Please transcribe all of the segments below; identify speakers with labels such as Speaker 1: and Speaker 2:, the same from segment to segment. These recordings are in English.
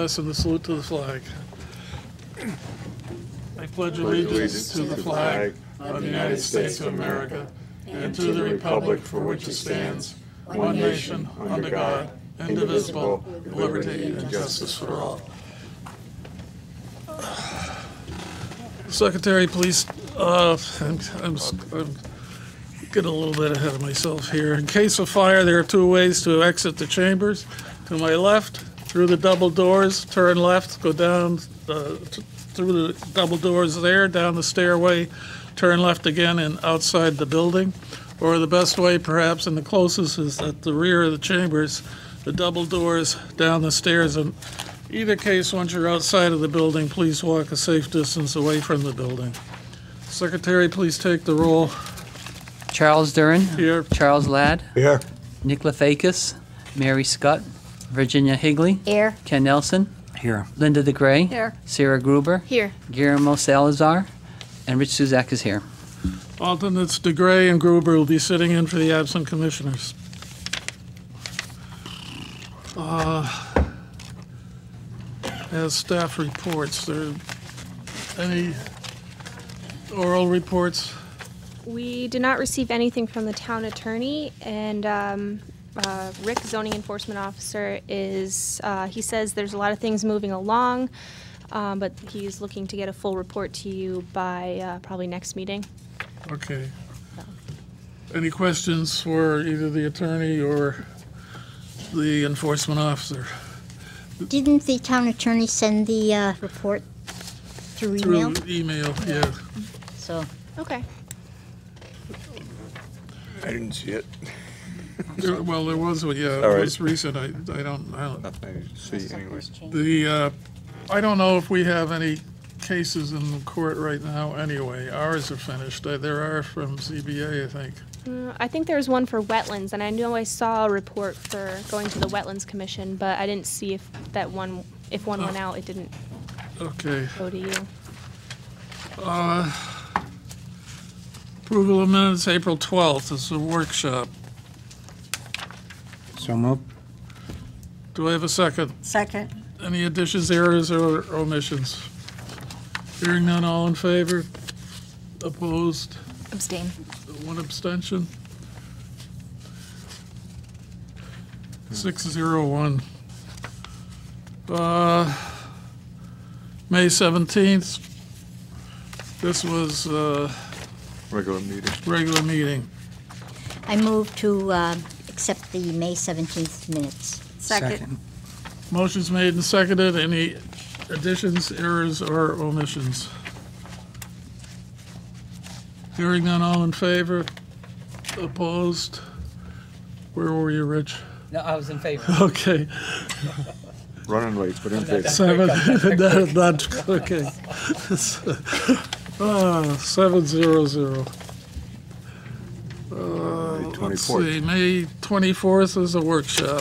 Speaker 1: us in the salute to the flag. I pledge allegiance to the flag of the United States of America and to the republic for which it stands, one nation, under God, indivisible, with liberty and justice for all. Secretary, please, I'm getting a little bit ahead of myself here. In case of fire, there are two ways to exit the chambers. To my left, through the double doors, turn left, go down through the double doors there, down the stairway, turn left again and outside the building. Or the best way, perhaps, and the closest, is at the rear of the chambers, the double doors down the stairs. In either case, once you're outside of the building, please walk a safe distance away from the building. Secretary, please take the roll.
Speaker 2: Charles Durin.
Speaker 1: Here.
Speaker 2: Charles Ladd.
Speaker 3: Here.
Speaker 2: Nick Lefakis. Mary Scott. Virginia Higley.
Speaker 4: Here.
Speaker 2: Ken Nelson.
Speaker 3: Here.
Speaker 2: Linda DeGray.
Speaker 4: Here.
Speaker 2: Sarah Gruber.
Speaker 4: Here.
Speaker 2: Guillermo Salazar. And Rich Suzak is here.
Speaker 1: Alternates DeGray and Gruber will be sitting in for the absent commissioners. As staff reports, there any oral reports?
Speaker 5: We did not receive anything from the town attorney, and Rick, zoning enforcement officer, he says there's a lot of things moving along, but he's looking to get a full report to you by probably next meeting.
Speaker 1: Okay. Any questions for either the attorney or the enforcement officer?
Speaker 4: Didn't the town attorney send the report through email?
Speaker 1: Through email, yeah.
Speaker 4: So,
Speaker 5: Okay.
Speaker 3: I didn't see it.
Speaker 1: Well, there was, yeah,
Speaker 3: All
Speaker 1: it
Speaker 3: right.
Speaker 1: was recent. I don't.
Speaker 3: Nothing I see anyway.
Speaker 1: I don't know if we have any cases in the court right now anyway. Ours are finished. There are from ZBA, I think.
Speaker 5: I think there's one for wetlands, and I know I saw a report for going to the Wetlands Commission, but I didn't see if one went out, it didn't
Speaker 1: Okay.
Speaker 5: go to you.
Speaker 1: Approval of minutes, April 12th, is a workshop.
Speaker 3: So moved.
Speaker 1: Do I have a second?
Speaker 4: second.
Speaker 1: Any additions, errors, or omissions? Hearing none, all in favor? Opposed?
Speaker 4: Abstain.
Speaker 1: One abstention? 601. May 17th. This was
Speaker 3: Regular meeting.
Speaker 1: regular meeting.
Speaker 4: I move to accept the May 17th minutes.
Speaker 6: Second.
Speaker 1: Motion's made and seconded. Any additions, errors, or omissions? Hearing none, all in favor? Opposed? Where were you, Rich?
Speaker 2: No, I was in favor.
Speaker 1: Okay.
Speaker 3: Running late, but in favor.
Speaker 1: 7, not, okay. 700. Let's
Speaker 3: 24th.
Speaker 1: see, May 24th is a workshop.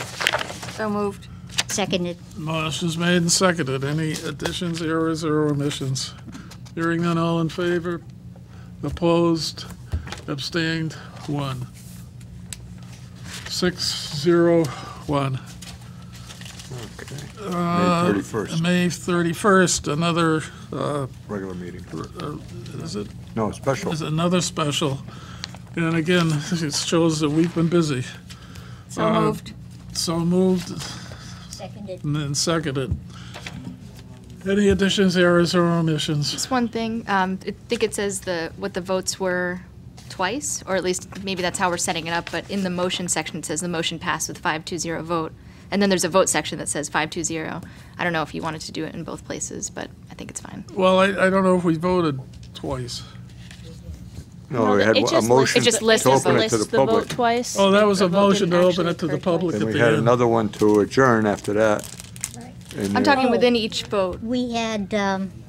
Speaker 6: So moved.
Speaker 4: Seconded.
Speaker 1: Motion's made and seconded. Any additions, errors, or omissions? Hearing none, all in favor? Opposed? Abstained? 1. 601.
Speaker 3: Okay. May 31st,
Speaker 1: May 31st, another,
Speaker 3: regular meeting.
Speaker 1: is it?
Speaker 3: No, special.
Speaker 1: Is another special. And again, it shows that we've been busy.
Speaker 6: So moved.
Speaker 1: So moved
Speaker 4: Seconded.
Speaker 1: and then seconded. Any additions, errors, or omissions?
Speaker 7: Just one thing, I think it says what the votes were twice, or at least maybe that's how we're setting it up, but in the motion section, it says the motion passed with 5-2-0 vote. And then there's a vote section that says 5-2-0. I don't know if you wanted to do it in both places, but I think it's fine.
Speaker 1: Well, I don't know if we voted twice.
Speaker 3: No, we had a motion
Speaker 7: it just
Speaker 3: to
Speaker 7: lists
Speaker 3: open it
Speaker 5: lists
Speaker 3: to the
Speaker 5: the vote
Speaker 3: public.
Speaker 5: twice.
Speaker 1: Oh, that was a
Speaker 5: The vote
Speaker 1: motion to
Speaker 5: didn't
Speaker 1: open it to the
Speaker 5: actually occur
Speaker 1: public
Speaker 5: twice.
Speaker 1: at
Speaker 3: Then
Speaker 1: the
Speaker 3: we had
Speaker 1: end.
Speaker 3: another one to adjourn after that. And
Speaker 7: I'm
Speaker 3: then-
Speaker 7: talking within each vote.
Speaker 4: We had,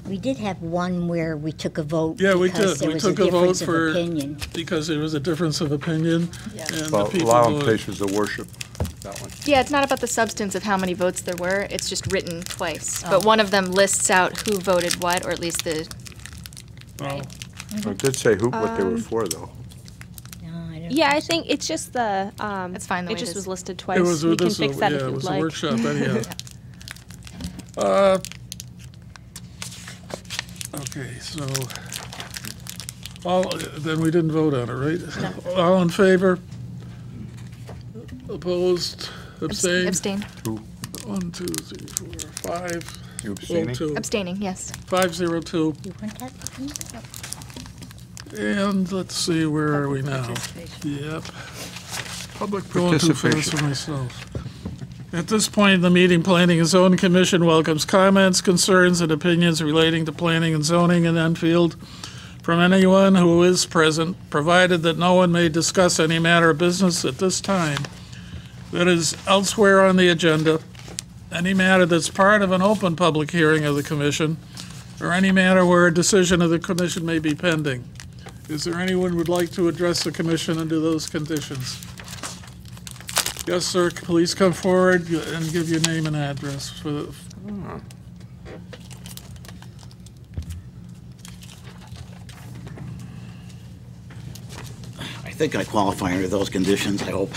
Speaker 4: we did have one where we took a vote.
Speaker 1: Yeah, we
Speaker 4: because
Speaker 1: did.
Speaker 4: there
Speaker 1: We
Speaker 4: was
Speaker 1: took a vote
Speaker 4: difference of
Speaker 1: for,
Speaker 4: opinion.
Speaker 1: because there was a difference of opinion, and the
Speaker 3: About
Speaker 1: people
Speaker 3: allowing
Speaker 1: voted.
Speaker 3: places of worship, that one.
Speaker 7: Yeah, it's not about the substance of how many votes there were, it's just written twice. But one of them lists out who voted what, or at least the,
Speaker 1: Oh,
Speaker 3: It did say what they were for, though.
Speaker 4: No, I don't
Speaker 5: Yeah, I
Speaker 4: so.
Speaker 5: think it's just the,
Speaker 7: It's fine the
Speaker 5: it
Speaker 7: way it
Speaker 5: just
Speaker 7: is.
Speaker 5: was listed twice.
Speaker 1: It was,
Speaker 5: We can
Speaker 1: this,
Speaker 5: fix that
Speaker 1: yeah,
Speaker 5: if
Speaker 1: it
Speaker 5: you'd
Speaker 1: was a
Speaker 5: like.
Speaker 1: workshop anyhow. Okay, so, then we didn't vote on it, right? All in favor? Opposed? Abstained?
Speaker 7: Abstain.
Speaker 1: 1, 2, 3, 4, 5.
Speaker 3: You abstaining?
Speaker 1: 2.
Speaker 7: Abstaining, yes.
Speaker 1: 502.
Speaker 4: You want that?
Speaker 1: And let's see, where are we now? Yep.
Speaker 3: Public
Speaker 1: Going too fast
Speaker 3: participation.
Speaker 1: for myself. At this point in the meeting, Planning and Zoning Commission welcomes comments, concerns, and opinions relating to planning and zoning in Enfield from anyone who is present, provided that no one may discuss any matter of business at this time that is elsewhere on the agenda, any matter that's part of an open public hearing of the commission, or any matter where a decision of the commission may be pending. Is there anyone who would like to address the commission under those conditions? Yes, sir, please come forward and give your name and address for the,
Speaker 8: I think I qualify under those conditions, I hope.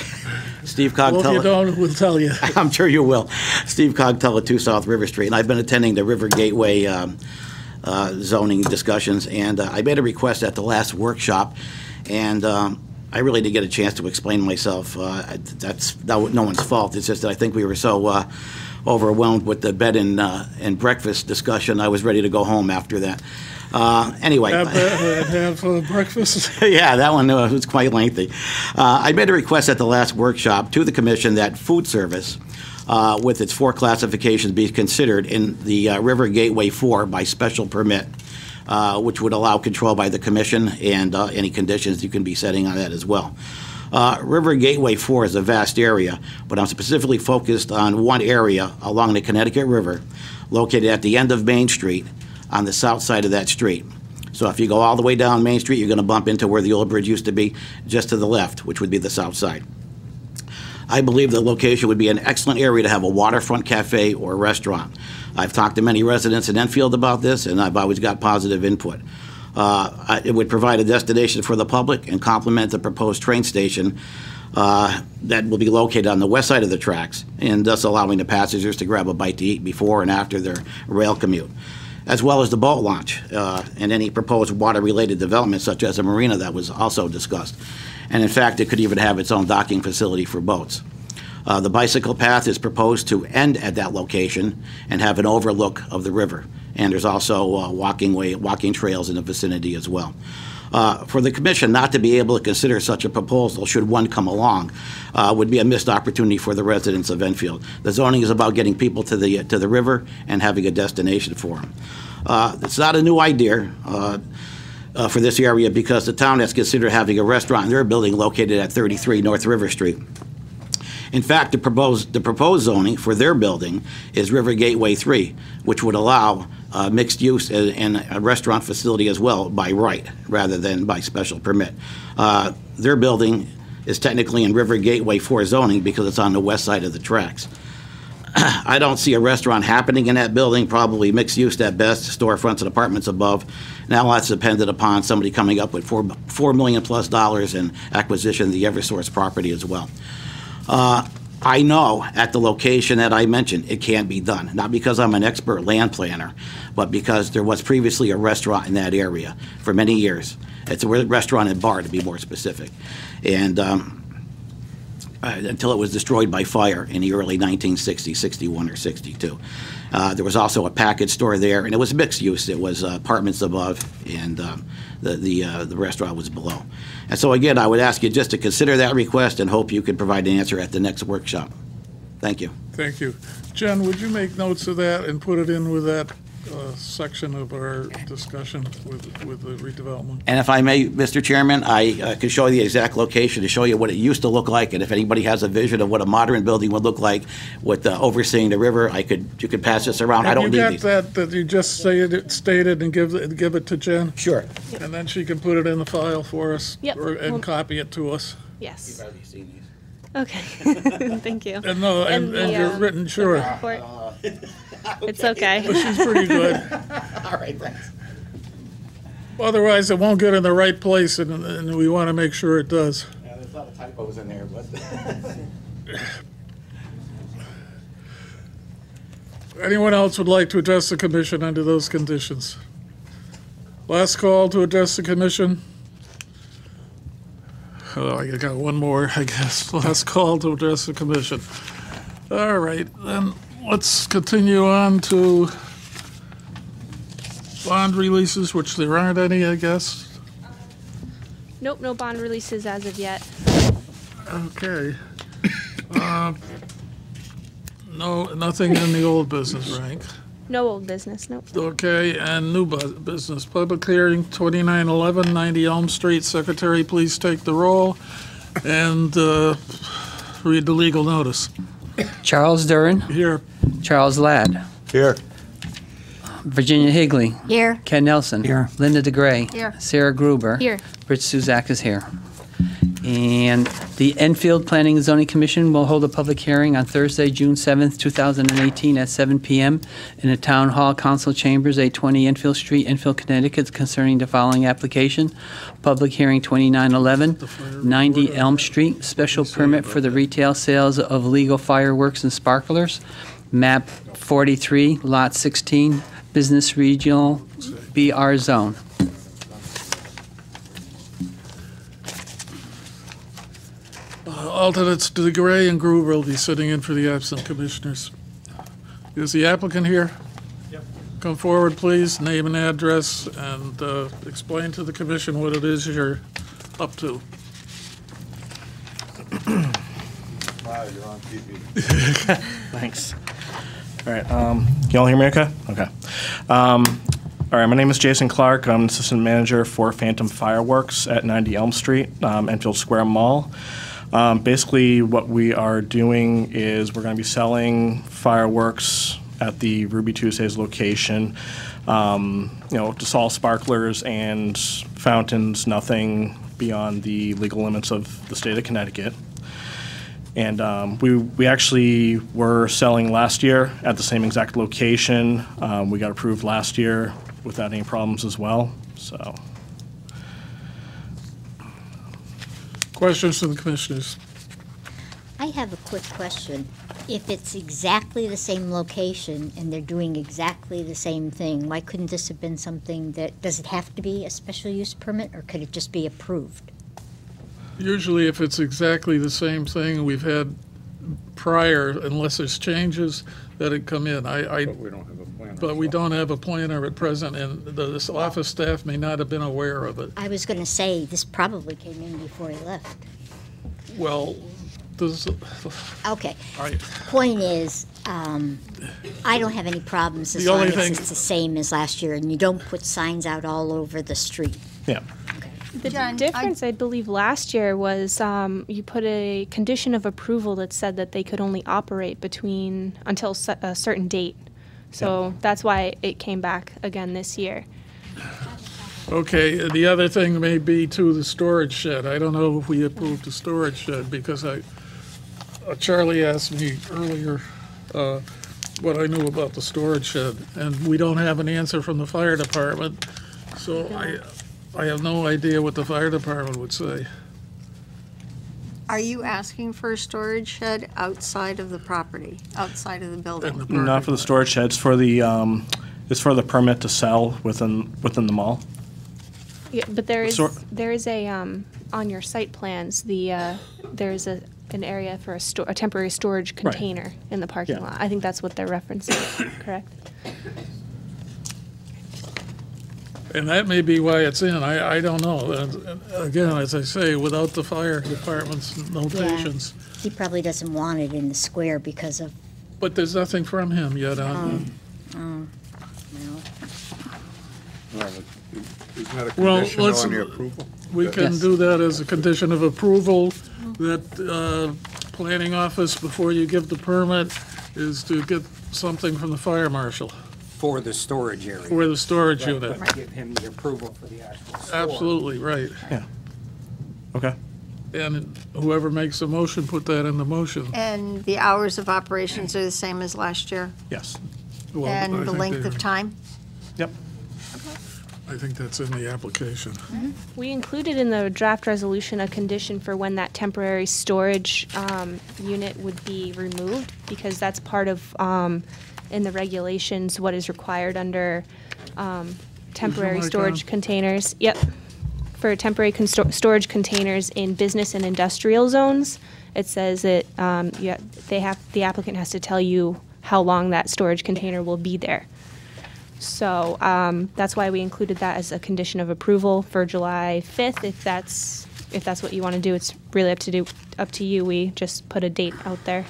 Speaker 8: Steve
Speaker 1: well, if you
Speaker 8: Cogtella.
Speaker 1: don't, we'll tell you.
Speaker 8: I'm sure you will. Steve Cogtella, 2 South River Street, and I've been attending the River Gateway zoning discussions, and I made a request at the last workshop, and I really didn't get a chance to explain myself. That's no one's fault. It's just that I think we were so overwhelmed with the bed and breakfast discussion, I was ready to go home after that. Anyway.
Speaker 1: Have breakfast.
Speaker 8: Yeah, that one was quite lengthy. I made a request at the last workshop to the commission that food service, with its 4 classifications, be considered in the River Gateway 4 by special permit, which would allow control by the commission and any conditions you can be setting on that as well. River Gateway 4 is a vast area, but I'm specifically focused on one area along the Connecticut River, located at the end of Main Street, on the south side of that street. So if you go all the way down Main Street, you're going to bump into where the old bridge used to be, just to the left, which would be the south side. I believe the location would be an excellent area to have a waterfront cafe or restaurant. I've talked to many residents in Enfield about this, and I've always got positive input. It would provide a destination for the public and complement the proposed train station that will be located on the west side of the tracks, and thus allowing the passengers to grab a bite to eat before and after their rail commute, as well as the boat launch and any proposed water-related developments such as a marina that was also discussed. And in fact, it could even have its own docking facility for boats. The bicycle path is proposed to end at that location and have an overlook of the river. And there's also walking trails in the vicinity as well. For the commission not to be able to consider such a proposal, should one come along, would be a missed opportunity for the residents of Enfield. The zoning is about getting people to the river and having a destination for them. It's not a new idea for this area, because the town has considered having a restaurant in their building located at 33 North River Street. In fact, the proposed zoning for their building is River Gateway 3, which would allow mixed use and a restaurant facility as well by right, rather than by special permit. Their building is technically in River Gateway 4 zoning because it's on the west side of the tracks. I don't see a restaurant happening in that building, probably mixed use at best, storefronts and apartments above. Now that's dependent upon somebody coming up with $4 million plus in acquisition of the Eversource property as well. I know at the location that I mentioned, it can be done. Not because I'm an expert land planner, but because there was previously a restaurant in that area for many years. It's a restaurant and bar, to be more specific. And until it was destroyed by fire in the early 1960s, 61 or 62. There was also a package store there, and it was mixed use. It was apartments above, and the restaurant was below. And so again, I would ask you just to consider that request and hope you could provide an answer at the next workshop. Thank you.
Speaker 1: Thank you. Jen, would you make notes of that and put it in with that section of our discussion with the redevelopment?
Speaker 8: And if I may, Mr. Chairman, I could show you the exact location to show you what it used to look like, and if anybody has a vision of what a modern building would look like with overseeing the river, you could pass this around. I don't need these.
Speaker 1: Have you got that you just stated and give it to Jen?
Speaker 8: Sure.
Speaker 1: And then she can put it in the file for us?
Speaker 5: Yep.
Speaker 1: And copy it to us?
Speaker 5: Yes.
Speaker 8: You've already seen these.
Speaker 5: Okay. Thank you.
Speaker 1: And no, and you're written, sure.
Speaker 5: Report. It's okay.
Speaker 1: But she's pretty good.
Speaker 8: All right, thanks.
Speaker 1: Otherwise, it won't get in the right place, and we want to make sure it does.
Speaker 8: Yeah, there's a lot of typos in there, but.
Speaker 1: Anyone else would like to address the commission under those conditions? Last call to address the commission. Oh, I got one more, I guess. Last call to address the commission. All right, then let's continue on to bond releases, which there aren't any, I guess.
Speaker 5: Nope, no bond releases as of yet.
Speaker 1: Okay. No, nothing in the old business rank.
Speaker 5: No old business, nope.
Speaker 1: Okay, and new business, public hearing, 2911, 90 Elm Street. Secretary, please take the roll and read the legal notice.
Speaker 2: Charles Durin,
Speaker 1: Here,
Speaker 2: Charles Ladd,
Speaker 3: Here.
Speaker 2: Virginia Higley,
Speaker 4: Here.
Speaker 2: Ken Nelson.
Speaker 3: Here.
Speaker 2: Linda DeGray.
Speaker 6: Here.
Speaker 2: Sarah Gruber.
Speaker 7: Here.
Speaker 2: Rich Suzak is here. And the Enfield Planning and Zoning Commission will hold a public hearing on Thursday, June 7th, 2018 at 7 p.m. in the Town Hall Council Chambers, 820 Enfield Street, Enfield, Connecticut, concerning the following application. Public hearing 2911, 90 Elm Street, special permit for the retail sales of legal fireworks and sparklers. Map 43, Lot 16, Business Regional BR Zone.
Speaker 1: alternates DeGray and Gruber will be sitting in for the absent commissioners. Is the applicant here? Yep. Come forward, please, name and address, and explain to the commission what it is you're up to.
Speaker 9: Wow, you're on TV. Thanks. All right, can you all hear me okay? Okay. All right, my name is Jason Clark. I'm assistant manager for Phantom Fireworks at 90 Elm Street, Enfield Square Mall. Basically, what we are doing is we're going to be selling fireworks at the Ruby Tuesdays location. Just all sparklers and fountains, nothing beyond the legal limits of the state of Connecticut. And we actually were selling last year at the same exact location. We got approved last year without any problems as well. So,
Speaker 1: questions from the commissioners?
Speaker 4: I have a quick question. If it's exactly the same location and they're doing exactly the same thing, why couldn't this have been something that, does it have to be a special use permit, or could it just be approved?
Speaker 1: Usually, if it's exactly the same thing we've had prior, unless there's changes, that it come in.
Speaker 3: But we don't have a plan.
Speaker 1: But we don't have a planner at present, and this office staff may not have been aware of it.
Speaker 4: I was going to say, this probably came in before he left.
Speaker 1: Well, this,
Speaker 4: Okay.
Speaker 1: I,
Speaker 4: Point is, I don't have any problems as
Speaker 1: The
Speaker 4: long
Speaker 1: only
Speaker 4: as
Speaker 1: thing-
Speaker 4: it's the same as last year, and you don't put signs out all over the street.
Speaker 9: yeah.
Speaker 4: Okay.
Speaker 5: The
Speaker 6: Jen,
Speaker 5: difference, I believe, last year was you put a condition of approval that said that they could only operate until a certain date. So that's why it came back again this year.
Speaker 1: okay, the other thing may be to the storage shed. I don't know if we approved the storage shed, because Charlie asked me earlier what I knew about the storage shed, and we don't have an answer from the fire department, so I have no idea what the fire department would say.
Speaker 6: Are you asking for a storage shed outside of the property, outside of the
Speaker 1: in
Speaker 6: building?
Speaker 1: the parking
Speaker 9: Not for the
Speaker 1: lot.
Speaker 9: storage sheds, it's for the permit to sell within the mall.
Speaker 5: Yeah, but there is
Speaker 9: Sor-
Speaker 5: a on your site plans there's an area for a temporary storage container in the parking
Speaker 9: Yeah.
Speaker 5: lot. I think that's what they're referencing. Correct.
Speaker 1: And that may be why it's in, I don't know. And again, as I say, without the fire department's notations.
Speaker 4: He probably doesn't want it in the square because of,
Speaker 1: But there's nothing from him yet on.
Speaker 4: well,
Speaker 3: Isn't that a
Speaker 1: Well,
Speaker 3: condition
Speaker 1: let's-
Speaker 3: on the approval?
Speaker 1: We can
Speaker 2: Yes.
Speaker 1: do that as a condition of approval, that planning office, before you give the permit, is to get something from the fire marshal
Speaker 10: For the storage area.
Speaker 1: for the storage
Speaker 10: Right,
Speaker 1: unit.
Speaker 10: but give him the approval for the actual store.
Speaker 1: Absolutely, right.
Speaker 9: Okay.
Speaker 1: And whoever makes the motion, put that in the motion.
Speaker 6: And the hours of operations are the same as last year?
Speaker 9: Yes.
Speaker 1: Well, I
Speaker 6: And the
Speaker 1: think
Speaker 6: length
Speaker 1: they-
Speaker 6: of time?
Speaker 9: Yep.
Speaker 1: I think that's in the application.
Speaker 5: We included in the draft resolution a condition for when that temporary storage unit would be removed, because that's part of in the regulations what is required under temporary
Speaker 1: mic
Speaker 5: storage
Speaker 1: on?
Speaker 5: containers. Yep. For temporary storage containers in business and industrial zones, it says that the applicant has to tell you how long that storage container will be there. So that's why we included that as a condition of approval for July 5th. If that's what you want to do, it's really up to you. We just put a date out there.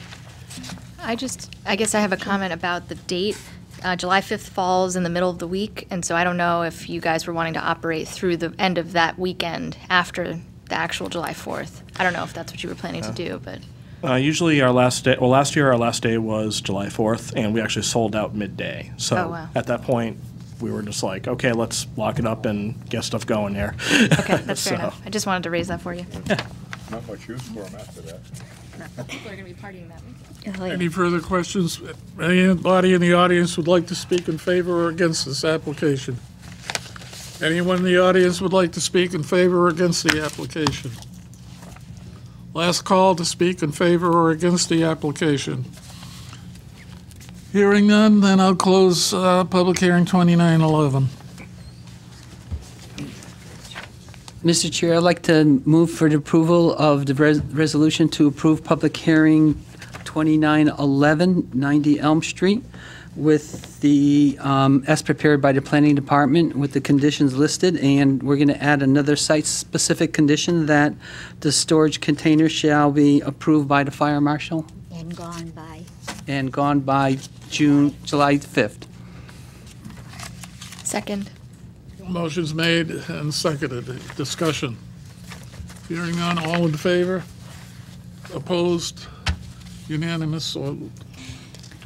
Speaker 7: I guess I have a comment about the date. July 5th falls in the middle of the week, and so I don't know if you guys were wanting to operate through the end of that weekend after the actual July 4th. I don't know if that's what you were planning to do, but.
Speaker 9: Usually our last day, well, last year our last day was July 4th, and we actually sold out midday. So
Speaker 7: Oh, wow.
Speaker 9: at that point, we were just like, okay, let's lock it up and get stuff going here.
Speaker 7: Okay, that's fair
Speaker 9: So-
Speaker 7: enough. I just wanted to raise that for you.
Speaker 3: Not much use for them after that.
Speaker 7: People are going to be partying that week.
Speaker 4: Oh, yeah.
Speaker 1: Any further questions? Anybody in the audience would like to speak in favor or against this application? Anyone in the audience would like to speak in favor or against the application? Last call to speak in favor or against the application. Hearing none, then I'll close public hearing 2911.
Speaker 2: Mr. Chair, I'd like to move for the approval of the resolution to approve public hearing 2911, 90 Elm Street, with the, as prepared by the Planning Department, with the conditions listed, and we're going to add another site-specific condition that the storage container shall be approved by the fire marshal
Speaker 4: And gone by.
Speaker 2: and gone by July 5th.
Speaker 7: Second.
Speaker 1: Motion's made and seconded. Discussion. Hearing none, all in favor? Opposed? Unanimous?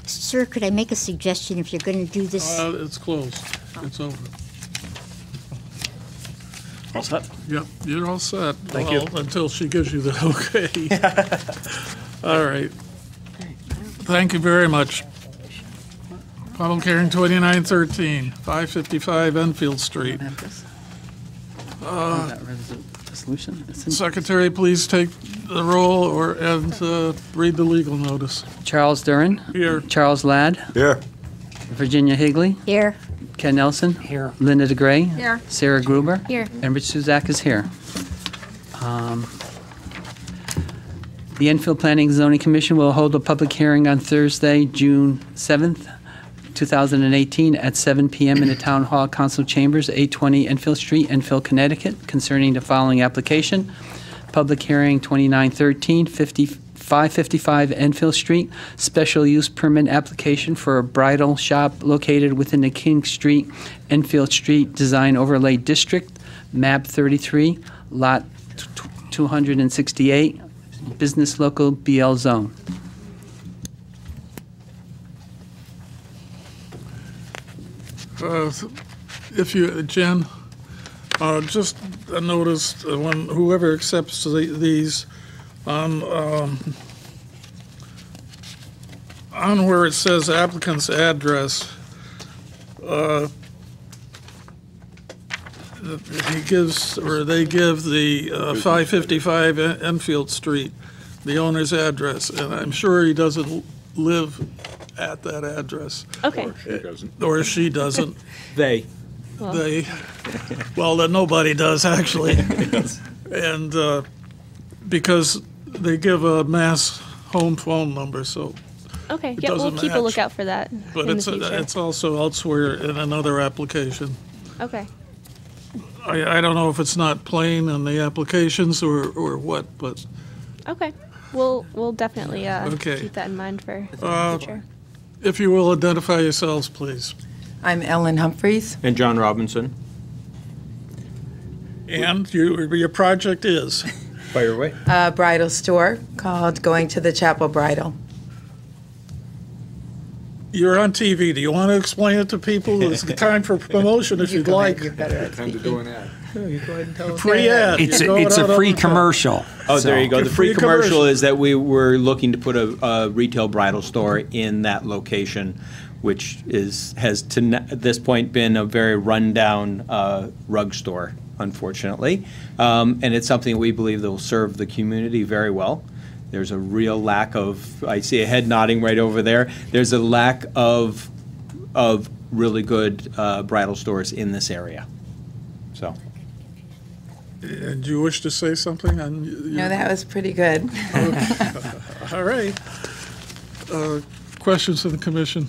Speaker 4: Sir, could I make a suggestion if you're going to do this?
Speaker 1: It's closed. It's over.
Speaker 9: All set?
Speaker 1: Yep, you're all set.
Speaker 9: Thank you.
Speaker 1: Well, until she gives you the okay. All right. Thank you very much. Public hearing 2913, 555 Enfield Street.
Speaker 2: Resolution? It's in-
Speaker 1: Secretary, please take the roll and read the legal notice.
Speaker 2: Charles Durin.
Speaker 1: Here.
Speaker 2: Charles Ladd.
Speaker 3: Here.
Speaker 2: Virginia Higley.
Speaker 4: Here.
Speaker 2: Ken Nelson.
Speaker 10: Here.
Speaker 2: Linda DeGray.
Speaker 6: Here.
Speaker 2: Sarah Gruber.
Speaker 7: Here.
Speaker 2: And Rich Suzak is here. The Enfield Planning and Zoning Commission will hold a public hearing on Thursday, June 7th, 2018, at 7 p.m. in the Town Hall Council Chambers, 820 Enfield Street, Enfield, Connecticut, concerning the following application. Public hearing 2913, 555 Enfield Street, special use permit application for a bridal shop located within the King Street, Enfield Street Design Overlay District, map 33, lot 268, business local BL zone.
Speaker 1: If you, Jen, just notice when whoever accepts these on where it says applicant's address, he gives, or they give the 555 Enfield Street, the owner's address, and I'm sure he doesn't live at that address,
Speaker 5: Okay.
Speaker 3: She doesn't.
Speaker 1: or she doesn't.
Speaker 10: They.
Speaker 1: They, well, then nobody does, actually. And because they give a mass home phone number, so,
Speaker 5: Okay.
Speaker 1: It
Speaker 5: Yeah, we'll
Speaker 1: doesn't
Speaker 5: keep a
Speaker 1: match.
Speaker 5: lookout for that
Speaker 1: but
Speaker 5: in
Speaker 1: it's,
Speaker 5: the future.
Speaker 1: it's also elsewhere in another application.
Speaker 5: Okay.
Speaker 1: I don't know if it's not plain in the applications or what, but
Speaker 5: Okay. We'll definitely
Speaker 1: Okay.
Speaker 5: keep that in mind for
Speaker 1: Uh,
Speaker 5: the future.
Speaker 1: if you will identify yourselves, please.
Speaker 11: I'm Ellen Humphreys.
Speaker 10: And John Robinson.
Speaker 1: And your project is?
Speaker 10: Fire away.
Speaker 11: A bridal store called Going to the Chapel Bridal.
Speaker 1: You're on TV. Do you want to explain it to people? It's the time for promotion if you'd like.
Speaker 11: You're better at
Speaker 3: Time to do an ad.
Speaker 1: Free ad.
Speaker 10: It's
Speaker 1: You go
Speaker 10: a
Speaker 1: out on
Speaker 10: free
Speaker 1: the top.
Speaker 10: commercial.
Speaker 12: Oh, there you go.
Speaker 1: The
Speaker 12: The free
Speaker 1: free
Speaker 12: commercial
Speaker 1: commercial.
Speaker 12: is that we were looking to put a retail bridal store in that location, which has at this point been a very rundown rug store, unfortunately. And it's something we believe that will serve the community very well. There's a real lack of, I see a head nodding right over there. There's a lack of really good bridal stores in this area. So,
Speaker 1: And do you wish to say something on?
Speaker 11: No, that was pretty good.
Speaker 1: All right. Questions from the commission?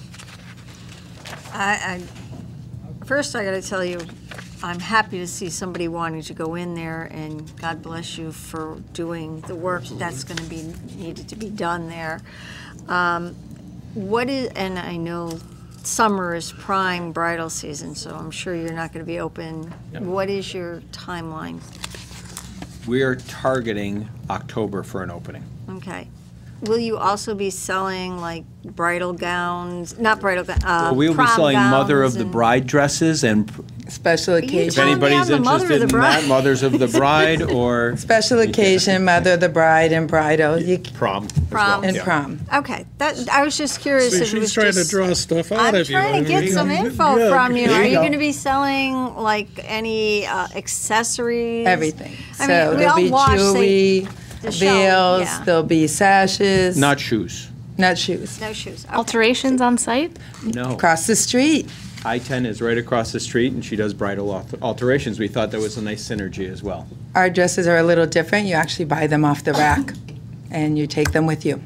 Speaker 6: First, I got to tell you, I'm happy to see somebody wanting to go in there, and God bless you for doing the work that's going to be needed to be done there. What is, and I know summer is prime bridal season, so I'm sure you're not going to be open.
Speaker 12: Yep.
Speaker 6: What is your timeline?
Speaker 12: we are targeting October for an opening.
Speaker 6: Okay. Will you also be selling like bridal gowns, not bridal gowns,
Speaker 12: Well, we'll be selling mother of the bride dresses and
Speaker 11: Special
Speaker 12: if
Speaker 11: occasion.
Speaker 12: anybody's interested in that, mothers of the bride or
Speaker 11: Special occasion, mother of the bride and bridal.
Speaker 12: prom.
Speaker 6: Prom.
Speaker 11: And
Speaker 12: Yeah.
Speaker 11: prom.
Speaker 6: Okay, that, I was just curious
Speaker 1: See,
Speaker 6: if it was
Speaker 1: she's trying to
Speaker 6: just.
Speaker 1: draw stuff out
Speaker 6: I'm
Speaker 1: of you.
Speaker 6: trying to get some info
Speaker 1: Yeah,
Speaker 6: from you.
Speaker 1: there
Speaker 6: Are you
Speaker 1: go.
Speaker 6: going to be selling like any accessories?
Speaker 11: Everything.
Speaker 6: I
Speaker 11: So
Speaker 6: mean, we
Speaker 11: there'll
Speaker 6: all
Speaker 11: be
Speaker 6: watch, say,
Speaker 11: jewelry,
Speaker 6: the show,
Speaker 11: veils,
Speaker 6: yeah.
Speaker 11: there'll be sashes.
Speaker 12: Not shoes.
Speaker 11: Not shoes.
Speaker 6: No shoes. Okay.
Speaker 7: Alterations on site?
Speaker 12: No.
Speaker 11: Across the street.
Speaker 12: I-10 is right across the street, and she does bridal alterations. We thought that was a nice synergy as well.
Speaker 11: Our dresses are a little different. You actually buy them off the rack and you take them with you.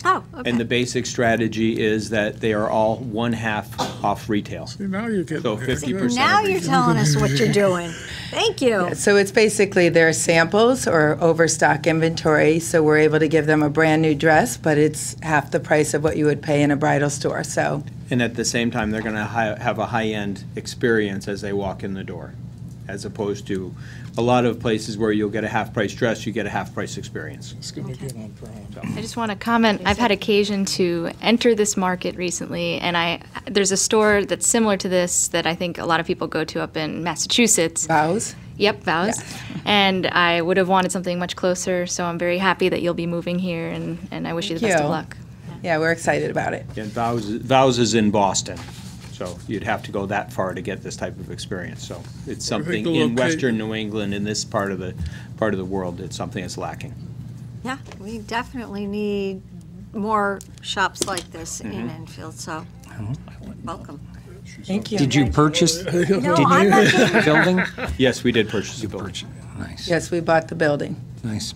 Speaker 6: Oh, okay.
Speaker 12: And the basic strategy is that they are all one-half off retail.
Speaker 1: See, now you're getting.
Speaker 12: So 50%.
Speaker 6: Now you're telling us what you're doing. Thank you.
Speaker 11: So it's basically their samples or overstock inventory, so we're able to give them a brand-new dress, but it's half the price of what you would pay in a bridal store, so.
Speaker 12: And at the same time, they're going to have a high-end experience as they walk in the door, as opposed to a lot of places where you'll get a half-price dress, you get a half-price experience.
Speaker 1: It's going to get on prom.
Speaker 7: I just want to comment, I've had occasion to enter this market recently, and there's a store that's similar to this that I think a lot of people go to up in Massachusetts.
Speaker 11: Vows?
Speaker 7: Yep, Vows. And I would have wanted something much closer, so I'm very happy that you'll be moving here, and I wish you the best of luck.
Speaker 11: Yeah, we're excited about it.
Speaker 12: And Vows is in Boston, so you'd have to go that far to get this type of experience. So it's something
Speaker 1: the
Speaker 12: in
Speaker 1: loca-
Speaker 12: western New England, in this part of the world, it's something that's lacking.
Speaker 6: Yeah, we definitely need more shops like this in Enfield, so welcome.
Speaker 11: Thank you.
Speaker 10: Did you purchase
Speaker 6: No,
Speaker 10: Did
Speaker 6: I'm
Speaker 10: you-
Speaker 6: not
Speaker 10: the building?
Speaker 12: Yes, we did purchase the building,
Speaker 10: Nice,
Speaker 11: Yes, we bought the building.
Speaker 10: nice.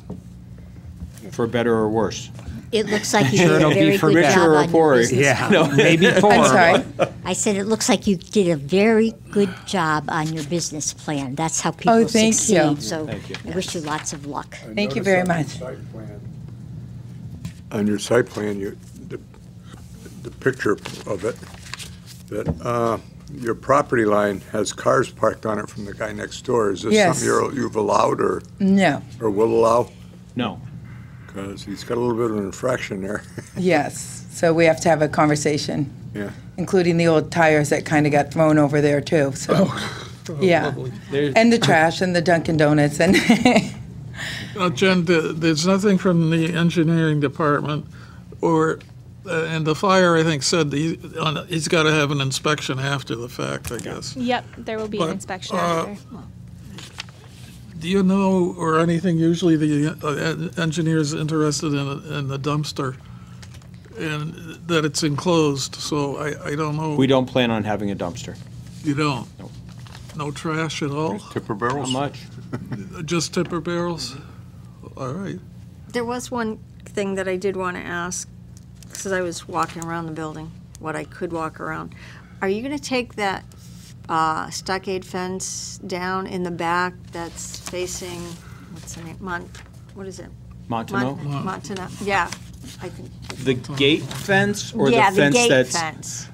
Speaker 12: for better or worse.
Speaker 4: It looks like you
Speaker 10: Sure
Speaker 4: did
Speaker 10: it'll
Speaker 4: a
Speaker 10: be
Speaker 4: very
Speaker 10: for
Speaker 4: good
Speaker 12: richer
Speaker 4: job
Speaker 12: or
Speaker 4: on your
Speaker 12: poorer.
Speaker 4: business
Speaker 10: Yeah,
Speaker 4: plan.
Speaker 10: maybe four.
Speaker 11: I'm sorry.
Speaker 4: I said it looks like you did a very good job on your business plan. That's how people
Speaker 11: Oh, thank
Speaker 4: succeed.
Speaker 11: you.
Speaker 4: So
Speaker 12: Thank you.
Speaker 4: I wish you lots of luck.
Speaker 11: Thank you very much.
Speaker 3: On your site plan, the picture of it, that your property line has cars parked on it from the guy next door. Is this
Speaker 11: Yes.
Speaker 3: something you've allowed or
Speaker 11: No,
Speaker 3: will allow?
Speaker 12: No.
Speaker 3: Because he's got a little bit of an infraction there.
Speaker 11: yes. So we have to have a conversation,
Speaker 3: Yeah.
Speaker 11: including the old tires that kind of got thrown over there too, so. Yeah,
Speaker 12: There's-
Speaker 11: and the trash and the Dunkin' Donuts and,
Speaker 1: Jen, there's nothing from the engineering department or, and the fire, I think, said that he's got to have an inspection after the fact, I guess.
Speaker 5: Yep, there will be an
Speaker 1: But,
Speaker 5: inspection after.
Speaker 1: Do you know, or anything, usually the engineer's interested in the dumpster and that it's enclosed, so I don't know.
Speaker 12: We don't plan on having a dumpster.
Speaker 1: You don't?
Speaker 12: No.
Speaker 1: No trash at all?
Speaker 3: Tipper
Speaker 12: How
Speaker 3: barrels?
Speaker 12: much?
Speaker 1: Just tipper barrels? All right.
Speaker 6: There was one thing that I did want to ask, because I was walking around the building, what I could walk around. Are you going to take that stockade fence down in the back that's facing, what's the name, what is it?
Speaker 12: Montano?
Speaker 6: Montano, yeah, I think.
Speaker 12: The gate fence or the
Speaker 6: Yeah, the
Speaker 12: fence
Speaker 6: gate
Speaker 12: that's?
Speaker 6: fence.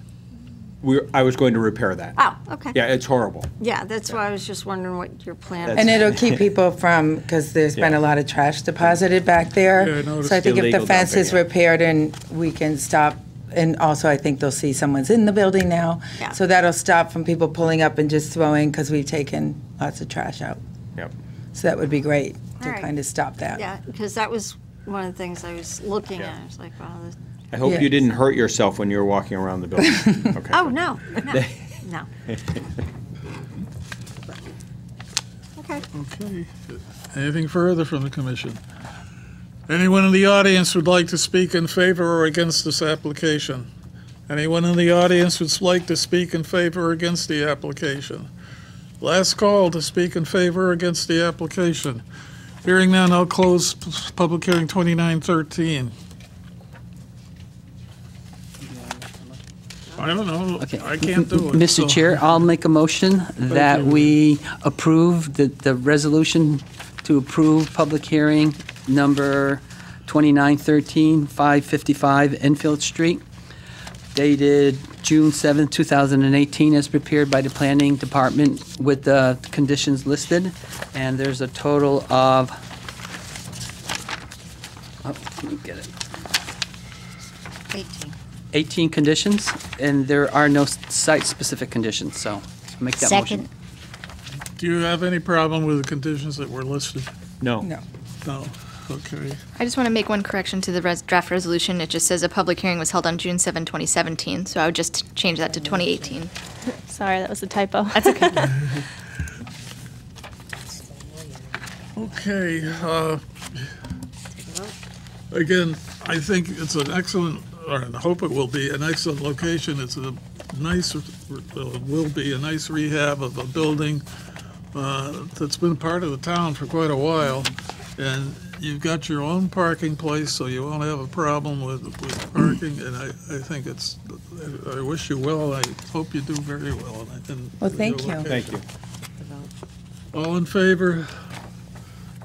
Speaker 12: I was going to repair that.
Speaker 6: Oh, okay.
Speaker 12: Yeah, it's horrible.
Speaker 6: Yeah, that's why I was just wondering what your plan
Speaker 12: That's-
Speaker 11: and it'll keep people from, because there's been
Speaker 12: Yeah.
Speaker 11: a lot of trash deposited back there.
Speaker 1: Yeah, I noticed.
Speaker 11: So I think if the
Speaker 12: Illegal
Speaker 11: fence is
Speaker 12: dumping, yeah.
Speaker 11: repaired and we can stop, and also I think they'll see someone's in the building now.
Speaker 6: Yeah.
Speaker 11: So that'll stop from people pulling up and just throwing, because we've taken lots of trash out.
Speaker 12: Yep.
Speaker 11: So that would be great to
Speaker 6: All right.
Speaker 11: kind of stop that.
Speaker 6: Yeah, because that was one of the things I was looking
Speaker 12: Yeah.
Speaker 6: at. I was like, wow, this.
Speaker 12: I hope
Speaker 11: Yeah.
Speaker 12: you didn't hurt yourself when you were walking around the building. Okay.
Speaker 6: Oh, no, no. Okay.
Speaker 1: Okay. Anything further from the commission? Anyone in the audience would like to speak in favor or against this application? Anyone in the audience would like to speak in favor or against the application? Last call to speak in favor or against the application. Hearing none, I'll close public hearing 2913. I don't know.
Speaker 2: Okay.
Speaker 1: I can't do it.
Speaker 2: Mr.
Speaker 1: so-
Speaker 2: Chair, I'll make a motion that
Speaker 1: you.
Speaker 2: we approve the resolution to approve public hearing number 2913, 555 Enfield Street, dated June 7th, 2018, as prepared by the Planning Department with the conditions listed. And there's a total of, let me get it. 18 conditions, and there are no site-specific conditions, so make that motion.
Speaker 4: Second.
Speaker 1: Do you have any problem with the conditions that were listed?
Speaker 12: No.
Speaker 11: No.
Speaker 1: No. Okay.
Speaker 7: I just want to make one correction to the draft resolution. It just says a public hearing was held on June 7, 2017, so I would just change that to 2018.
Speaker 5: Sorry, that was a typo.
Speaker 7: That's okay.
Speaker 1: Okay. Again, I think it's an excellent, or I hope it will be an excellent location. It's a nice, will be a nice rehab of a building that's been part of the town for quite a while. And you've got your own parking place, so you won't have a problem with parking. And I think it's, I wish you well. I hope you do very well.
Speaker 11: Well, thank you.
Speaker 12: Thank you.
Speaker 1: All in favor?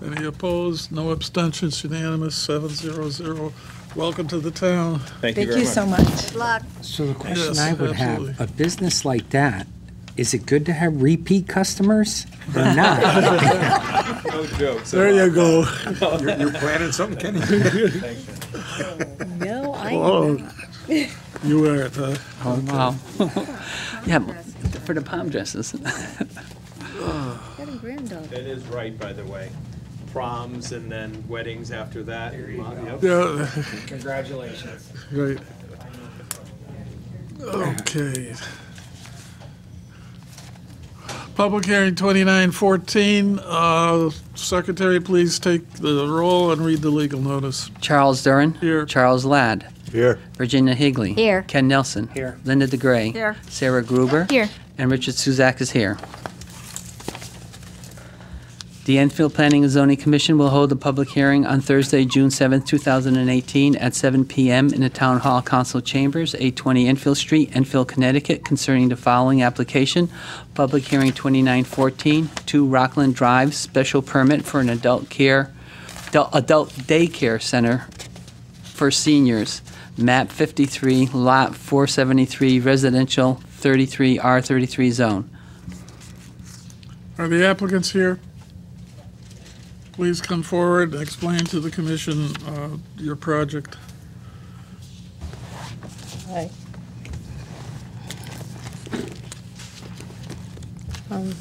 Speaker 1: Any opposed? No abstentions, unanimous, 700. Welcome to the town.
Speaker 12: Thank you
Speaker 11: Thank
Speaker 12: very
Speaker 11: you
Speaker 12: much.
Speaker 11: so much.
Speaker 6: Luck.
Speaker 10: So the question
Speaker 1: Yes,
Speaker 10: I would
Speaker 1: absolutely.
Speaker 10: have, a business like that, is it good to have repeat customers or not?
Speaker 12: No jokes.
Speaker 1: There you go.
Speaker 3: You're planning something, Kenny?
Speaker 6: No,
Speaker 1: Oh, you were at,
Speaker 2: Oh, wow. Yeah, for the palm dresses.
Speaker 6: got a granddaughter.
Speaker 12: That is right, by the way. Proms and then weddings after that. Yep.
Speaker 1: yeah,
Speaker 10: Congratulations.
Speaker 1: right. Okay. Public hearing 2914. Secretary, please take the roll and read the legal notice.
Speaker 2: Charles Durin.
Speaker 1: Here.
Speaker 2: Charles Ladd.
Speaker 3: Here.
Speaker 2: Virginia Higley.
Speaker 4: Here.
Speaker 2: Ken Nelson.
Speaker 10: Here.
Speaker 2: Linda DeGray.
Speaker 6: Here.
Speaker 2: Sarah Gruber.
Speaker 7: Here.
Speaker 2: And Richard Suzak is here. The Enfield Planning and Zoning Commission will hold a public hearing on Thursday, June 7th, 2018, at 7 p.m. in the Town Hall Council Chambers, 820 Enfield Street, Enfield, Connecticut, concerning the following application. Public hearing 2914, 2 Rockland Drive, special permit for an adult daycare center for seniors. Map 53, Lot 473, residential 33, R33 zone.
Speaker 1: Are the applicants here? Please come forward and explain to the commission your project.
Speaker 13: Hi.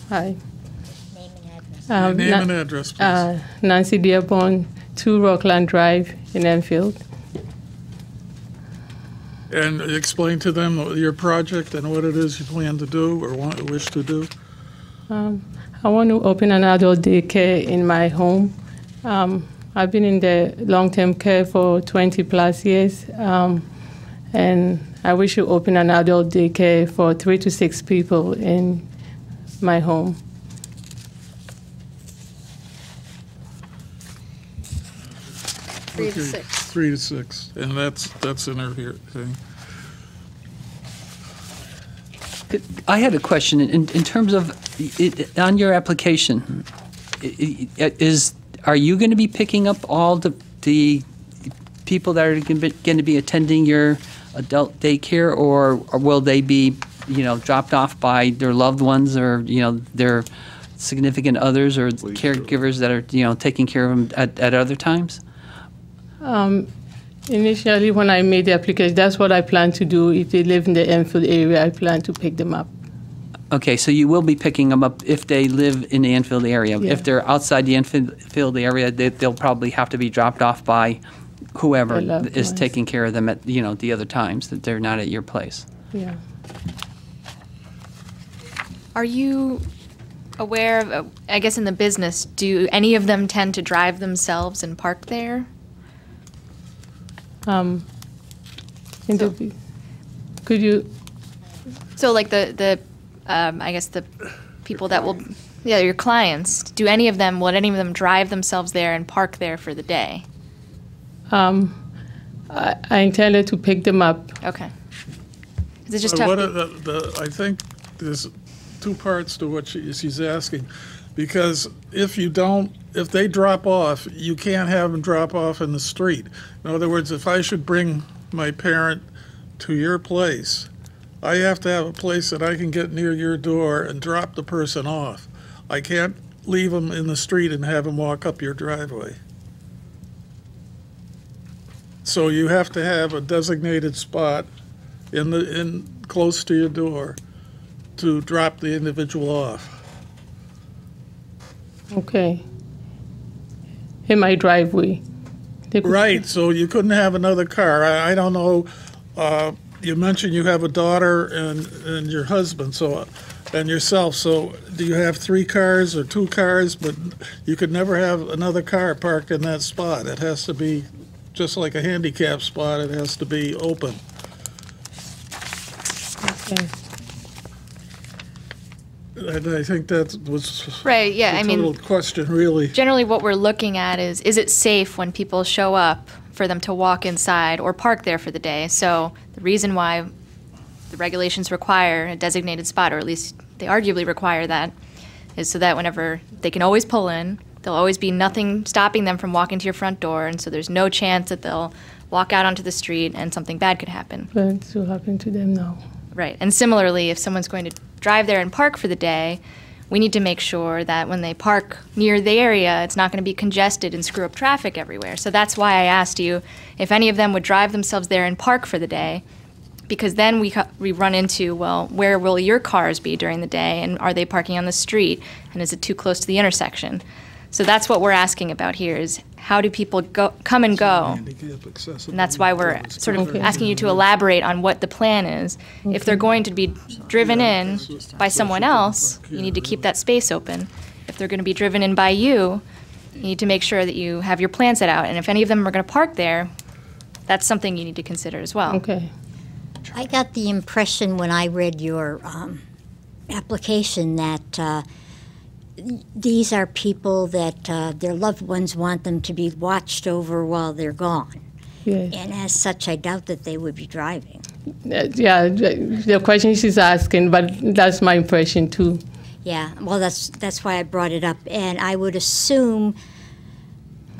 Speaker 13: Hi.
Speaker 4: Name and address.
Speaker 1: Name and address, please.
Speaker 13: Nancy Dearborn, 2 Rockland Drive in Enfield.
Speaker 1: And explain to them your project and what it is you plan to do or wish to do.
Speaker 13: I want to open an adult daycare in my home. I've been in the long-term care for 20 plus years, and I wish to open an adult daycare for 3 to 6 people in my home.
Speaker 6: Three to
Speaker 1: Okay,
Speaker 6: six.
Speaker 1: 3 to 6, and that's in her here thing.
Speaker 2: I had a question in terms of on your application. Are you going to be picking up all the people that are going to be attending your adult daycare, or will they be, dropped off by their loved ones or their significant others or caregivers that are taking care of them at other times?
Speaker 13: Initially, when I made the application, that's what I plan to do. If they live in the Enfield area, I plan to pick them up.
Speaker 2: Okay, so you will be picking them up if they live in the Enfield area.
Speaker 13: Yeah.
Speaker 2: If they're outside the Enfield area, they'll probably have to be dropped off by whoever
Speaker 13: Their loved
Speaker 2: is
Speaker 13: ones.
Speaker 2: taking care of them at the other times that they're not at your place.
Speaker 13: Yeah.
Speaker 7: Are you aware of, I guess in the business, do any of them tend to drive themselves and park there?
Speaker 13: in the, could you,
Speaker 7: So like I guess the people that will, yeah, your clients, will any of them drive themselves there and park there for the day?
Speaker 13: I intended to pick them up.
Speaker 7: Okay. Is it just
Speaker 1: Well,
Speaker 7: tough?
Speaker 1: I think there's two parts to what she's asking, because if they drop off, you can't have them drop off in the street. In other words, if I should bring my parent to your place, I have to have a place that I can get near your door and drop the person off. I can't leave them in the street and have them walk up your driveway. So you have to have a designated spot in close to your door to drop the individual off.
Speaker 13: Okay. In my driveway.
Speaker 1: Right, so you couldn't have another car. I don't know, you mentioned you have a daughter and your husband, and yourself, so do you have 3 cars or 2 cars? But you could never have another car parked in that spot. It has to be, just like a handicap spot, it has to be open.
Speaker 13: Okay.
Speaker 1: And I think that was
Speaker 7: Right, yeah, I
Speaker 1: the
Speaker 7: mean,
Speaker 1: total question, really.
Speaker 7: generally what we're looking at is it safe when people show up for them to walk inside or park there for the day? So the reason why the regulations require a designated spot, or at least they arguably require that, is so that whenever they can always pull in, there'll always be nothing stopping them from walking to your front door, and so there's no chance that they'll walk out onto the street and something bad could happen.
Speaker 13: But it's will happen to them now.
Speaker 7: Right. And similarly, if someone's going to drive there and park for the day, we need to make sure that when they park near the area, it's not going to be congested and screw up traffic everywhere. So that's why I asked you if any of them would drive themselves there and park for the day, because then we run into, well, where will your cars be during the day, and are they parking on the street, and is it too close to the intersection? So that's what we're asking about here, is how do people come and go? And that's why we're sort of asking you to elaborate on what the plan is. If they're going to be driven in by someone else, you need to keep that space open. If they're going to be driven in by you, you need to make sure that you have your plan set out. And if any of them are going to park there, that's something you need to consider as well.
Speaker 13: Okay.
Speaker 4: I got the impression when I read your application that these are people that their loved ones want them to be watched over while they're gone.
Speaker 13: Yes.
Speaker 4: And as such, I doubt that they would be driving.
Speaker 13: Yeah, the question she's asking, but that's my impression too.
Speaker 4: Yeah, well, that's why I brought it up. And I would assume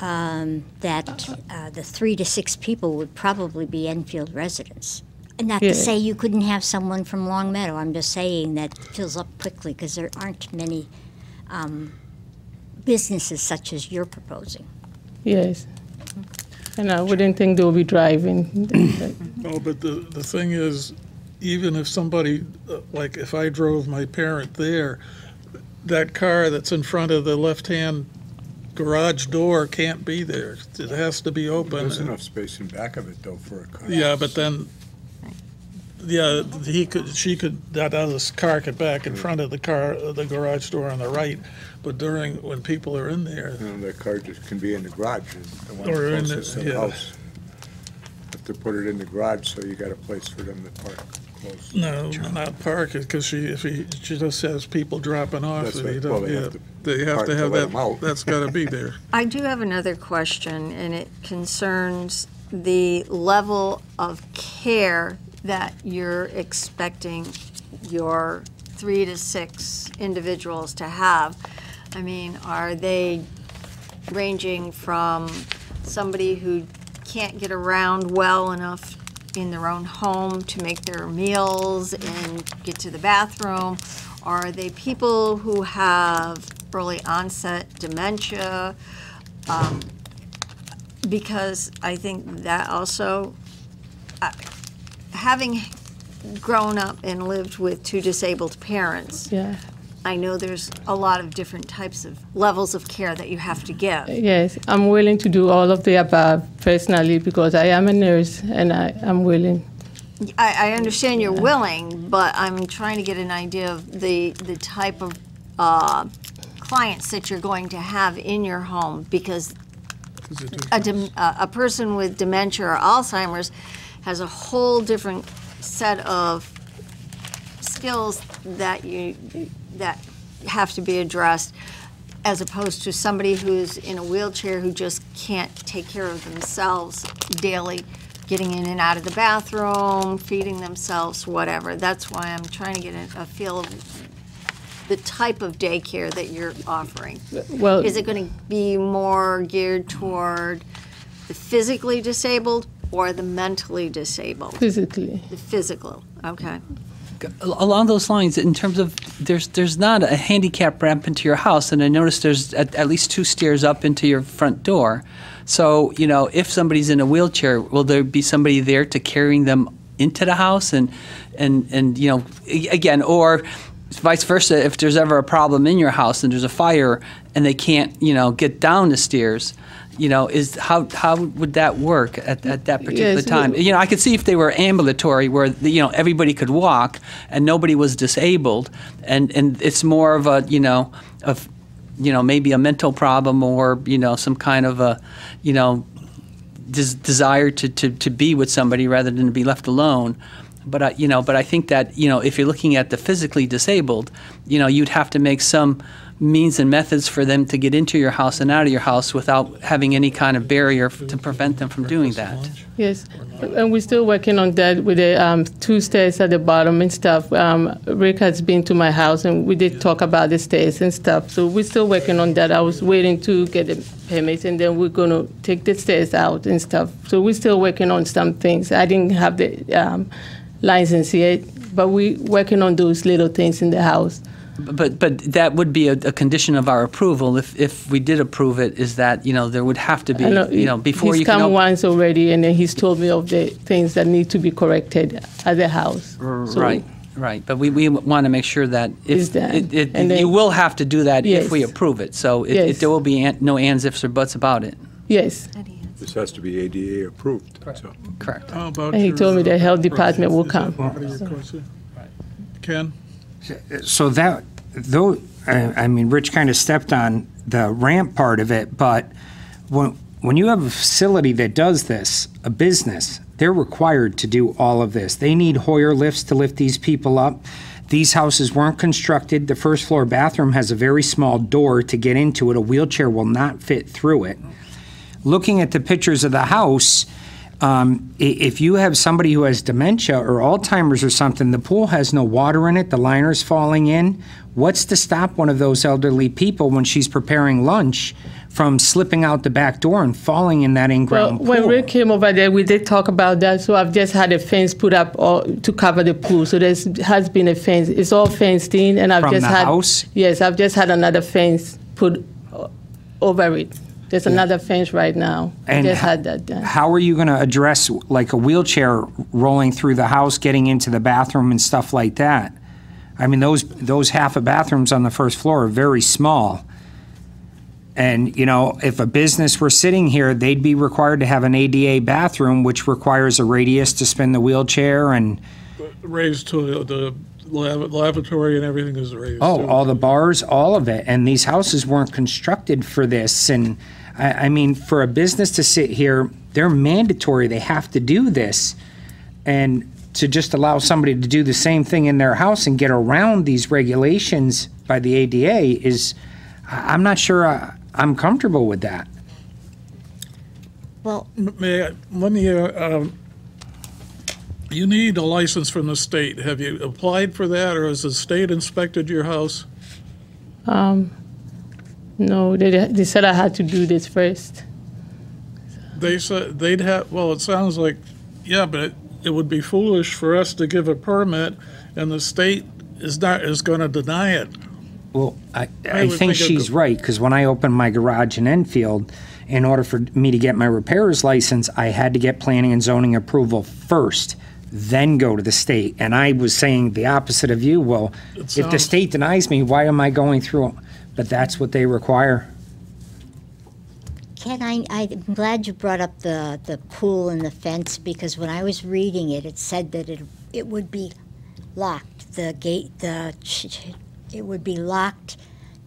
Speaker 4: that the 3 to 6 people would probably be Enfield residents. And not to say you couldn't have someone from Long Meadow. I'm just saying that fills up quickly because there aren't many businesses such as you're proposing.
Speaker 13: Yes. And I wouldn't think they'll be driving.
Speaker 1: No, but the thing is, even if somebody, like if I drove my parent there, that car that's in front of the left-hand garage door can't be there. It has to be open.
Speaker 3: There's enough space in back of it, though, for a car.
Speaker 1: Yeah, but then, yeah, that other car could back in front of the garage door on the right, but when people are in there.
Speaker 3: You know, that car just can be in the garage, the one
Speaker 1: Or in
Speaker 3: closest
Speaker 1: the-
Speaker 3: to the
Speaker 1: yeah.
Speaker 3: house. Have to put it in the garage, so you got a place for them to park close.
Speaker 1: No, not park it, because she just has people dropping off.
Speaker 3: That's
Speaker 1: so
Speaker 3: right.
Speaker 1: you
Speaker 3: Well,
Speaker 1: don't-
Speaker 3: they
Speaker 1: yeah,
Speaker 3: have to
Speaker 1: they have
Speaker 3: park
Speaker 1: to
Speaker 3: to
Speaker 1: have
Speaker 3: let
Speaker 1: that,
Speaker 3: 'em out.
Speaker 1: that's gotta be there.
Speaker 6: I do have another question, and it concerns the level of care that you're expecting your 3 to 6 individuals to have. I mean, are they ranging from somebody who can't get around well enough in their own home to make their meals and get to the bathroom? Or are they people who have early onset dementia? Because I think that also, having grown up and lived with 2 disabled parents,
Speaker 13: Yeah.
Speaker 6: I know there's a lot of different types of levels of care that you have to give.
Speaker 13: Yes, I'm willing to do all of the above personally because I am a nurse and I'm willing.
Speaker 6: I understand you're willing, but I'm trying to get an idea of the type of clients that you're going to have in your home, because a person with dementia or Alzheimer's has a whole different set of skills that have to be addressed, as opposed to somebody who's in a wheelchair who just can't take care of themselves daily, getting in and out of the bathroom, feeding themselves, whatever. That's why I'm trying to get a feel of the type of daycare that you're offering.
Speaker 13: Well,
Speaker 6: is it going to be more geared toward the physically disabled or the mentally disabled?
Speaker 13: physically.
Speaker 6: The physical, okay.
Speaker 2: Along those lines, in terms of there's not a handicap ramp into your house, and I noticed there's at least 2 stairs up into your front door. So, you know, if somebody's in a wheelchair, will there be somebody there to carrying them into the house and you know, again, or vice versa, if there's ever a problem in your house and there's a fire and they can't, you know, get down the stairs, you know, how would that work at that particular time? You know, I could see if they were ambulatory, where you know everybody could walk and nobody was disabled, and it's more of a maybe a mental problem, or you know, some kind of a desire to be with somebody rather than to be left alone. But I think that, you know, if you're looking at the physically disabled, you know, you'd have to make some means and methods for them to get into your house and out of your house without having any kind of barrier to prevent them from doing that.
Speaker 13: Yes, and we're still working on that with the 2 stairs at the bottom and stuff. Rick has been to my house and we did talk about the stairs and stuff. So we're still working on that. I was waiting to get the permits, and then we're going to take the stairs out and stuff. So we're still working on some things. I didn't have the license yet, but we're working on those little things in the house.
Speaker 2: But that would be a condition of our approval if we did approve it, is that, you know, there would have to be, you know, before you can...
Speaker 13: He's come once already, and then he's told me of the things that need to be corrected at the house.
Speaker 2: Right. But we want to make sure that
Speaker 13: then,
Speaker 2: you will have to do that
Speaker 13: yes.
Speaker 2: if we approve it. So
Speaker 13: Yes.
Speaker 2: there will be no ands, ifs, or buts about it.
Speaker 13: Yes.
Speaker 3: This has to be ADA approved. So.
Speaker 2: Correct.
Speaker 1: How about
Speaker 13: And he
Speaker 1: your,
Speaker 13: told me the health department will
Speaker 1: is that
Speaker 13: come.
Speaker 1: part of your question? Ken?
Speaker 10: So I mean, Rich kind of stepped on the ramp part of it, but when you have a facility that does this, a business, they're required to do all of this. They need Hoyer lifts to lift these people up. These houses weren't constructed. The first floor bathroom has a very small door to get into it. A wheelchair will not fit through it. Looking at the pictures of the house, if you have somebody who has dementia or Alzheimer's or something, the pool has no water in it, the liner's falling in. What's to stop one of those elderly people when she's preparing lunch from slipping out the back door and falling in that in-ground pool?
Speaker 13: When Rick came over there, we did talk about that. So I've just had a fence put up to cover the pool. So there has been a fence. It's all fenced in, and I've
Speaker 10: From
Speaker 13: just
Speaker 10: the
Speaker 13: had
Speaker 10: house?
Speaker 13: Yes, I've just had another fence put over it. There's another fence right now.
Speaker 10: And
Speaker 13: I just had that done.
Speaker 10: How are you going to address like a wheelchair rolling through the house, getting into the bathroom and stuff like that? I mean, those half of bathrooms on the first floor are very small. And, you know, if a business were sitting here, they'd be required to have an ADA bathroom, which requires a radius to spin the wheelchair and...
Speaker 1: Raised to the lavatory and everything is raised.
Speaker 10: Oh,
Speaker 1: too.
Speaker 10: all the bars, all of it. And these houses weren't constructed for this. And, I mean, for a business to sit here, they're mandatory. They have to do this. And to just allow somebody to do the same thing in their house and get around these regulations by the ADA is... I'm not sure I'm comfortable with that.
Speaker 4: Well,
Speaker 1: you need a license from the state. Have you applied for that, or has the state inspected your house?
Speaker 13: No, they said I had to do this first.
Speaker 1: They said they'd have, well, it sounds like, yeah, but it would be foolish for us to give a permit and the state is going to deny it.
Speaker 10: Well, I
Speaker 1: would
Speaker 10: think
Speaker 1: think
Speaker 10: she's right, because when I opened my garage in Enfield, in order for me to get my repairer's license, I had to get planning and zoning approval first, then go to the state. And I was saying the opposite of you. Well, if the state denies me, why am I going through? But that's what they require.
Speaker 4: Ken, I'm glad you brought up the pool and the fence, because when I was reading it, it said that it would be locked. The gate, it would be locked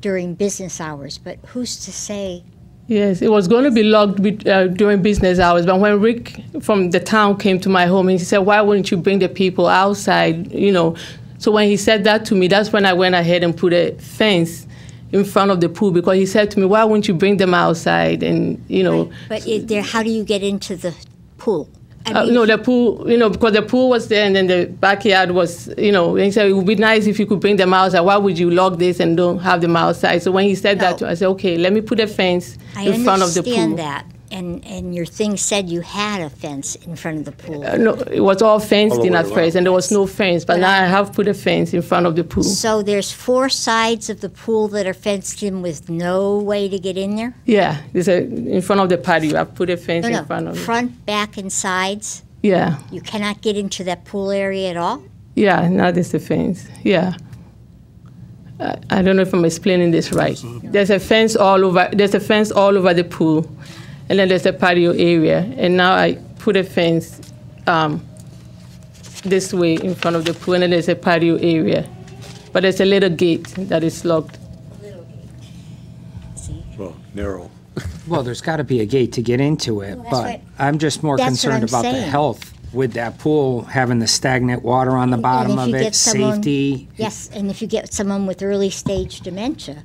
Speaker 4: during business hours. But who's to say
Speaker 13: Yes, it was going to be locked during business hours, but when Rick from the town came to my home, and he said, why wouldn't you bring the people outside, you know? So when he said that to me, that's when I went ahead and put a fence in front of the pool, because he said to me, why wouldn't you bring them outside? And, you know.
Speaker 4: But how do you get into the pool?
Speaker 13: No, the pool, you know, because the pool was there and then the backyard was, you know, and he said it would be nice if you could bring them outside. Why would you lock this and don't have them outside? So when he said that to me, I said, okay, let me put a fence in front of the pool.
Speaker 4: I understand that. And your thing said you had a fence in front of the pool.
Speaker 13: No, it was all fenced in at first, and there was no fence. But now I have put a fence in front of the pool.
Speaker 4: So there's 4 sides of the pool that are fenced in with no way to get in there?
Speaker 13: Yeah, in front of the patio. I've put a fence in front of it.
Speaker 4: Front, back, and sides?
Speaker 13: Yeah.
Speaker 4: You cannot get into that pool area at all?
Speaker 13: Yeah, now there's a fence. Yeah. I don't know if I'm explaining this right. There's a fence all over. There's a fence all over the pool, and then there's a patio area. And now I put a fence this way in front of the pool, and then there's a patio area. But there's a little gate that is locked.
Speaker 3: Well, narrow.
Speaker 10: Well, there's got to be a gate to get into it, but I'm just more concerned about the health with that pool, having the stagnant water on the bottom of it, safety.
Speaker 4: Yes, and if you get someone with early stage dementia,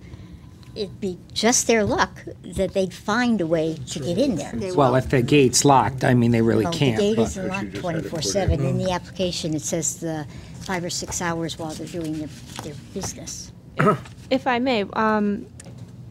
Speaker 4: it'd be just their luck that they'd find a way to get in there.
Speaker 10: Well, if the gate's locked, I mean, they really
Speaker 4: Well,
Speaker 10: can't.
Speaker 4: the gate
Speaker 10: but-
Speaker 4: isn't locked 24/7. In the application, it says the 5 or 6 hours while they're doing their business.
Speaker 5: If I may,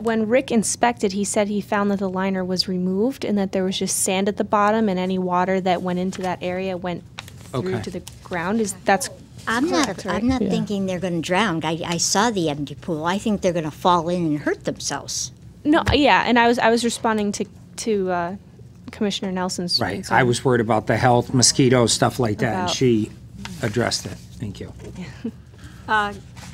Speaker 5: when Rick inspected, he said he found that the liner was removed and that there was just sand at the bottom, and any water that went into that area went through
Speaker 10: Okay.
Speaker 5: to the ground. That's
Speaker 4: I'm
Speaker 5: correct, right?
Speaker 4: not thinking they're going to drown. I saw the empty pool. I think they're going to fall in and hurt themselves.
Speaker 5: No, yeah, and I was responding to Commissioner Nelson's
Speaker 10: Right.
Speaker 5: concern.
Speaker 10: I was worried about the health, mosquitoes, stuff like that, and
Speaker 5: About-
Speaker 10: she addressed it. Thank you.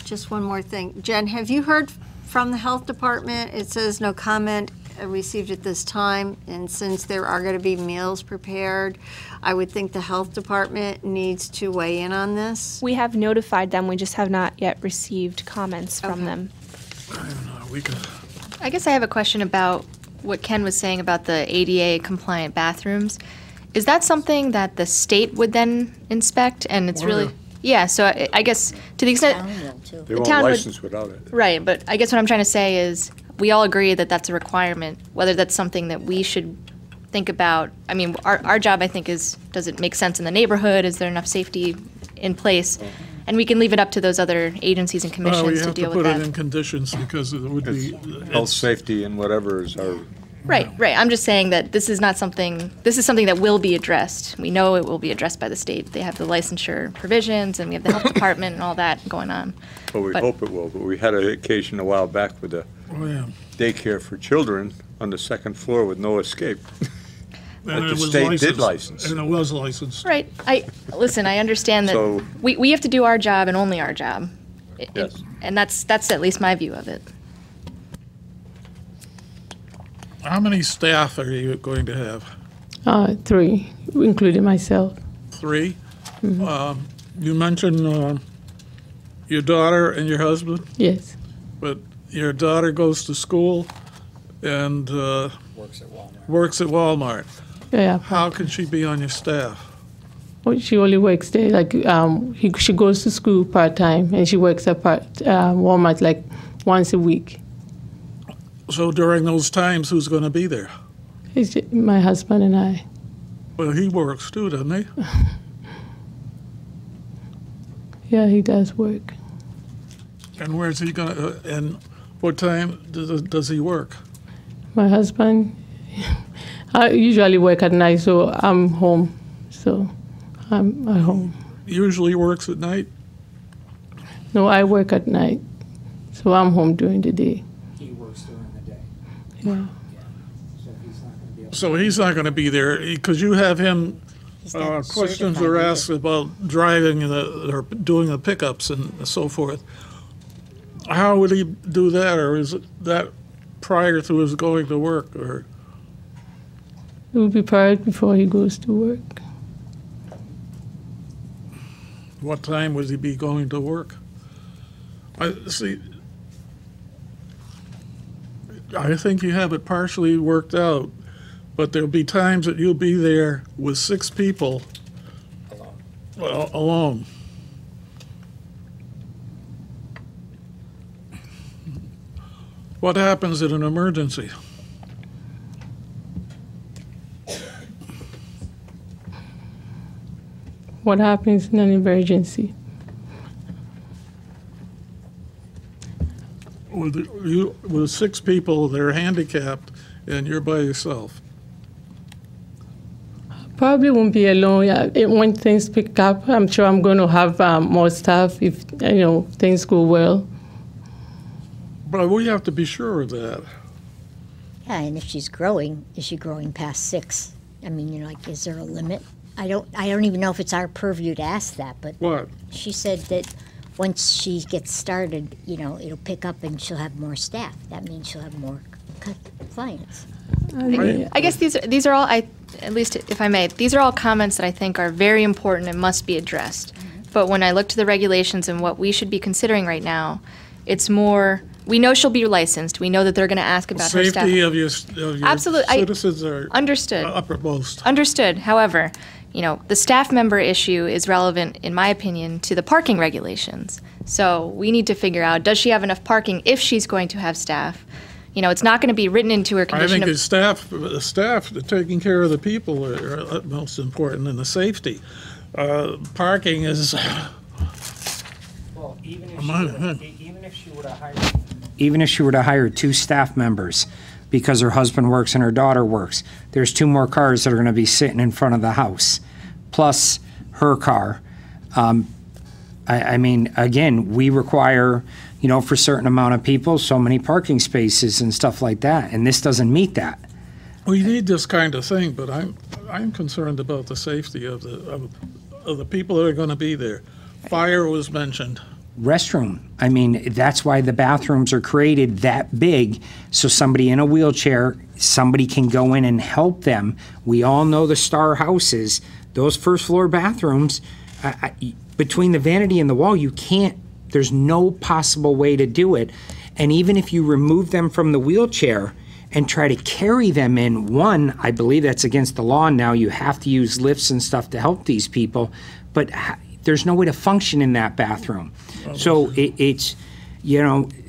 Speaker 6: Just one more thing. Jen, have you heard from the health department? It says no comment received at this time, and since there are going to be meals prepared, I would think the health department needs to weigh in on this.
Speaker 5: We have notified them. We just have not yet received comments from them.
Speaker 7: I guess I have a question about what Ken was saying about the ADA compliant bathrooms. Is that something that the state would then inspect? And it's really, yeah, so I guess to the extent.
Speaker 3: They won't
Speaker 7: town would-
Speaker 3: license without it.
Speaker 7: Right, but I guess what I'm trying to say is, we all agree that that's a requirement, whether that's something that we should think about. I mean, our job, I think, is, does it make sense in the neighborhood? Is there enough safety in place? And we can leave it up to those other agencies and
Speaker 1: We
Speaker 7: commissions to
Speaker 1: have to
Speaker 7: deal with
Speaker 1: put it in
Speaker 7: that.
Speaker 1: conditions because it would be.
Speaker 3: Health, safety, and whatever is our.
Speaker 7: Right, right. I'm just saying that this is not something, this is something that will be addressed. We know it will be addressed by the state. They have the licensure provisions, and we have the health department and all that going on.
Speaker 3: Well, we
Speaker 7: But-
Speaker 3: hope it will, but we had an occasion a while back with a
Speaker 1: Oh, yeah.
Speaker 3: daycare for children on the second floor with no escape.
Speaker 1: And
Speaker 3: That
Speaker 1: it
Speaker 3: the
Speaker 1: was
Speaker 3: state
Speaker 1: licensed,
Speaker 3: did license.
Speaker 1: And it was licensed.
Speaker 7: Right. Listen, I understand that
Speaker 3: So-
Speaker 7: we have to do our job and only our job.
Speaker 3: Yes.
Speaker 7: And that's at least my view of it.
Speaker 1: How many staff are you going to have?
Speaker 13: 3, including myself.
Speaker 1: 3? You mentioned your daughter and your husband,
Speaker 13: Yes.
Speaker 1: but your daughter goes to school and works at Walmart.
Speaker 13: Yeah.
Speaker 1: How can she be on your staff?
Speaker 13: Well, she only works there. Like she goes to school part time, and she works at Walmart like once a week.
Speaker 1: So during those times, who's going to be there?
Speaker 13: It's just my husband and I.
Speaker 1: Well, he works too, doesn't he?
Speaker 13: Yeah, he does work.
Speaker 1: And where's he going to, and what time does he work?
Speaker 13: My husband, I usually work at night, so I'm home. So I'm at home.
Speaker 1: Usually works at night?
Speaker 13: No, I work at night, so I'm home during the day.
Speaker 10: He works during the day.
Speaker 13: Yeah.
Speaker 1: So he's not going to be there, because you have him,
Speaker 4: not
Speaker 1: questions
Speaker 4: certified
Speaker 1: are
Speaker 4: either.
Speaker 1: asked about driving or doing the pickups and so forth. How would he do that, or is that prior to his going to work, or?
Speaker 13: It will be prior before he goes to work.
Speaker 1: What time would he be going to work? I see. I think you have it partially worked out, but there'll be times that you'll be there with 6 people alone. What happens in an emergency?
Speaker 13: What happens in an emergency?
Speaker 1: With 6 people that are handicapped and you're by yourself.
Speaker 13: Probably won't be alone. When things pick up, I'm sure I'm going to have more staff if things go well.
Speaker 1: But we have to be sure of that.
Speaker 4: Yeah, and if she's growing, is she growing past 6? I mean, like, is there a limit? I don't even know if it's our purview to ask that, but
Speaker 1: What?
Speaker 4: she said that once she gets started, it'll pick up and she'll have more staff. That means she'll have more clients.
Speaker 7: I guess these are all, at least if I may, these are all comments that I think are very important and must be addressed. But when I look to the regulations and what we should be considering right now, it's more, we know she'll be licensed. We know that they're going to ask about her staff.
Speaker 1: Safety of your
Speaker 7: Absolutely.
Speaker 1: citizens are
Speaker 7: Understood.
Speaker 1: uppermost.
Speaker 7: Understood. However, the staff member issue is relevant, in my opinion, to the parking regulations. So we need to figure out, does she have enough parking if she's going to have staff? It's not going to be written into her
Speaker 1: I
Speaker 7: condition
Speaker 1: think
Speaker 7: of...
Speaker 1: the staff taking care of the people are most important than the safety. Parking is.
Speaker 10: Well, even if she were to hire 2 staff members because her husband works and her daughter works, there's 2 more cars that are going to be sitting in front of the house, plus her car. I mean, again, we require, for a certain amount of people, so many parking spaces and stuff like that, and this doesn't meet that.
Speaker 1: We need this kind of thing, but I'm concerned about the safety of the people that are going to be there. Fire was mentioned.
Speaker 10: Restroom. I mean, that's why the bathrooms are created that big, so somebody in a wheelchair, somebody can go in and help them. We all know the Star houses, those first floor bathrooms, between the vanity and the wall, there's no possible way to do it. And even if you remove them from the wheelchair and try to carry them in, one, I believe that's against the law now. You have to use lifts and stuff to help these people, but there's no way to function in that bathroom. So it's,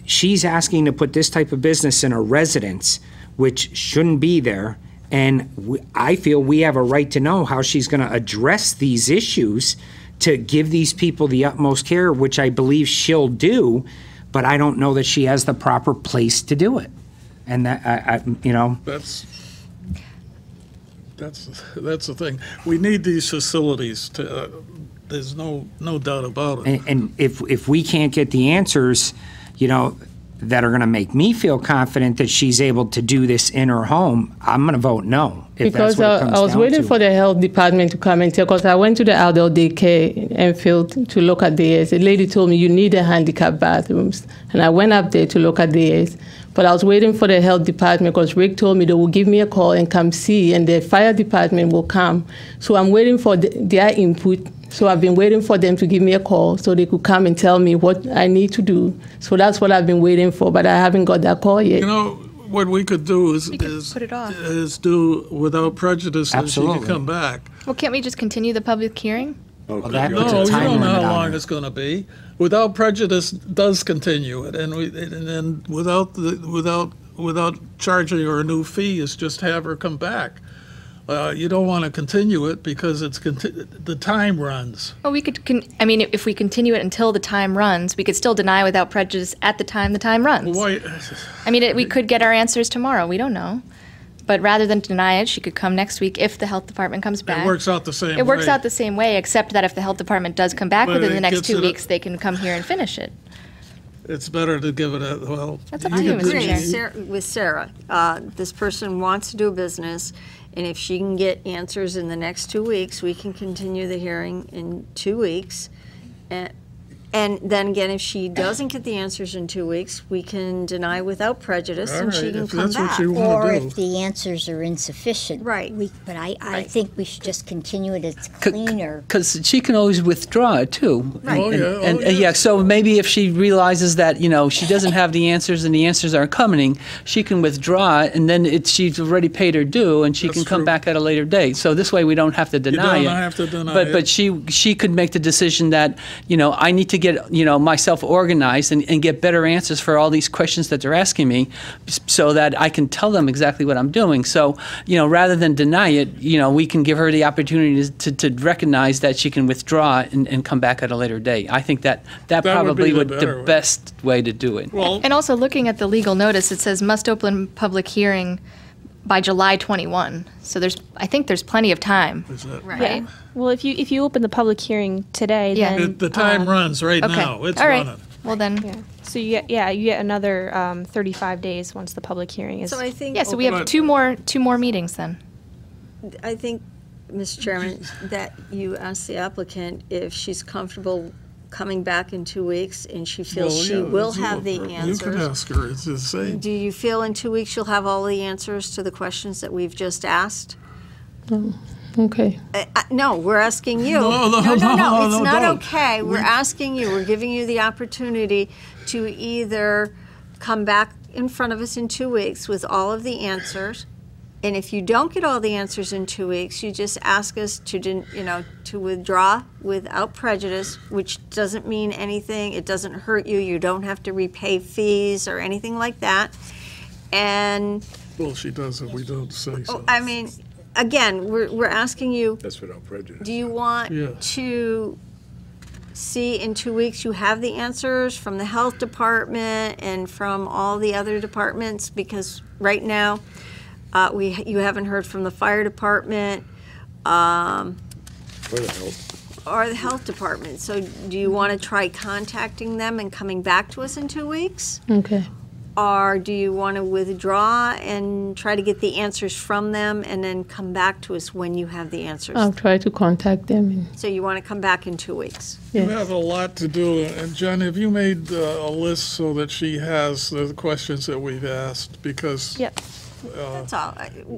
Speaker 10: she's asking to put this type of business in a residence, which shouldn't be there. And I feel we have a right to know how she's going to address these issues to give these people the utmost care, which I believe she'll do, but I don't know that she has the proper place to do it. And that,
Speaker 1: That's the thing. We need these facilities to. There's no doubt about it.
Speaker 10: And if we can't get the answers, that are going to make me feel confident that she's able to do this in her home, I'm going to vote no.
Speaker 13: Because I was waiting for the health department to come and take, because I went to the adult daycare in Enfield to look at theirs. A lady told me you need a handicap bathrooms, and I went up there to look at theirs. But I was waiting for the health department because Rick told me they will give me a call and come see, and the fire department will come. So I'm waiting for their input. So I've been waiting for them to give me a call so they could come and tell me what I need to do. So that's what I've been waiting for, but I haven't got that call yet.
Speaker 1: What we could do is
Speaker 7: put it off.
Speaker 1: Is do without prejudice that she can come back.
Speaker 7: Well, can't we just continue the public hearing?
Speaker 10: Well,
Speaker 1: No, you don't know how long it's going to be. Without prejudice does continue it, and then without charging her a new fee is just have her come back. You don't want to continue it because the time runs.
Speaker 7: Well, we could. If we continue it until the time runs, we could still deny without prejudice at the time runs.
Speaker 1: Why?
Speaker 7: We could get our answers tomorrow. We don't know. But rather than deny it, she could come next week if the health department comes back.
Speaker 1: It works out the same way.
Speaker 7: It works out the same way, except that if the health department does come back
Speaker 1: But
Speaker 7: within the
Speaker 1: it
Speaker 7: next
Speaker 1: gets
Speaker 7: 2
Speaker 1: it-
Speaker 7: weeks, they can come here and finish it.
Speaker 1: It's better to give it
Speaker 7: That's up to you, Mr. Chair.
Speaker 6: With Sarah, this person wants to do business, and if she can get answers in the next 2 weeks, we can continue the hearing in 2 weeks. And then again, if she doesn't get the answers in 2 weeks, we can deny without prejudice
Speaker 1: All
Speaker 6: and she
Speaker 1: right,
Speaker 6: can
Speaker 1: if
Speaker 6: come
Speaker 1: that's what
Speaker 6: back.
Speaker 1: you want
Speaker 4: Or
Speaker 1: to do.
Speaker 4: if the answers are insufficient.
Speaker 6: Right.
Speaker 4: But I think we should just continue it, it's cleaner.
Speaker 2: Because she can always withdraw it too.
Speaker 6: Right.
Speaker 1: Oh, yeah,
Speaker 2: And,
Speaker 1: oh, yeah.
Speaker 2: so maybe if she realizes that, she doesn't have the answers and the answers aren't coming, she can withdraw it, and then she's already paid her due, and she
Speaker 1: That's
Speaker 2: can come
Speaker 1: true.
Speaker 2: back at a later date. So this way we don't have to deny
Speaker 1: don't
Speaker 2: it.
Speaker 1: have to deny
Speaker 2: but
Speaker 1: it.
Speaker 2: But she could make the decision that, I need to get, myself organized and get better answers for all these questions that they're asking me so that I can tell them exactly what I'm doing. So, rather than deny it, we can give her the opportunity to recognize that she can withdraw and come back at a later date. I think that
Speaker 1: would be
Speaker 2: probably
Speaker 1: the
Speaker 2: would
Speaker 1: better
Speaker 2: the
Speaker 1: way.
Speaker 2: best way to do it.
Speaker 1: Well,
Speaker 7: And also looking at the legal notice, it says must open public hearing by July 21. So I think there's plenty of time.
Speaker 1: is that-
Speaker 7: Right.
Speaker 5: Well, if you open the public hearing today,
Speaker 7: Yeah.
Speaker 5: then
Speaker 1: the time runs right
Speaker 7: Okay.
Speaker 1: now. It's
Speaker 7: All right.
Speaker 1: running.
Speaker 7: Well then,
Speaker 5: yeah. So you get another 35 days once the public hearing is.
Speaker 6: So I think.
Speaker 7: yeah. So we have
Speaker 1: But-
Speaker 7: two more meetings then.
Speaker 6: I think, Mr. Chairman, that you ask the applicant if she's comfortable coming back in 2 weeks and she feels
Speaker 1: Well,
Speaker 6: she
Speaker 1: yeah,
Speaker 6: will
Speaker 1: it's-
Speaker 6: have the
Speaker 1: You can
Speaker 6: answers.
Speaker 1: ask her, it's the same.
Speaker 6: Do you feel in 2 weeks you'll have all the answers to the questions that we've just asked?
Speaker 13: Okay.
Speaker 6: No, we're asking you.
Speaker 1: No,
Speaker 6: no, it's
Speaker 1: no,
Speaker 6: not
Speaker 1: don't.
Speaker 6: okay. We're asking you, we're giving you the opportunity to either come back in front of us in 2 weeks with all of the answers, and if you don't get all the answers in 2 weeks, you just ask us to withdraw without prejudice, which doesn't mean anything. It doesn't hurt you. You don't have to repay fees or anything like that. And,
Speaker 1: Well, she does if we don't say so.
Speaker 6: I mean, again, we're asking you,
Speaker 3: That's without prejudice.
Speaker 6: do you want
Speaker 1: Yeah.
Speaker 6: to see in 2 weeks you have the answers from the health department and from all the other departments? Because right now, you haven't heard from the fire department
Speaker 3: For the help.
Speaker 6: or the health department. So do you want to try contacting them and coming back to us in 2 weeks?
Speaker 13: Okay.
Speaker 6: Or do you want to withdraw and try to get the answers from them and then come back to us when you have the answers?
Speaker 13: I'll try to contact them.
Speaker 6: So you want to come back in 2 weeks?
Speaker 1: You
Speaker 13: Yes.
Speaker 1: have a lot to do, and Jen, have you made a list so that she has the questions that we've asked? Because
Speaker 5: Yep.
Speaker 6: That's all.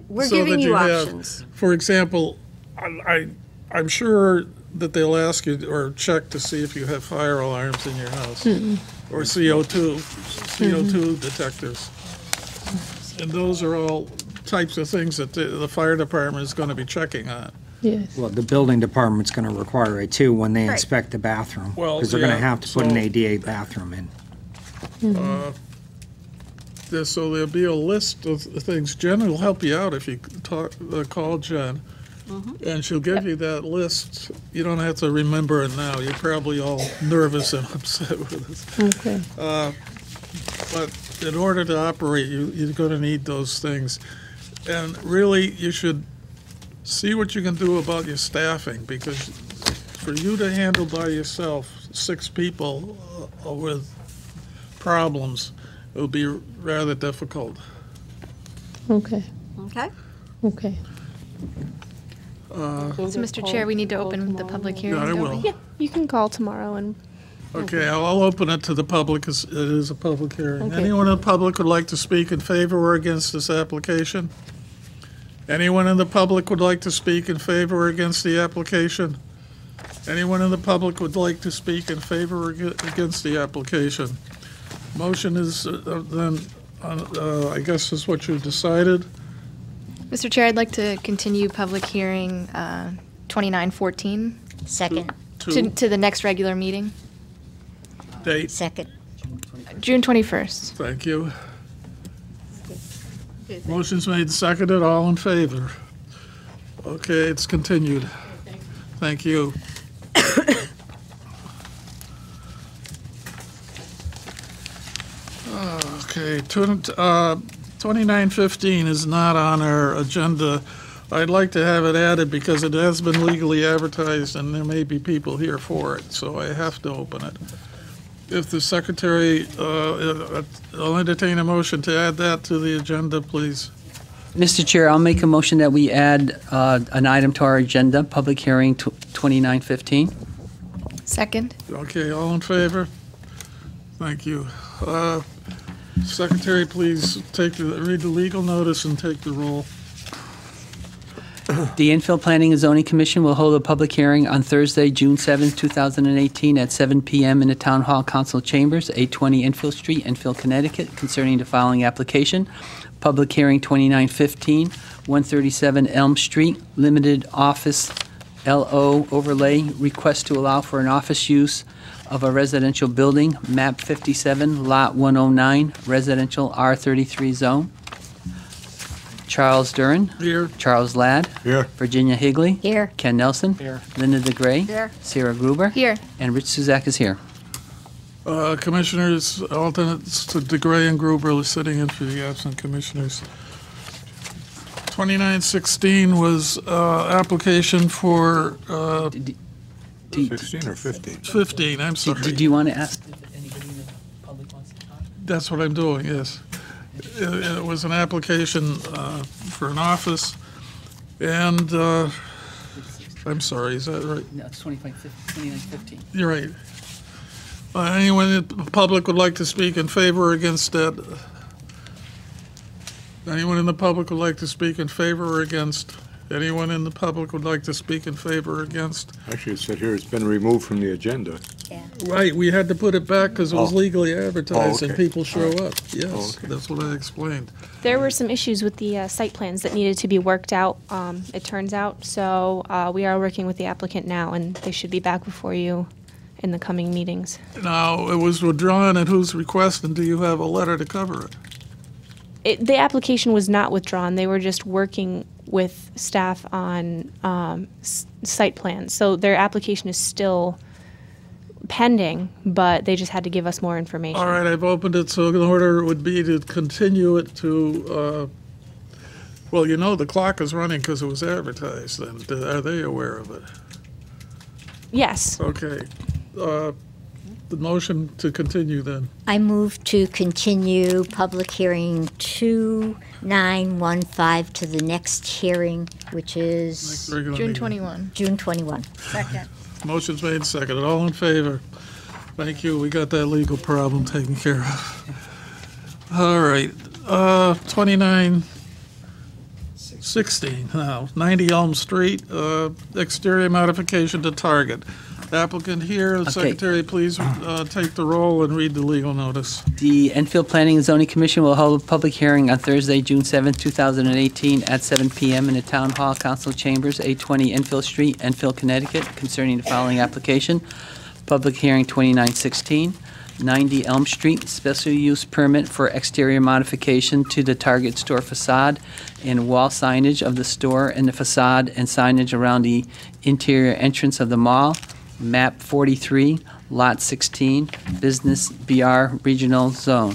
Speaker 6: We're
Speaker 1: so
Speaker 6: giving
Speaker 1: that
Speaker 6: you
Speaker 1: have-
Speaker 6: options.
Speaker 1: For example, I'm sure that they'll ask you or check to see if you have fire alarms in your house or CO2 detectors. And those are all types of things that the fire department is going to be checking on.
Speaker 13: Yes.
Speaker 10: Well, the building department's going to require it too when they
Speaker 6: Right.
Speaker 10: inspect the bathroom.
Speaker 1: Well,
Speaker 10: Because they're going to
Speaker 1: yeah,
Speaker 10: have to put an
Speaker 1: so-
Speaker 10: ADA bathroom in.
Speaker 1: So there'll be a list of things. Jen will help you out if you call Jen. And she'll give you that list. You don't have to remember it now. You're probably all nervous and upset with us.
Speaker 13: Okay.
Speaker 1: But in order to operate, you're going to need those things. And really, you should see what you can do about your staffing, because for you to handle by yourself 6 people with problems, it will be rather difficult.
Speaker 13: Okay.
Speaker 6: Okay?
Speaker 13: Okay.
Speaker 7: So, Mr. Chair, we need to open the public hearing.
Speaker 1: Yeah, I
Speaker 7: don't
Speaker 1: will.
Speaker 7: we?
Speaker 5: Yeah, you can call tomorrow and.
Speaker 1: Okay, I'll open it to the public, 'cause it is a public hearing.
Speaker 13: Okay.
Speaker 1: Anyone in the public would like to speak in favor or against this application? Anyone in the public would like to speak in favor or against the application? Anyone in the public would like to speak in favor or against the application? Motion is then, I guess is what you decided.
Speaker 7: Mr. Chair, I'd like to continue public hearing 2914
Speaker 4: Second,
Speaker 7: to the next regular meeting,
Speaker 1: Date,
Speaker 4: second.
Speaker 7: June 21st.
Speaker 1: thank you. Motion's made, seconded, all in favor. Okay, it's continued. Thank you. Okay, 2915 is not on our agenda. I'd like to have it added because it has been legally advertised and there may be people here for it, so I have to open it. If the secretary, I'll entertain a motion to add that to the agenda, please.
Speaker 2: Mr. Chair, I'll make a motion that we add an item to our agenda, public hearing 2915.
Speaker 7: Second.
Speaker 1: Okay, all in favor? Thank you. Secretary, please read the legal notice and take the roll.
Speaker 2: The Enfield Planning and Zoning Commission will hold a public hearing on Thursday, June 7, 2018, at 7 p.m. in the Town Hall Council Chambers, 820 Enfield Street, Enfield, Connecticut, concerning the following application. Public hearing 2915, 137 Elm Street, limited office LO overlay, request to allow for an office use of a residential building, map 57, lot 109, residential R33 zone. Charles Duran.
Speaker 1: Here.
Speaker 2: Charles Ladd.
Speaker 3: Here.
Speaker 2: Virginia Higley.
Speaker 4: Here.
Speaker 2: Ken Nelson.
Speaker 9: Here.
Speaker 2: Linda DeGray.
Speaker 6: Here.
Speaker 2: Sarah Gruber.
Speaker 7: Here.
Speaker 2: And Rich Suzak is here.
Speaker 1: Commissioners, alternates to DeGray and Gruber are sitting in for the absent commissioners. 2916 was application for
Speaker 3: 16 or 15?
Speaker 1: 15, I'm sorry.
Speaker 2: Do you want to ask if anybody in the public wants to talk?
Speaker 1: That's what I'm doing, yes. It was an application for an office, and, I'm sorry, is that right?
Speaker 2: No, it's 2915.
Speaker 1: You're right. Anyone in the public would like to speak in favor or against that? Anyone in the public would like to speak in favor or against? Anyone in the public would like to speak in favor or against?
Speaker 3: Actually, it said here it's been removed from the agenda.
Speaker 1: Right, we had to put it back because it was
Speaker 3: Oh.
Speaker 1: legally advertised and
Speaker 3: okay.
Speaker 1: people show up. Yes,
Speaker 3: okay.
Speaker 1: that's what I explained.
Speaker 5: There were some issues with the site plans that needed to be worked out, it turns out. So we are working with the applicant now, and they should be back before you in the coming meetings.
Speaker 1: Now, it was withdrawn at whose request, and do you have a letter to cover it?
Speaker 5: The application was not withdrawn. They were just working with staff on site plans. So their application is still pending, but they just had to give us more information.
Speaker 1: All right, I've opened it, so the order would be to continue it to, well, you know, the clock is running because it was advertised, and are they aware of it?
Speaker 5: Yes.
Speaker 1: Okay. The motion to continue then.
Speaker 4: I move to continue public hearing 2915 to the next hearing, which is
Speaker 1: Regular
Speaker 7: June
Speaker 1: meeting.
Speaker 7: 21.
Speaker 4: June 21.
Speaker 6: Second.
Speaker 1: Motion's made, seconded. All in favor? Thank you. We got that legal problem taken care of. All right. 2916 now. 90 Elm Street, exterior modification to Target. Applicant here. The Secretary, please take the roll and read the legal notice.
Speaker 2: The Enfield Planning and Zoning Commission will hold a public hearing on Thursday, June 7, 2018, at 7 p.m. in the Town Hall Council Chambers, 820 Enfield Street, Enfield, Connecticut, concerning the following application. Public hearing 2916, 90 Elm Street, special use permit for exterior modification to the Target store facade and wall signage of the store and the facade and signage around the interior entrance of the mall. Map 43, Lot 16, Business BR Regional Zone.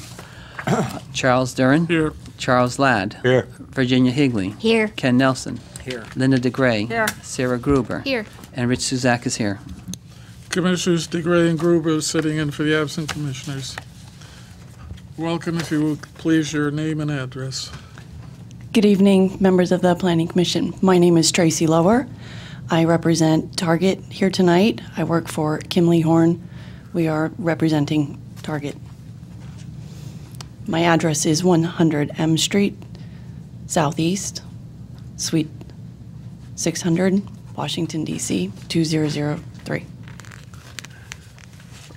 Speaker 2: Charles Duran.
Speaker 1: Here.
Speaker 2: Charles Ladd.
Speaker 3: Here.
Speaker 2: Virginia Higley.
Speaker 4: Here.
Speaker 2: Ken Nelson.
Speaker 9: Here.
Speaker 2: Linda DeGray.
Speaker 6: Here.
Speaker 2: Sarah Gruber.
Speaker 7: Here.
Speaker 2: And Rich Suzak is here.
Speaker 1: Commissioners DeGray and Gruber sitting in for the absent commissioners. Welcome, if you will please, your name and address.
Speaker 14: Good evening, members of the Planning Commission. My name is Tracy Lower. I represent Target here tonight. I work for Kimley Horn. We are representing Target. My address is 100 M Street, Southeast, Suite 600, Washington, D.C., 2003.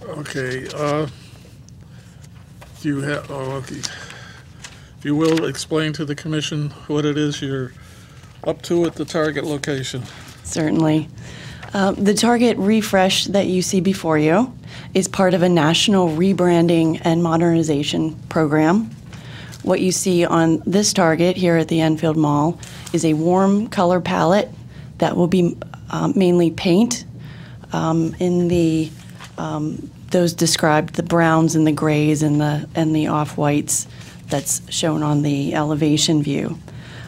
Speaker 1: Okay, do you have, okay. If you will, explain to the commission what it is you're up to at the Target location.
Speaker 14: Certainly. The Target refresh that you see before you is part of a national rebranding and modernization program. What you see on this Target here at the Enfield Mall is a warm color palette that will be mainly paint in the those described, the browns and the grays and the off-whites that's shown on the elevation view.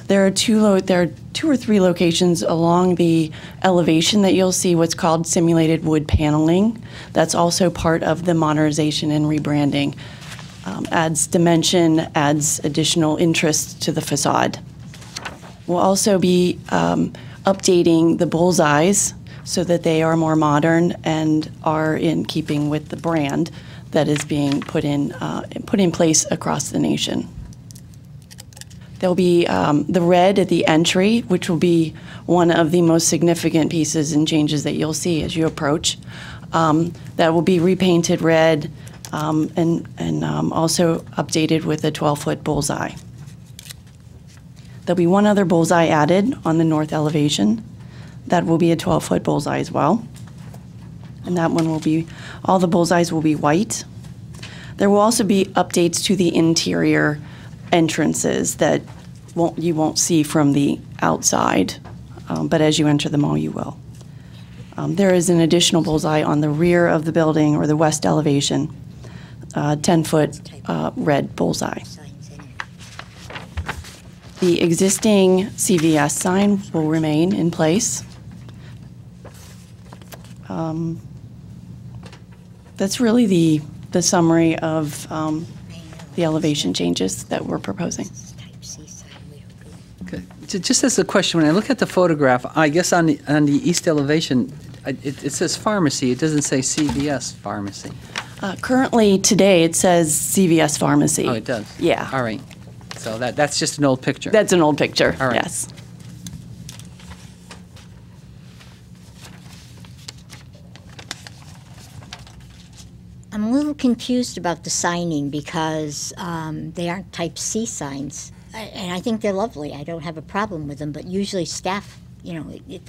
Speaker 14: There are two or three locations along the elevation that you'll see what's called simulated wood paneling. That's also part of the modernization and rebranding. Adds dimension, adds additional interest to the facade. We'll also be updating the bullseyes so that they are more modern and are in keeping with the brand that is being put in place across the nation. There'll be the red at the entry, which will be one of the most significant pieces and changes that you'll see as you approach. That will be repainted red and also updated with a 12-foot bullseye. There'll be one other bullseye added on the north elevation. That will be a 12-foot bullseye as well. And that one will be, all the bullseyes will be white. There will also be updates to the interior entrances that you won't see from the outside, but as you enter the mall, you will. There is an additional bullseye on the rear of the building or the west elevation, 10-foot red bullseye. The existing CVS sign will remain in place. That's really the summary of the elevation changes that we're proposing.
Speaker 2: Okay. Just as a question, when I look at the photograph, I guess on the east elevation, it says pharmacy. It doesn't say CVS pharmacy.
Speaker 14: Currently, today, it says CVS Pharmacy.
Speaker 2: Oh, it does?
Speaker 14: Yeah.
Speaker 2: All right. So that's just an old picture.
Speaker 14: That's an old picture,
Speaker 2: All right.
Speaker 14: yes.
Speaker 4: I'm a little confused about the signing because they aren't type C signs. And I think they're lovely. I don't have a problem with them, but usually staff,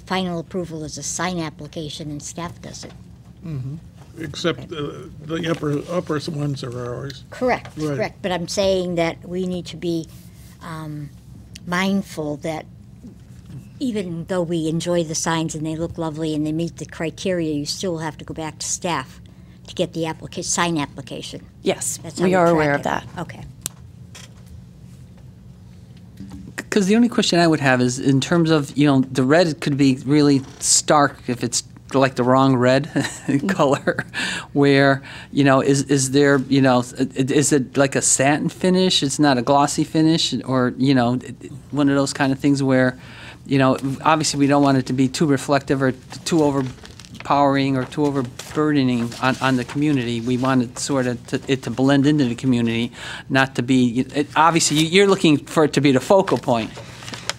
Speaker 4: final approval is a sign application and staff does it.
Speaker 1: Mm-hmm. Except the upper ones are ours.
Speaker 4: Correct,
Speaker 1: Right.
Speaker 4: correct. But I'm saying that we need to be mindful that even though we enjoy the signs and they look lovely and they meet the criteria, you still have to go back to staff to get the sign application.
Speaker 14: Yes,
Speaker 4: That's how
Speaker 14: we are
Speaker 4: track
Speaker 14: aware
Speaker 4: it.
Speaker 14: of that.
Speaker 4: Okay.
Speaker 2: Because the only question I would have is in terms of, the red could be really stark if it's like the wrong red color, where, is there, is it like a satin finish? It's not a glossy finish, or, one of those kind of things where, obviously we don't want it to be too reflective or too overpowering or too overburdening on the community. We want it sort of to blend into the community, not to be, obviously you're looking for it to be the focal point.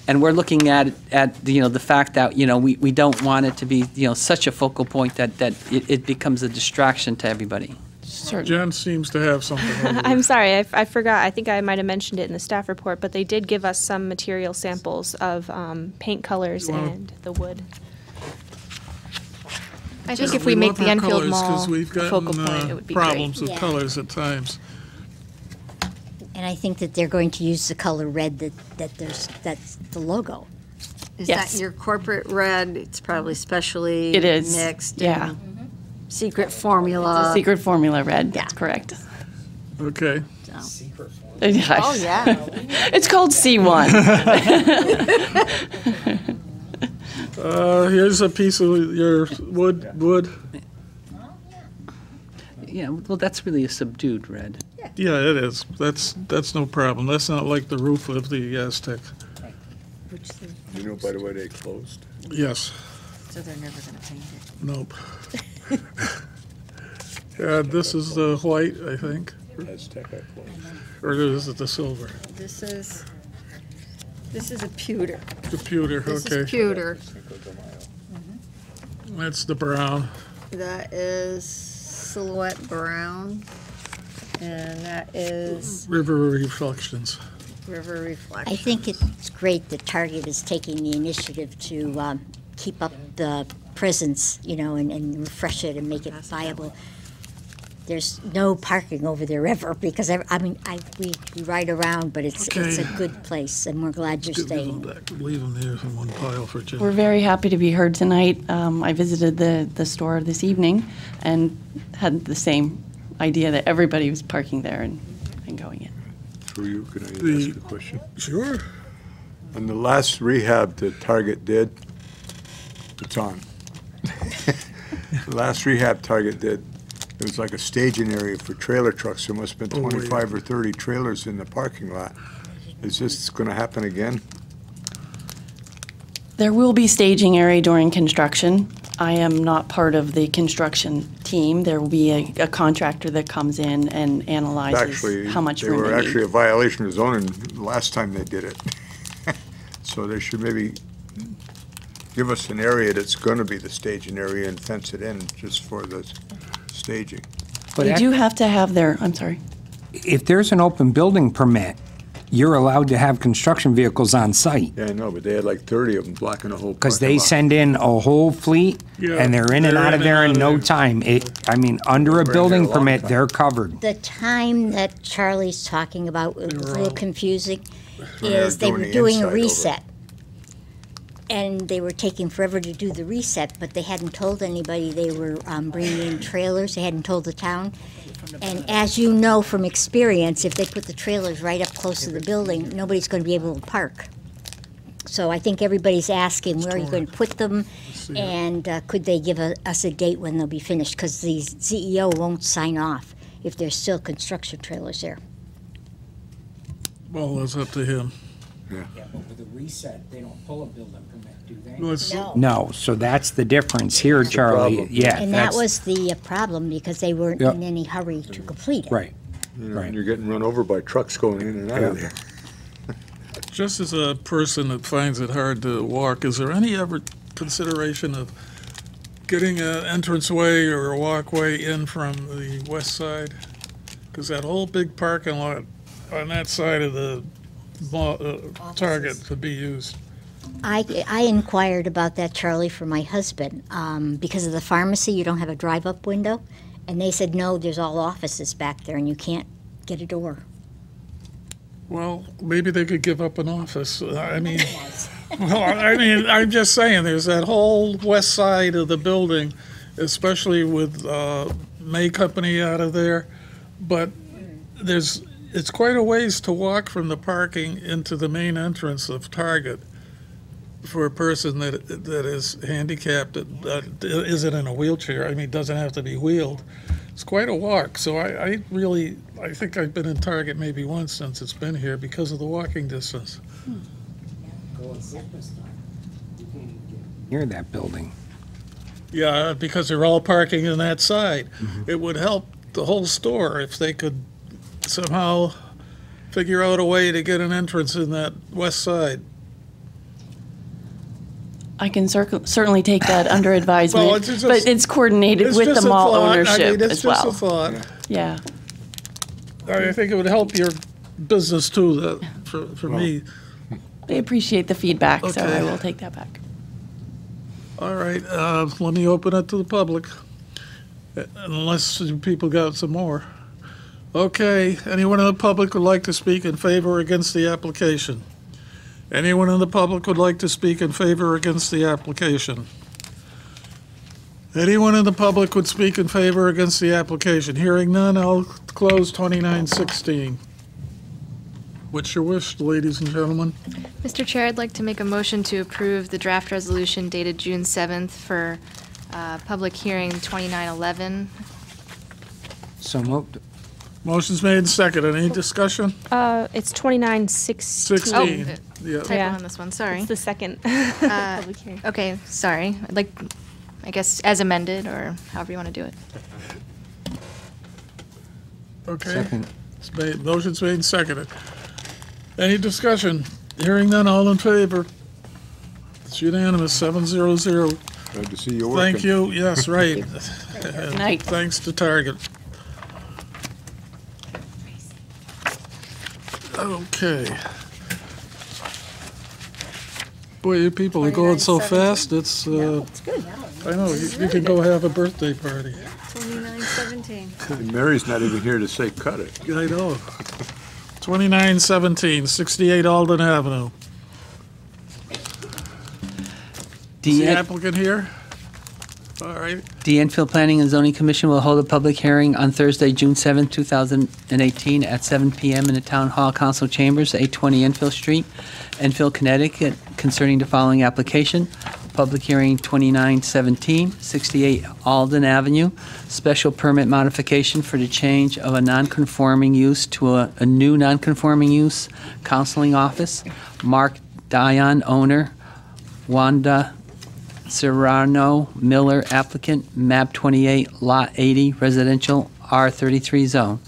Speaker 2: And we're looking at the fact that, we don't want it to be, such a focal point that it becomes a distraction to everybody.
Speaker 1: Jen seems to have something over there.
Speaker 5: I'm sorry, I forgot. I think I might have mentioned it in the staff report, but they did give us some material samples of paint colors and the wood.
Speaker 7: I think if we make the Enfield Mall
Speaker 1: Because we've
Speaker 7: a focal
Speaker 1: gotten
Speaker 7: point, it would be great.
Speaker 1: problems with
Speaker 4: Yeah.
Speaker 1: colors at times.
Speaker 4: And I think that they're going to use the color red that's the logo.
Speaker 6: Is
Speaker 14: Yes.
Speaker 6: that your corporate red? It's probably specially
Speaker 14: It is,
Speaker 6: mixed.
Speaker 14: yeah.
Speaker 6: and Secret formula.
Speaker 14: Secret formula red, that's correct.
Speaker 1: Okay.
Speaker 6: Oh, yeah.
Speaker 14: It's called C1.
Speaker 1: Here's a piece of your wood.
Speaker 2: Yeah, well, that's really a subdued red.
Speaker 1: Yeah, it is. That's no problem. That's not like the roof of the Aztec.
Speaker 3: You know, by the way, they closed.
Speaker 1: Yes.
Speaker 6: So they're never going to paint it.
Speaker 1: Nope. This is the white, I think,
Speaker 3: Aztec, I closed.
Speaker 1: or is it the silver?
Speaker 6: This is a pewter.
Speaker 1: The pewter.
Speaker 6: This
Speaker 1: Okay.
Speaker 6: is pewter.
Speaker 1: That's the brown.
Speaker 6: That is Silhouette Brown. And that is
Speaker 1: River Reflections.
Speaker 6: River Reflection.
Speaker 4: I think it's great that Target is taking the initiative to keep up the presence, and refresh it and make it viable. There's no parking over there ever because we ride around, but it's a good place, and we're glad you're
Speaker 1: Give me
Speaker 4: staying.
Speaker 1: them back. Leave them here in one pile for Jen.
Speaker 14: We're very happy to be heard tonight. I visited the store this evening and had the same idea that everybody was parking there and going in.
Speaker 3: Through you, can I ask a question?
Speaker 1: Sure.
Speaker 3: On the last rehab that Target did, it's on. The last rehab Target did, it was like a staging area for trailer trucks. There must have been 25 or 30 trailers in the parking lot. Is this going to happen again?
Speaker 14: There will be staging area during construction. I am not part of the construction team. There will be a contractor that comes in and analyzes
Speaker 3: Actually,
Speaker 14: how much
Speaker 3: they
Speaker 14: room
Speaker 3: were
Speaker 14: they
Speaker 3: actually a
Speaker 14: need.
Speaker 3: violation of zoning last time they did it. So they should maybe give us an area that's gonna be the staging area and fence it in just for the staging.
Speaker 10: But
Speaker 14: They do have to have their, I'm sorry.
Speaker 10: if there's an open building permit, you're allowed to have construction vehicles on site.
Speaker 3: Yeah, I know, but they had like 30 of them blocking the whole
Speaker 10: Because
Speaker 3: parking
Speaker 10: they
Speaker 3: lot.
Speaker 10: send in a whole fleet,
Speaker 1: Yeah,
Speaker 10: and they're in and
Speaker 1: they're
Speaker 10: out of
Speaker 1: in and
Speaker 10: there in
Speaker 1: out of
Speaker 10: no
Speaker 1: there.
Speaker 10: time. I mean, under a
Speaker 3: Been here
Speaker 10: building
Speaker 3: a long
Speaker 10: permit,
Speaker 3: time.
Speaker 10: they're covered.
Speaker 4: The time that Charlie's talking about was a little confusing,
Speaker 3: when they were
Speaker 4: is they were
Speaker 3: doing the
Speaker 4: doing a
Speaker 3: inside over.
Speaker 4: reset. And they were taking forever to do the reset, but they hadn't told anybody they were bringing in trailers, they hadn't told the town. And as you know from experience, if they put the trailers right up close to the building, nobody's going to be able to park. So I think everybody's asking, where are you going to put them? And could they give us a date when they'll be finished? Because the CEO won't sign off if there's still construction trailers there.
Speaker 1: Well, that's up to him.
Speaker 10: Yeah, but with a reset, they don't pull a building permit, do they?
Speaker 1: Let's-
Speaker 4: No.
Speaker 10: No, so that's the difference here, Charlie.
Speaker 3: problem.
Speaker 10: Yeah,
Speaker 4: And that
Speaker 10: that's,
Speaker 4: was the problem, because they weren't
Speaker 10: Yep.
Speaker 4: in any hurry to complete it.
Speaker 10: right.
Speaker 3: You know,
Speaker 10: Right.
Speaker 3: and you're getting run over by trucks going in and out of
Speaker 10: Yeah.
Speaker 3: there.
Speaker 1: Just as a person that finds it hard to walk, is there any ever consideration of getting an entranceway or a walkway in from the west side? Because that whole big parking lot on that side of the Target could be used.
Speaker 4: I inquired about that, Charlie, for my husband. Because of the pharmacy, you don't have a drive-up window. And they said, no, there's all offices back there and you can't get a door.
Speaker 1: Well, maybe they could give up an office. I mean, I'm just saying, there's that whole west side of the building, especially with May Company out of there. But it's quite a ways to walk from the parking into the main entrance of Target for a person that is handicapped, that isn't in a wheelchair. I mean, doesn't have to be wheeled. It's quite a walk. So I think I've been in Target maybe once since it's been here because of the walking distance.
Speaker 10: Near that building.
Speaker 1: Yeah, because they're all parking in that side. It would help the whole store if they could somehow figure out a way to get an entrance in that west side.
Speaker 14: I can certainly take that under advisement,
Speaker 1: Well, it's just-
Speaker 14: but it's coordinated
Speaker 1: It's
Speaker 14: with the
Speaker 1: just a
Speaker 14: mall
Speaker 1: thought.
Speaker 14: ownership
Speaker 1: I mean, it's
Speaker 14: as
Speaker 1: just a
Speaker 14: well.
Speaker 1: thought.
Speaker 14: Yeah.
Speaker 1: I think it would help your business too, for me.
Speaker 14: I appreciate the feedback, so
Speaker 1: Okay.
Speaker 14: I will take that back.
Speaker 1: All right, let me open it to the public, unless people got some more. Okay, anyone in the public would like to speak in favor or against the application? Anyone in the public would like to speak in favor or against the application? Anyone in the public would speak in favor or against the application? Hearing none, I'll close 2916. What's your wish, ladies and gentlemen?
Speaker 7: Mr. Chair, I'd like to make a motion to approve the draft resolution dated June 7th for public hearing 2911.
Speaker 10: So moved.
Speaker 1: Motion's made and seconded. Any discussion?
Speaker 5: It's 2916.
Speaker 1: 16.
Speaker 7: Oh,
Speaker 1: Yeah.
Speaker 7: typo on this one, sorry.
Speaker 5: It's the second public hearing.
Speaker 7: Okay, sorry. I'd like, I guess, as amended, or however you want to do it.
Speaker 1: Okay.
Speaker 10: Second.
Speaker 1: It's made, motion's made and seconded. Any discussion? Hearing none, all in favor? It's unanimous, 700.
Speaker 3: Glad to see you working.
Speaker 1: Thank you, yes, right. And
Speaker 14: night.
Speaker 1: Thanks to Target. Okay. Boy, you people are going so fast, it's,
Speaker 6: It's good.
Speaker 1: I know, you can go have a birthday party.
Speaker 6: 2917.
Speaker 3: And Mary's not even here to say cut it.
Speaker 1: I know. 2917, 68 Alden Avenue. Is the applicant here? All right.
Speaker 2: The Enfield Planning and Zoning Commission will hold a public hearing on Thursday, June 7, 2018, at 7 p.m. in the Town Hall Council Chambers, 820 Enfield Street, Enfield, Connecticut, concerning the following application. Public hearing 2917, 68 Alden Avenue, special permit modification for the change of a non-conforming use to a new non-conforming use counseling office. Mark Dion, owner. Wanda Serrano Miller applicant, map 28, lot 80, residential, R33 zone.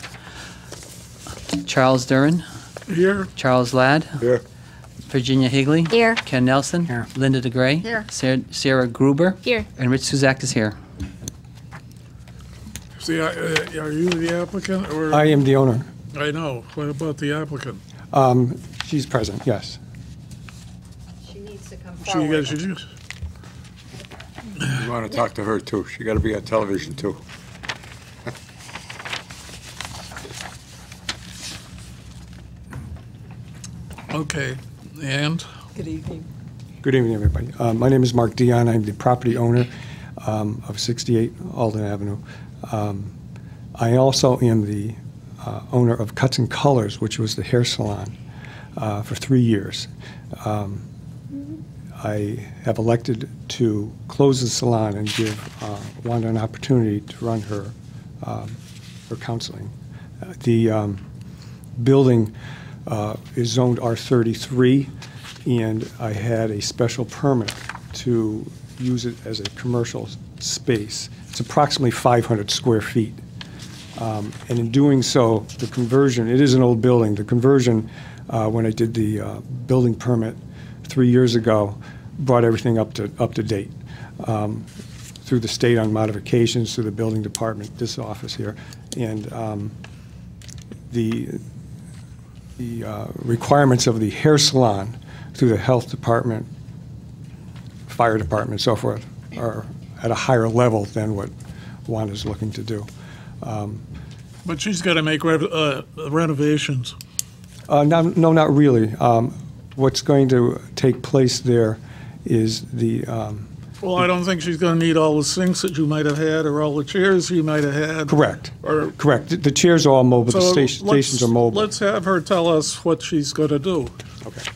Speaker 2: Charles Duran,
Speaker 1: Here.
Speaker 2: Charles Ladd,
Speaker 3: Here.
Speaker 2: Virginia Higley.
Speaker 4: Here.
Speaker 2: Ken Nelson.
Speaker 10: Here.
Speaker 2: Linda DeGray.
Speaker 4: Here.
Speaker 2: Sarah Gruber.
Speaker 7: Here.
Speaker 2: And Rich Suzak is here.
Speaker 1: See, are you the applicant or?
Speaker 15: I am the owner.
Speaker 1: I know. What about the applicant?
Speaker 15: She's present, yes.
Speaker 6: She needs to come
Speaker 1: She
Speaker 6: forward.
Speaker 1: gets you.
Speaker 3: You want to talk to her, too. She got to be on television, too.
Speaker 1: Okay, and?
Speaker 11: Good evening.
Speaker 15: Good evening, everybody. My name is Mark Dion. I'm the property owner of 68 Alden Avenue. I also am the owner of Cuts and Colors, which was the hair salon, for 3 years. I have elected to close the salon and give Wanda an opportunity to run her counseling. The building is zoned R33, and I had a special permit to use it as a commercial space. It's approximately 500 square feet. And in doing so, the conversion, it is an old building, the conversion, when I did the building permit 3 years ago, brought everything up to date. Through the state on modifications, through the building department, this office here, and the requirements of the hair salon through the health department, fire department, and so forth, are at a higher level than what Wanda's looking to do.
Speaker 1: But she's got to make renovations.
Speaker 15: No, not really. What's going to take place there is the...
Speaker 1: Well, I don't think she's going to need all the sinks that you might have had or all the chairs you might have had.
Speaker 15: Correct.
Speaker 1: Or,
Speaker 15: Correct. The chairs are all mobile. The
Speaker 1: so
Speaker 15: stations are mobile.
Speaker 1: Let's have her tell us what she's going to do.
Speaker 15: Okay.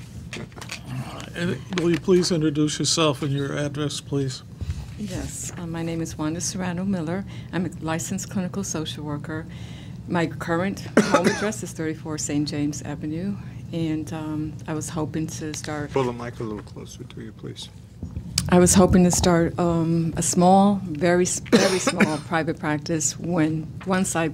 Speaker 1: And will you please introduce yourself and your address, please?
Speaker 16: Yes, my name is Wanda Serrano Miller. I'm a licensed clinical social worker. My current home address is 34 St. James Avenue, and I was hoping to start...
Speaker 3: Pull the mic a little closer to you, please.
Speaker 16: I was hoping to start a small, very small private practice once I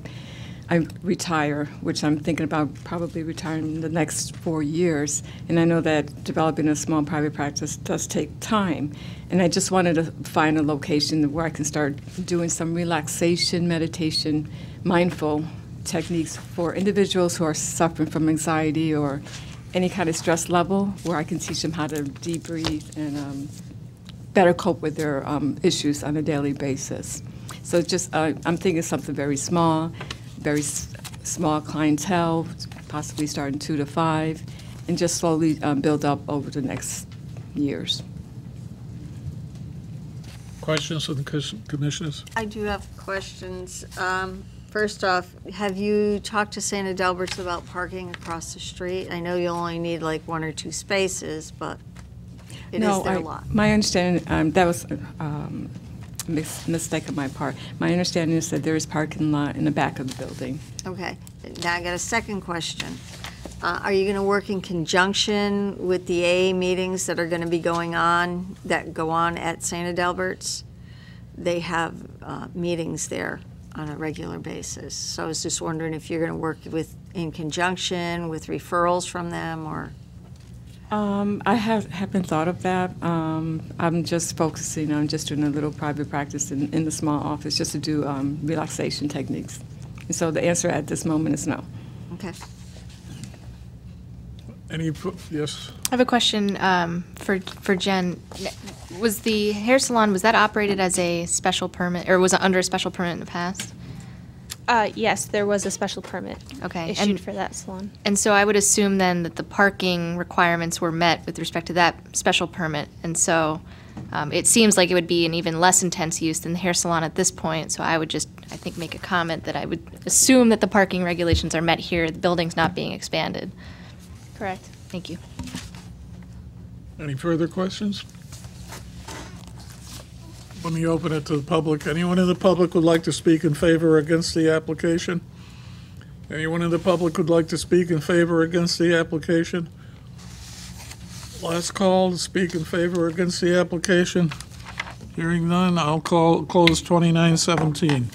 Speaker 16: retire, which I'm thinking about probably retiring in the next 4 years. And I know that developing a small private practice does take time. And I just wanted to find a location where I can start doing some relaxation, meditation, mindful techniques for individuals who are suffering from anxiety or any kind of stress level, where I can teach them how to deep breathe and better cope with their issues on a daily basis. So just, I'm thinking something very small, very small clientele, possibly starting 2 to 5, and just slowly build up over the next years.
Speaker 1: Questions from the commissioners?
Speaker 6: I do have questions. First off, have you talked to St. Adalbert's about parking across the street? I know you only need like 1 or 2 spaces, but it is their lot.
Speaker 16: My understanding, that was a mistake on my part. My understanding is that there is parking lot in the back of the building.
Speaker 6: Okay. Now I got a second question. Are you going to work in conjunction with the AA meetings that are going to be going on, that go on at St. Adalbert's? They have meetings there on a regular basis. So I was just wondering if you're going to work in conjunction with referrals from them, or?
Speaker 16: I haven't thought of that. I'm just focusing on just doing a little private practice in the small office, just to do relaxation techniques. And so the answer at this moment is no.
Speaker 6: Okay.
Speaker 1: Yes?
Speaker 7: I have a question for Jen. Was the hair salon, was that operated as a special permit, or was it under a special permit in the past?
Speaker 5: Yes, there was a special permit issued for that salon.
Speaker 7: And so I would assume then that the parking requirements were met with respect to that special permit. And so it seems like it would be an even less intense use than the hair salon at this point. So I would just, I think, make a comment that I would assume that the parking regulations are met here, the building's not being expanded.
Speaker 5: Correct.
Speaker 7: Thank you.
Speaker 1: Any further questions? Let me open it to the public. Anyone in the public would like to speak in favor or against the application? Anyone in the public would like to speak in favor or against the application? Last call to speak in favor or against the application. Hearing none, I'll close 2917.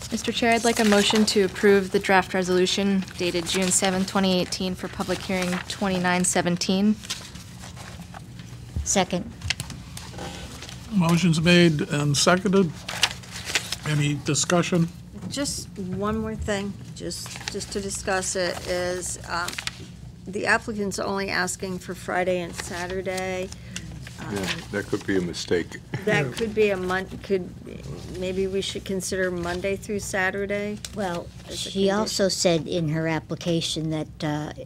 Speaker 7: Mr. Chair, I'd like a motion to approve the draft resolution dated June 7, 2018 for public hearing 2917.
Speaker 4: Second.
Speaker 1: Motion's made and seconded. Any discussion?
Speaker 6: Just one more thing, just to discuss it, is the applicant's only asking for Friday and Saturday.
Speaker 3: Yeah, that could be a mistake.
Speaker 6: That could be maybe we should consider Monday through Saturday?
Speaker 4: Well, she also said in her application that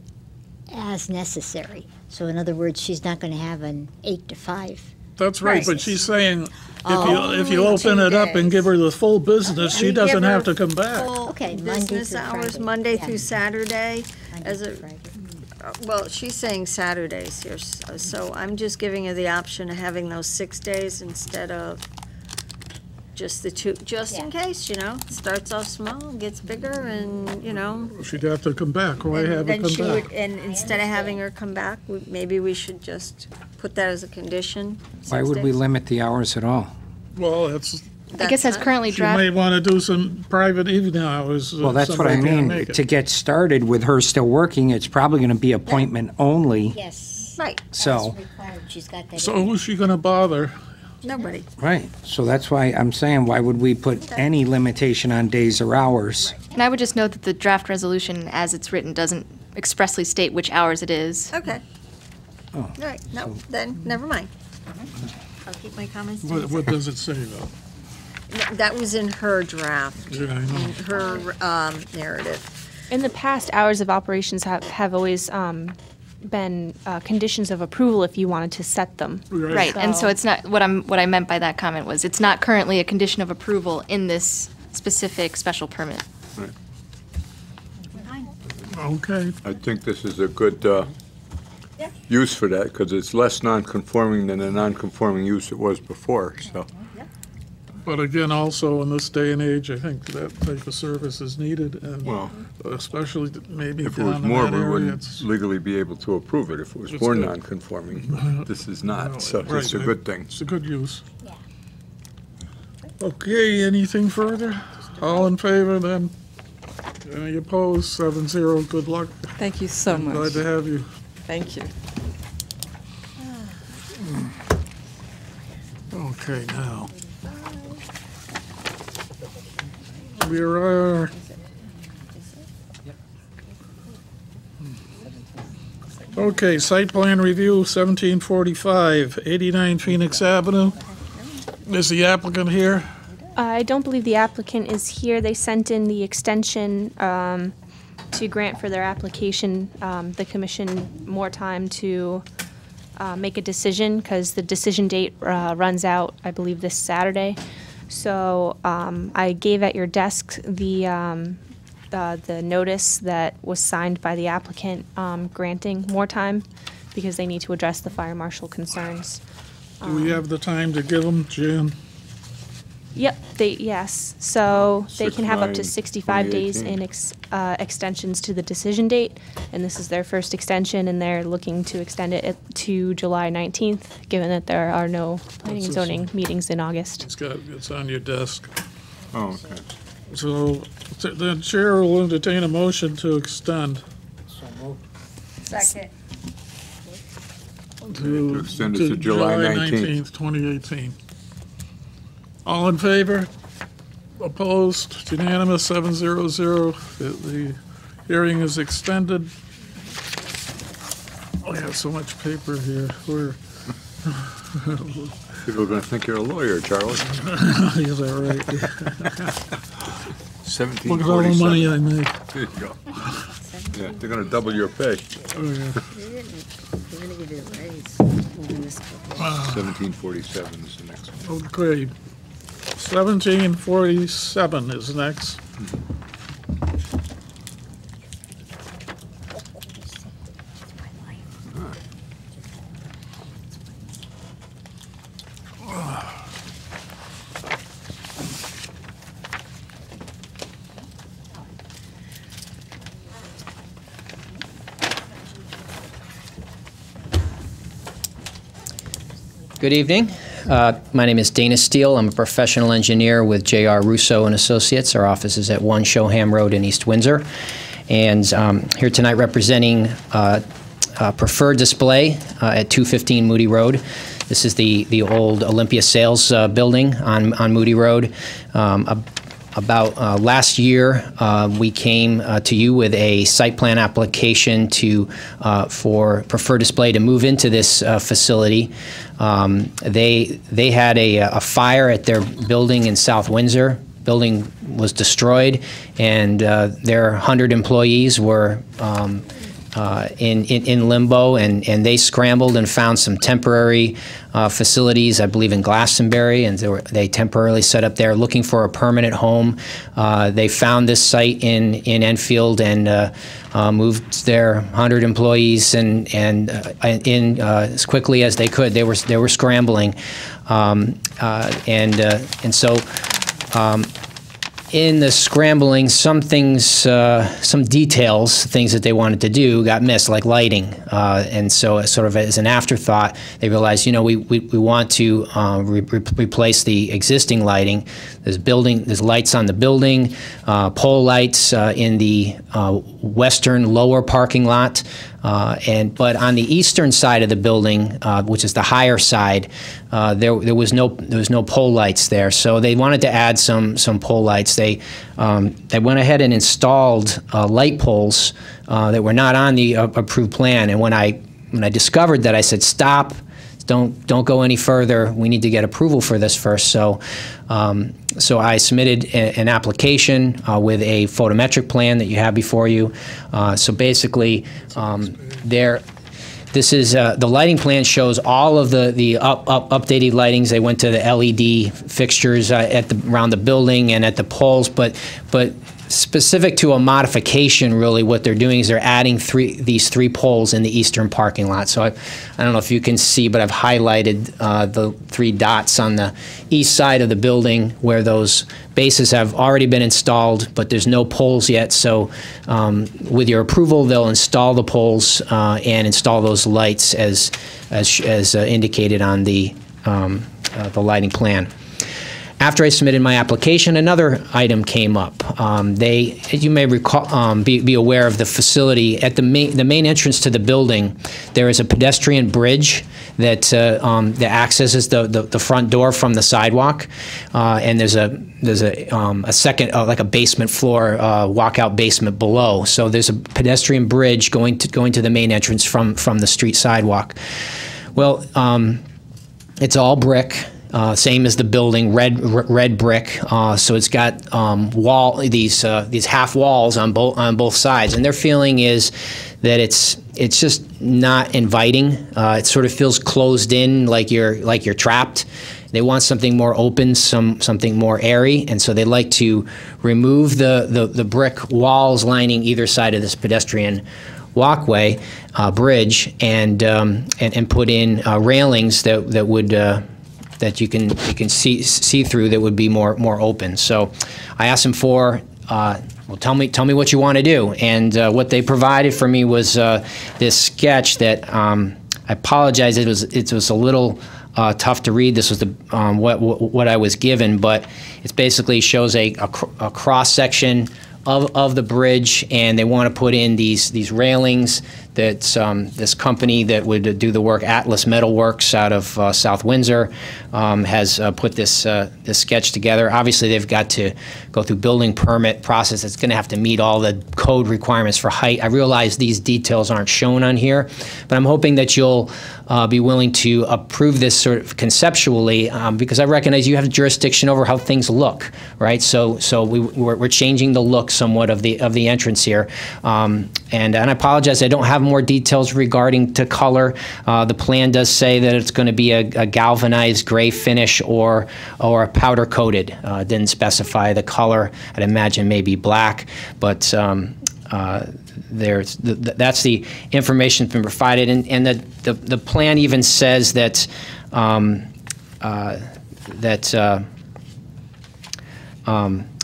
Speaker 4: as necessary. So in other words, she's not going to have an 8 to 5.
Speaker 1: That's right,
Speaker 6: Right.
Speaker 1: but she's saying
Speaker 4: Oh.
Speaker 1: if you open it up and give her the full business, she
Speaker 6: We
Speaker 1: doesn't
Speaker 6: give her
Speaker 1: have to come back.
Speaker 6: full
Speaker 4: Okay, Monday
Speaker 6: business
Speaker 4: through
Speaker 6: hours,
Speaker 4: Friday.
Speaker 6: Monday
Speaker 4: Yeah.
Speaker 6: through Saturday,
Speaker 4: Monday
Speaker 6: as
Speaker 4: through
Speaker 6: a,
Speaker 4: Friday.
Speaker 6: well, she's saying Saturdays here, so I'm just giving her the option of having those 6 days instead of just the 2, just in case, starts off small, gets bigger, and,
Speaker 1: She'd have to come back. Why
Speaker 6: and
Speaker 1: have her
Speaker 6: then
Speaker 1: come
Speaker 6: she
Speaker 1: back?
Speaker 6: would, and instead of having her come back, maybe we should just put that as a condition.
Speaker 10: Why
Speaker 6: 6
Speaker 10: would we
Speaker 6: days.
Speaker 10: limit the hours at all?
Speaker 1: Well, it's,
Speaker 7: I guess as currently
Speaker 1: she may
Speaker 7: draft,
Speaker 1: want to do some private evening hours.
Speaker 10: Well, that's what I
Speaker 1: somebody can't
Speaker 10: mean.
Speaker 1: make it.
Speaker 10: To get started with her still working, it's probably going to be appointment only.
Speaker 4: Yes.
Speaker 6: Right,
Speaker 10: So,
Speaker 4: That's required. She's got that.
Speaker 1: So who's she going to bother?
Speaker 6: nobody.
Speaker 10: right. So that's why I'm saying, why would we put any limitation on days or hours?
Speaker 7: and I would just note that the draft resolution, as it's written, doesn't expressly state which hours it is.
Speaker 6: Okay.
Speaker 10: Oh,
Speaker 6: All right, no, then, never mind. I'll keep my comments to
Speaker 1: What does it say, though?
Speaker 6: myself. That was in her draft,
Speaker 1: Yeah, I know.
Speaker 6: in her narrative.
Speaker 5: In the past, hours of operations have always been conditions of approval if you wanted to set them.
Speaker 7: Right, and so it's not, what I meant by that comment was, it's not currently a condition of approval in this specific special permit.
Speaker 1: Okay.
Speaker 3: I think this is a good use for that, because it's less non-conforming than the non-conforming use it was before, so.
Speaker 1: But again, also in this day and age, I think that type of service is needed, and
Speaker 3: Well,
Speaker 1: especially maybe
Speaker 3: if it was
Speaker 1: down in
Speaker 3: more,
Speaker 1: that
Speaker 3: we
Speaker 1: area,
Speaker 3: wouldn't
Speaker 1: it's.
Speaker 3: legally be able to approve it if it was
Speaker 1: It's
Speaker 3: more
Speaker 1: good.
Speaker 3: non-conforming. This is not, so
Speaker 1: Right,
Speaker 3: it's a good thing.
Speaker 1: It's a good use. Okay, anything further? All in favor, then? Any opposed? 7-0, good luck.
Speaker 16: Thank you so much.
Speaker 1: Glad to have you.
Speaker 16: Thank you.
Speaker 1: Okay, now. We are. Okay, site plan review, 1745, 89 Phoenix Avenue. Is the applicant here?
Speaker 5: I don't believe the applicant is here. They sent in the extension to grant for their application, the commission more time to make a decision, because the decision date runs out, I believe, this Saturday. So I gave at your desk the notice that was signed by the applicant granting more time, because they need to address the fire marshal concerns.
Speaker 1: Do we have the time to give them, Jan?
Speaker 5: Yep, yes. So they can have up to
Speaker 3: 6/9,
Speaker 5: 65 days
Speaker 3: 2018.
Speaker 5: in extensions to the decision date, and this is their first extension, and they're looking to extend it to July 19th, given that there are no planning and
Speaker 1: That's
Speaker 5: zoning meetings in August.
Speaker 1: It's on your desk.
Speaker 3: Oh, okay.
Speaker 1: So the chair will entertain a motion to extend.
Speaker 6: Second.
Speaker 1: To
Speaker 3: extend it to July 19th.
Speaker 1: 2018. All in favor? Opposed? It's unanimous, 7-0-0. The hearing is extended. Oh, I have so much paper here.
Speaker 3: People are going to think you're a lawyer, Charles.
Speaker 1: Is that right?
Speaker 3: 1747.
Speaker 1: Look at all the money I make.
Speaker 3: There you go. Yeah, they're going to double your pay.
Speaker 1: Oh, yeah.
Speaker 6: We're gonna give you a raise.
Speaker 3: 1747 is the next one.
Speaker 1: Okay. 1747 is next.
Speaker 17: Good evening. My name is Dana Steele. I'm a professional engineer with J.R. Russo and Associates. Our office is at 1 Showham Road in East Windsor. And here tonight representing Preferred Display at 215 Moody Road. This is the old Olympia Sales building on Moody Road. About last year, we came to you with a site plan application for Preferred Display to move into this facility. They had a fire at their building in South Windsor. Building was destroyed, and their 100 employees were in limbo, and they scrambled and found some temporary facilities, I believe in Glastonbury, and they temporarily set up there looking for a permanent home. They found this site in Enfield and moved their 100 employees in as quickly as they could. They were scrambling, and so. In the scrambling, some things, some details, things that they wanted to do got missed, like lighting. And so sort of as an afterthought, they realized, you know, we want to replace the existing lighting. There's lights on the building, pole lights in the western lower parking lot. But on the eastern side of the building, which is the higher side, there was no pole lights there. So they wanted to add some pole lights. They went ahead and installed light poles that were not on the approved plan. And when I discovered that, I said, "Stop! Don't go any further. We need to get approval for this first." So I submitted an application with a photometric plan that you have before you. So basically, this is the lighting plan shows all of the updated lightings. They went to the LED fixtures around the building and at the poles, but specific to a modification, really, what they're doing is they're adding these three poles in the eastern parking lot. So I don't know if you can see, but I've highlighted the 3 dots on the east side of the building where those bases have already been installed, but there's no poles yet. So with your approval, they'll install the poles and install those lights as indicated on the lighting plan. After I submitted my application, another item came up. You may recall, be aware of the facility. At the main entrance to the building, there is a pedestrian bridge that accesses the front door from the sidewalk, and there's a second, like a basement floor, walkout basement below. So there's a pedestrian bridge going to the main entrance from the street sidewalk. Well, it's all brick. Same as the building, red brick. So it's got these half walls on both sides, and their feeling is that it's just not inviting. It sort of feels closed in, like you're trapped. They want something more open, something more airy, and so they'd like to remove the brick walls lining either side of this pedestrian walkway bridge, and put in railings that would. That you can see through, that would be more open. So I asked them for, well, tell me what you want to do, and what they provided for me was this sketch that I apologize, it was a little tough to read. This was the what I was given, but it basically shows a cross section of the bridge, and they want to put in these railings. That this company that would do the work, Atlas Metal Works out of South Windsor, has put this sketch together. Obviously, they've got to go through building permit process. It's going to have to meet all the code requirements for height. I realize these details aren't shown on here, but I'm hoping that you'll be willing to approve this sort of conceptually, because I recognize you have jurisdiction over how things look, right? So we're changing the look somewhat of the entrance here, and I apologize, I don't have more details regarding to color. The plan does say that it's going to be a galvanized gray finish or a powder coated. Didn't specify the color. I'd imagine maybe black, but that's the information that's been provided, and the plan even says that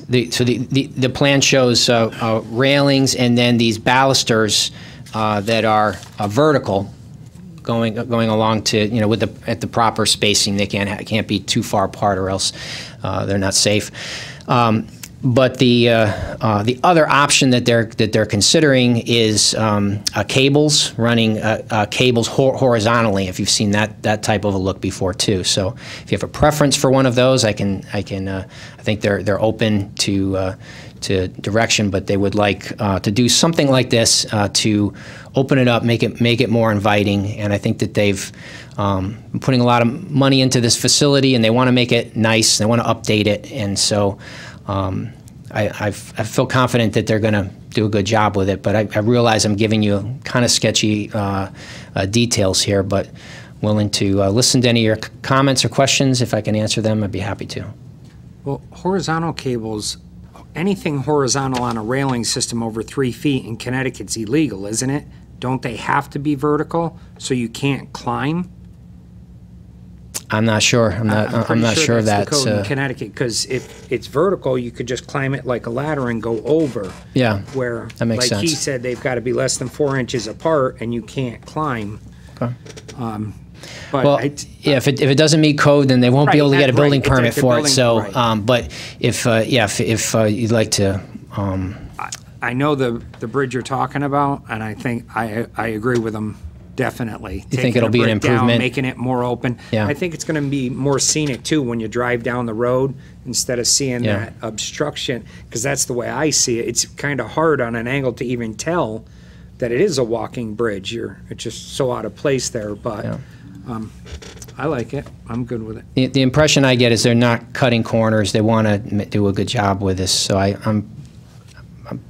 Speaker 17: the plan shows railings and then these balusters that are vertical, going along to, you know, at the proper spacing. They can't be too far apart, or else they're not safe. But the other option that they're considering is cables, running cables horizontally. If you've seen that type of a look before too. So if you have a preference for one of those, I think they're open to direction, but they would like to do something like this to open it up, make it more inviting. And I think that they've been putting a lot of money into this facility, and they want to make it nice. They want to update it, and so. I feel confident that they're going to do a good job with it, but I realize I'm giving you kind of sketchy details here, but willing to listen to any of your comments or questions. If I can answer them, I'd be happy to.
Speaker 10: Well, horizontal cables, anything horizontal on a railing system over 3 feet in Connecticut's illegal, isn't it? Don't they have to be vertical so you can't climb?
Speaker 17: I'm not sure. I'm not sure of that.
Speaker 10: That's the code in Connecticut, because if it's vertical, you could just climb it like a ladder and go over.
Speaker 17: Yeah,
Speaker 10: where,
Speaker 17: that makes
Speaker 10: like
Speaker 17: sense.
Speaker 10: he said, they've got to be less than 4 inches apart, and you can't climp.
Speaker 17: Okay.
Speaker 10: But
Speaker 17: well, yeah, if it doesn't meet code, then they won't be able to get a building permit for it. So, but if you'd like to.
Speaker 10: I know the bridge you're talking about, and I think I agree with them. Definitely.
Speaker 17: You think it'll be an improvement?
Speaker 10: Down, making it more open.
Speaker 17: Yeah.
Speaker 10: I think it's going to be more scenic, too, when you drive down the road, instead of seeing that obstruction, because that's the way I see it. It's kind of hard on an angle to even tell that it is a walking bridge. It's just so out of place there, but I like it. I'm good with it.
Speaker 17: The impression I get is they're not cutting corners. They want to do a good job with this, so I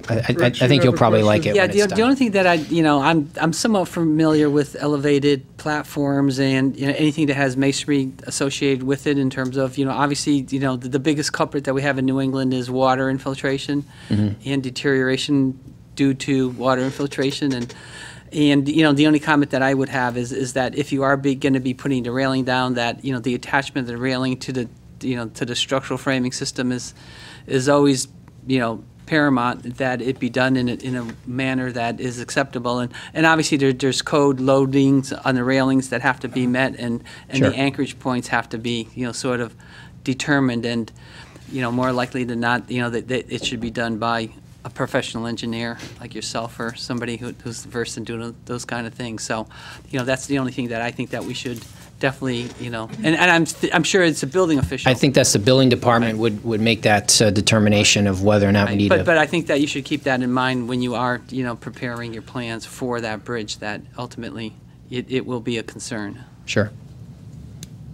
Speaker 17: think you'll probably like it.
Speaker 2: Yeah,
Speaker 17: when it's done.
Speaker 2: the only thing that I'm somewhat familiar with elevated platforms and anything that has masonry associated with it in terms of obviously the biggest culprit that we have in New England is water infiltration and deterioration due to water infiltration and the only comment that I would have is that if you are going to be putting the railing down, that the attachment of the railing to the to the structural framing system is always paramount, that it be done in a manner that is acceptable, and obviously there's code loadings on the railings that have to be met, and
Speaker 17: Sure.
Speaker 2: the anchorage points have to be sort of determined, and more likely than not that it should be done by a professional engineer like yourself or somebody who's versed in doing those kind of things. So that's the only thing that I think that we should definitely, and I'm sure it's a building official.
Speaker 17: I think that's the building department would make that determination of whether or not we need to.
Speaker 2: But I think that you should keep that in mind when you are, preparing your plans for that bridge, that ultimately it will be a concern.
Speaker 17: Sure.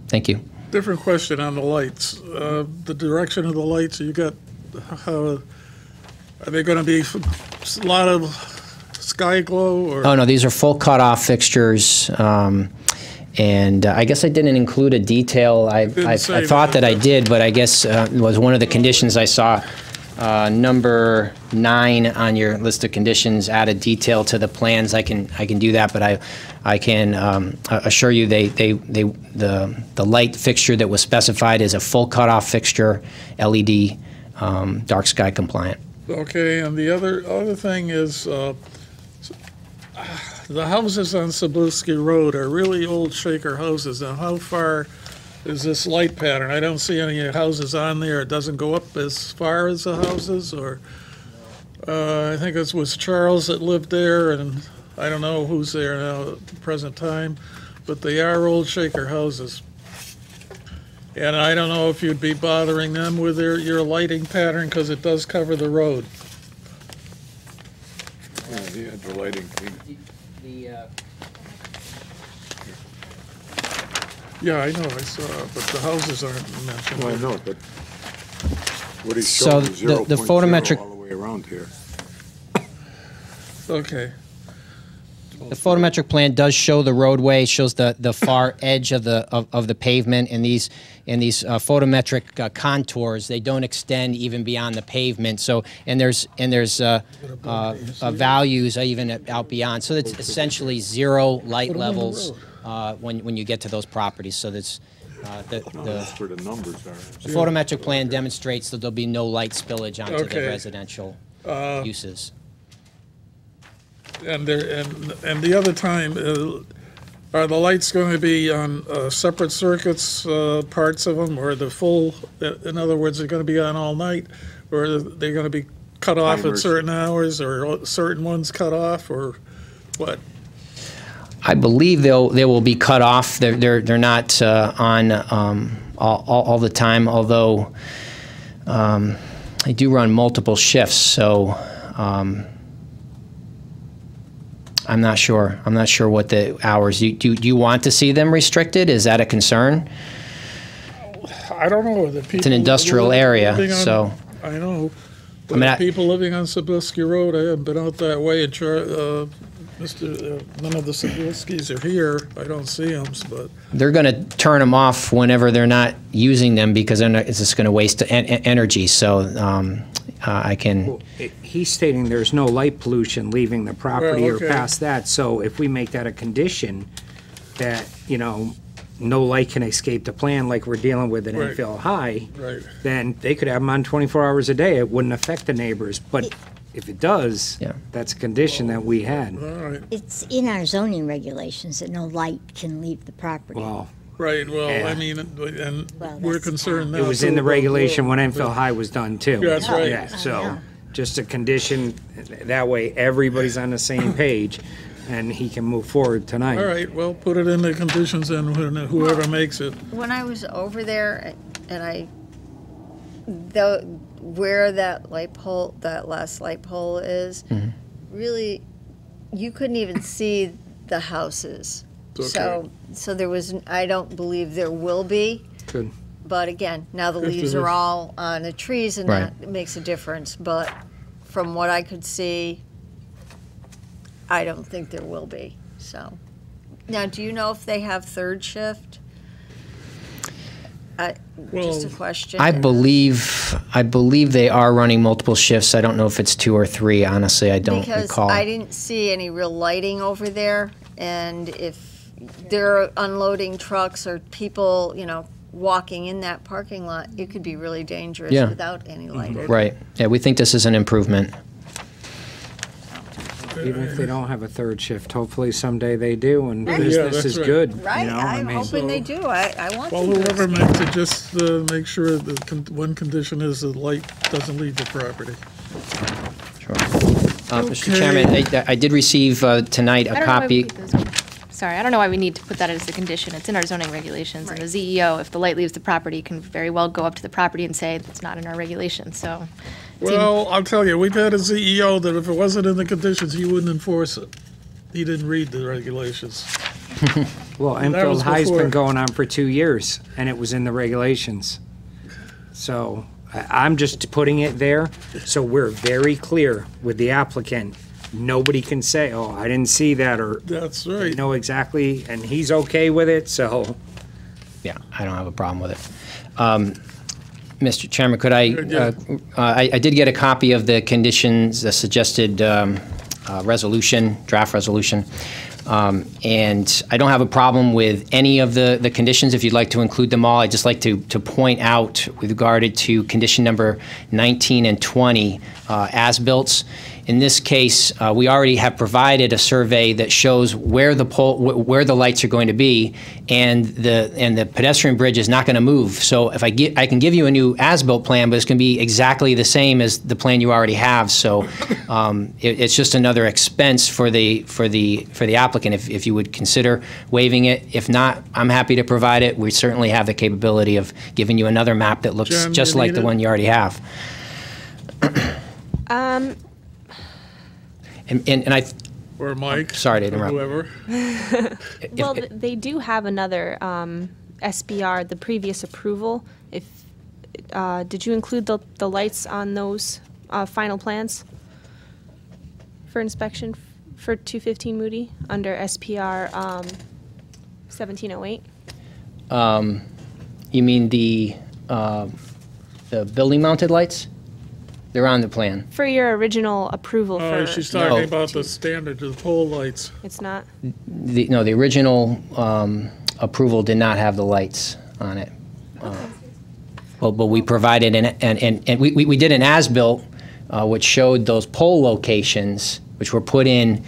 Speaker 17: Thank you.
Speaker 1: Different question on the lights. The direction of the lights, you got, how, are they going to be a lot of sky glow? Or?
Speaker 17: Oh, no, these are full cutoff fixtures. And I guess I didn't include a detail. I thought that I did, but I guess it was one of the conditions I saw. Number 9 on your list of conditions, add a detail to the plans. I can do that, but I can assure you the light fixture that was specified is a full cutoff fixture, LED, dark sky compliant.
Speaker 1: Okay, and the other thing is, the houses on Sabluski Road are really old Shaker houses. Now, how far is this light pattern? I don't see any houses on there. It doesn't go up as far as the houses, or I think it was Charles that lived there, and I don't know who's there now at the present time, but they are old Shaker houses. And I don't know if you'd be bothering them with your lighting pattern, because it does cover the road.
Speaker 3: Yeah, the lighting.
Speaker 1: Yeah, I know, I saw it, but the houses aren't mentioned.
Speaker 3: Well, I know, but what he's
Speaker 17: So
Speaker 3: showing is
Speaker 17: the
Speaker 3: 0.0
Speaker 17: photometric-
Speaker 3: all the way around here.
Speaker 1: Okay.
Speaker 17: The photometric plan does show the roadway, shows the far edge of the pavement, and these photometric contours, they don't extend even beyond the pavement. So and there's values even out beyond. So it's essentially 0 light levels when you get to those properties. So that's
Speaker 3: That's where the numbers are.
Speaker 17: the photometric plan demonstrates that there'll be no light spillage onto the
Speaker 1: Okay.
Speaker 17: residential uses.
Speaker 1: And the other time, Are the lights going to be on separate circuits, parts of them, or the full, in other words, they're going to be on all night? Or are they going to be cut off at
Speaker 3: Timers.
Speaker 1: certain hours, or certain ones cut off, or what?
Speaker 17: I believe they will be cut off. They're not on all the time, although they do run multiple shifts. So I'm not sure. I'm not sure what the hours. Do you want to see them restricted? Is that a concern?
Speaker 1: I don't know. The people
Speaker 17: It's an industrial area,
Speaker 1: living on-
Speaker 17: so.
Speaker 1: I know.
Speaker 17: I mean,
Speaker 1: People living on Sablisky Road, I haven't been out that way. None of the Sabliskys are here. I don't see them, but
Speaker 17: They're going to turn them off whenever they're not using them because it's just going to waste energy. So I can.
Speaker 10: He's stating there's no light pollution leaving the property
Speaker 1: Well,
Speaker 10: or
Speaker 1: okay.
Speaker 10: past that, so if we make that a condition, that, you know, no light can escape the plan like we're dealing with at
Speaker 1: Right.
Speaker 10: Enfield High,
Speaker 1: right.
Speaker 10: then they could have them on 24 hours a day. It wouldn't affect the neighbors, but if it does, that's a condition that we had.
Speaker 4: It's in our zoning regulations that no light can leave the property.
Speaker 10: Well,
Speaker 1: Right, well,
Speaker 10: Yeah.
Speaker 1: I mean, and
Speaker 4: Well,
Speaker 1: we're
Speaker 4: that's
Speaker 1: concerned now.
Speaker 10: it was
Speaker 1: too
Speaker 10: in the
Speaker 1: about
Speaker 10: regulation when
Speaker 1: the-
Speaker 10: Enfield High was done too.
Speaker 1: Yeah, that's right.
Speaker 10: Yeah,
Speaker 4: I
Speaker 10: so,
Speaker 4: know.
Speaker 10: just a condition, that way everybody's on the same page, and he can move forward tonight.
Speaker 1: All right, well, put it in the conditions and whoever makes it.
Speaker 6: When I was over there and where that light pole, that last light pole is, really, you couldn't even see the houses.
Speaker 1: Okay.
Speaker 6: So there was, I don't believe there will be.
Speaker 10: Good.
Speaker 6: But again, now the
Speaker 1: If
Speaker 6: leaves
Speaker 1: there
Speaker 6: are
Speaker 1: is.
Speaker 6: all on the trees and
Speaker 17: Right.
Speaker 6: that makes a difference. But from what I could see, I don't think there will be, so. Now, do you know if they have third shift? Just a question.
Speaker 17: I believe they are running multiple shifts. I don't know if it's 2 or 3. Honestly, I don't
Speaker 6: Because
Speaker 17: recall.
Speaker 6: I didn't see any real lighting over there, and if they're unloading trucks or people, you know, walking in that parking lot, it could be really dangerous
Speaker 17: Yeah.
Speaker 6: without any lighting.
Speaker 17: Right. Yeah, we think this is an improvement.
Speaker 10: Even if they don't have a third shift, hopefully someday they do, and
Speaker 1: Yeah,
Speaker 10: business
Speaker 1: that's
Speaker 10: is
Speaker 1: right.
Speaker 10: good. you
Speaker 6: Right,
Speaker 10: know, I
Speaker 6: I'm
Speaker 10: mean-
Speaker 6: hoping they do. I want
Speaker 1: Well,
Speaker 6: them to
Speaker 1: whoever
Speaker 6: expand.
Speaker 1: makes it, just make sure that one condition is the light doesn't leave the property.
Speaker 17: Mr. Chairman, I did receive tonight
Speaker 7: I
Speaker 17: a
Speaker 7: don't know why we
Speaker 17: copy.
Speaker 7: need those. Sorry, I don't know why we need to put that as a condition. It's in our zoning regulations, and the ZEO, if the light leaves the property, can very well go up to the property and say it's not in our regulations, so.
Speaker 1: Well, I'll tell you, we've had a CEO that if it wasn't in the conditions, he wouldn't enforce it. He didn't read the regulations.
Speaker 10: Well,
Speaker 1: And that
Speaker 10: Enfield
Speaker 1: was
Speaker 10: High's
Speaker 1: before-
Speaker 10: been going on for 2 years, and it was in the regulations. So I'm just putting it there, so we're very clear with the applicant. Nobody can say, oh, I didn't see that, or
Speaker 1: That's
Speaker 10: they
Speaker 1: right.
Speaker 10: know exactly, and he's okay with it, so.
Speaker 17: Yeah, I don't have a problem with it. Mr. Chairman, could I, I did get a copy of the conditions, the suggested resolution, draft resolution. And I don't have a problem with any of the conditions. If you'd like to include them all, I'd just like to point out with regard to condition number 19 and 20, as-built. In this case, we already have provided a survey that shows where the where the lights are going to be, and the pedestrian bridge is not going to move. So if I can give you a new as-built plan, but it's going to be exactly the same as the plan you already have. So it's just another expense for the applicant. If you would consider waiving it, if not, I'm happy to provide it. We certainly have the capability of giving you another map that looks
Speaker 1: Jen,
Speaker 17: just
Speaker 1: you
Speaker 17: like
Speaker 1: need
Speaker 17: the
Speaker 1: it?
Speaker 17: one you already have. And I.
Speaker 1: Or Mike.
Speaker 17: Sorry to
Speaker 1: or
Speaker 17: interrupt.
Speaker 1: Whoever.
Speaker 5: Well, they do have another SBR, the previous approval. If did you include the lights on those final plans for inspection for 215 Moody under SPR 1708?
Speaker 17: You mean the building-mounted lights? They're on the plan.
Speaker 5: For your original approval
Speaker 1: Oh,
Speaker 5: for...
Speaker 1: she's talking about the standard, the pole lights.
Speaker 5: It's not?
Speaker 17: No, the original approval did not have the lights on it. But we provided, and we did an as-built, which showed those pole locations, which were put in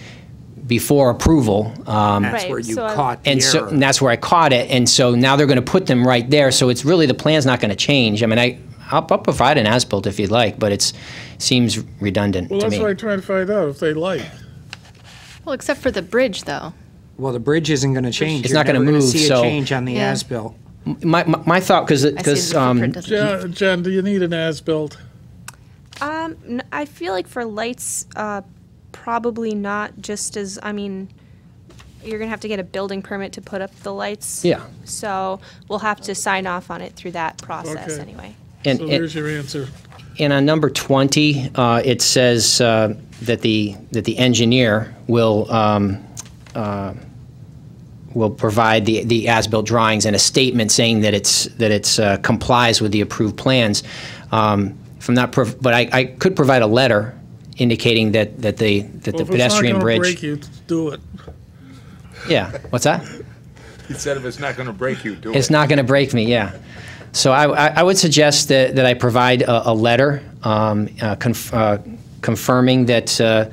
Speaker 17: before approval.
Speaker 10: That's where you caught the
Speaker 17: And so,
Speaker 10: error.
Speaker 17: and that's where I caught it, and so now they're going to put them right there, so it's really, the plan's not going to change. I mean, I'll provide an as-built if you'd like, but it seems redundant
Speaker 1: Well,
Speaker 17: to
Speaker 1: that's
Speaker 17: me.
Speaker 1: why I'm trying to find out if they like.
Speaker 7: Well, except for the bridge, though.
Speaker 10: Well, the bridge isn't going to change.
Speaker 17: It's
Speaker 10: You're
Speaker 17: not gonna
Speaker 10: never
Speaker 17: move,
Speaker 10: see a
Speaker 17: so-
Speaker 10: change on the
Speaker 7: Yeah.
Speaker 10: as-built.
Speaker 17: My thought, because
Speaker 1: Jen, do you need an as-built?
Speaker 5: I feel like for lights, probably not. Just as you're gonna have to get a building permit to put up the lights.
Speaker 17: Yeah.
Speaker 5: So we'll have to sign off on it through that process
Speaker 1: Okay.
Speaker 5: anyway.
Speaker 17: And-
Speaker 1: So
Speaker 17: and-
Speaker 1: there's your answer.
Speaker 17: And on number 20, it says that the engineer will provide the as-built drawings and a statement saying that it's complies with the approved plans. But I could provide a letter indicating that the pedestrian
Speaker 1: Well, if
Speaker 17: bridge.
Speaker 1: it's not going to break you, do it.
Speaker 17: Yeah. What's that?
Speaker 3: He said if it's not going to break you, do it.
Speaker 17: It's not going to break me, yeah. So I would suggest that I provide a letter confirming that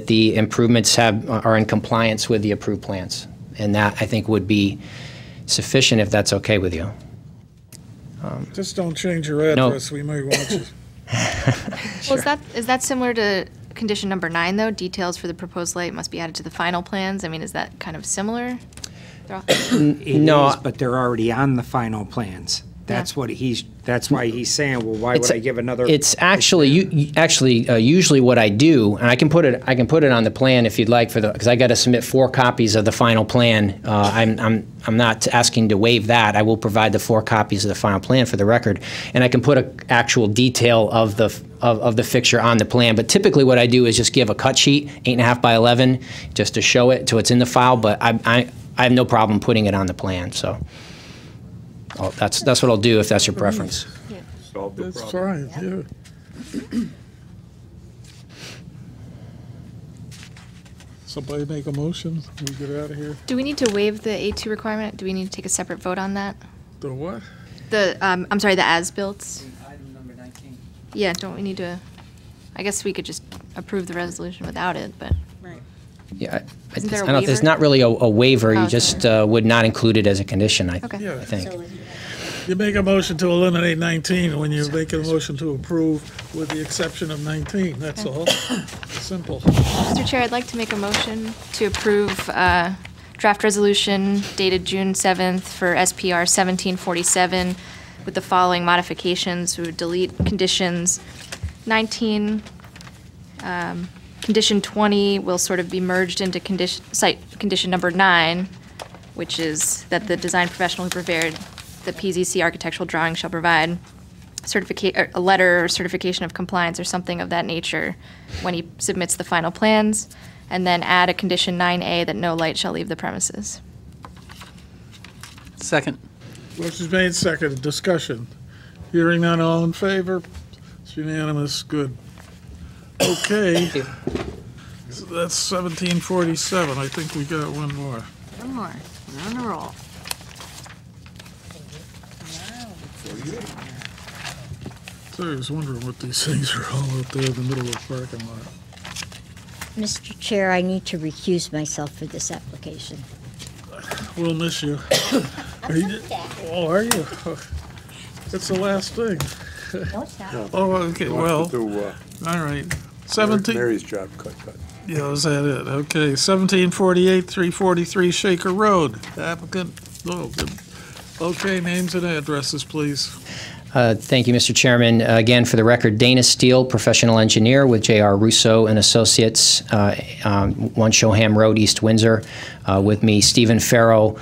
Speaker 17: the improvements are in compliance with the approved plans. And that, I think, would be sufficient if that's okay with you.
Speaker 1: Just don't change your
Speaker 17: No.
Speaker 1: address. We may want you.
Speaker 7: Well, is that similar to condition number 9, though? Details for the proposed light must be added to the final plans. I mean, is that kind of similar?
Speaker 10: It
Speaker 17: No.
Speaker 10: is, but they're already on the final plans. That's what that's why he's saying, well, why would I give another?
Speaker 17: It's actually usually what I do, and I can put it on the plan if you'd like because I got to submit 4 copies of the final plan. I'm not asking to waive that. I will provide the 4 copies of the final plan for the record, and I can put an actual detail of the fixture on the plan. But typically, what I do is just give a cut sheet, 8.5 by 11, just to show it so it's in the file. But I have no problem putting it on the plan. So. Oh, that's what I'll do if that's your preference.
Speaker 3: Solve the
Speaker 1: That's
Speaker 3: problem.
Speaker 1: fine, yeah. Somebody make a motion, we get out of here.
Speaker 7: Do we need to waive the A2 requirement? Do we need to take a separate vote on that?
Speaker 1: The what?
Speaker 7: I'm sorry, the as-built?
Speaker 2: Item number 19.
Speaker 7: Yeah, don't we need to, I guess we could just approve the resolution without it, but.
Speaker 17: Yeah,
Speaker 7: Isn't there a
Speaker 17: there's
Speaker 7: waiver?
Speaker 17: not really a waiver.
Speaker 7: Oh,
Speaker 17: You
Speaker 7: it's
Speaker 17: just would not include it as a condition, I
Speaker 7: Okay.
Speaker 1: Yeah.
Speaker 17: think.
Speaker 1: You make a motion to eliminate 19 when you make a motion to approve with the exception of 19, that's all. Simple.
Speaker 7: Mr. Chair, I'd like to make a motion to approve draft resolution dated June 7th for SPR 1747 with the following modifications. We would delete conditions 19. Condition 20 will sort of be merged into condition number 9, which is that the design professional who prepared the PZC architectural drawing shall provide a letter or certification of compliance or something of that nature when he submits the final plans, and then add a condition 9A that no light shall leave the premises.
Speaker 2: Second.
Speaker 1: Motion's made, second, discussion. Hearing none, all in favor? It's unanimous, good. Okay. So that's 1747, I think we got one more.
Speaker 6: One more. We're on a roll.
Speaker 1: So I was wondering what these things are all out there in the middle of the parking lot.
Speaker 4: Mr. Chair, I need to recuse myself for this application.
Speaker 1: We'll miss you. Oh, are you? It's the last thing.
Speaker 4: No, it's not.
Speaker 1: Oh, okay, well, all right. 17.
Speaker 3: Mary's job cut.
Speaker 1: Yeah, is that it? Okay, 1748, 343 Shaker Road. Applicant, oh, good. Okay, names and addresses, please.
Speaker 17: Thank you, Mr. Chairman. Again, for the record, Dana Steele, professional engineer with J.R. Russo and Associates, 1 Shoham Road, East Windsor. With me, Stephen Farrow.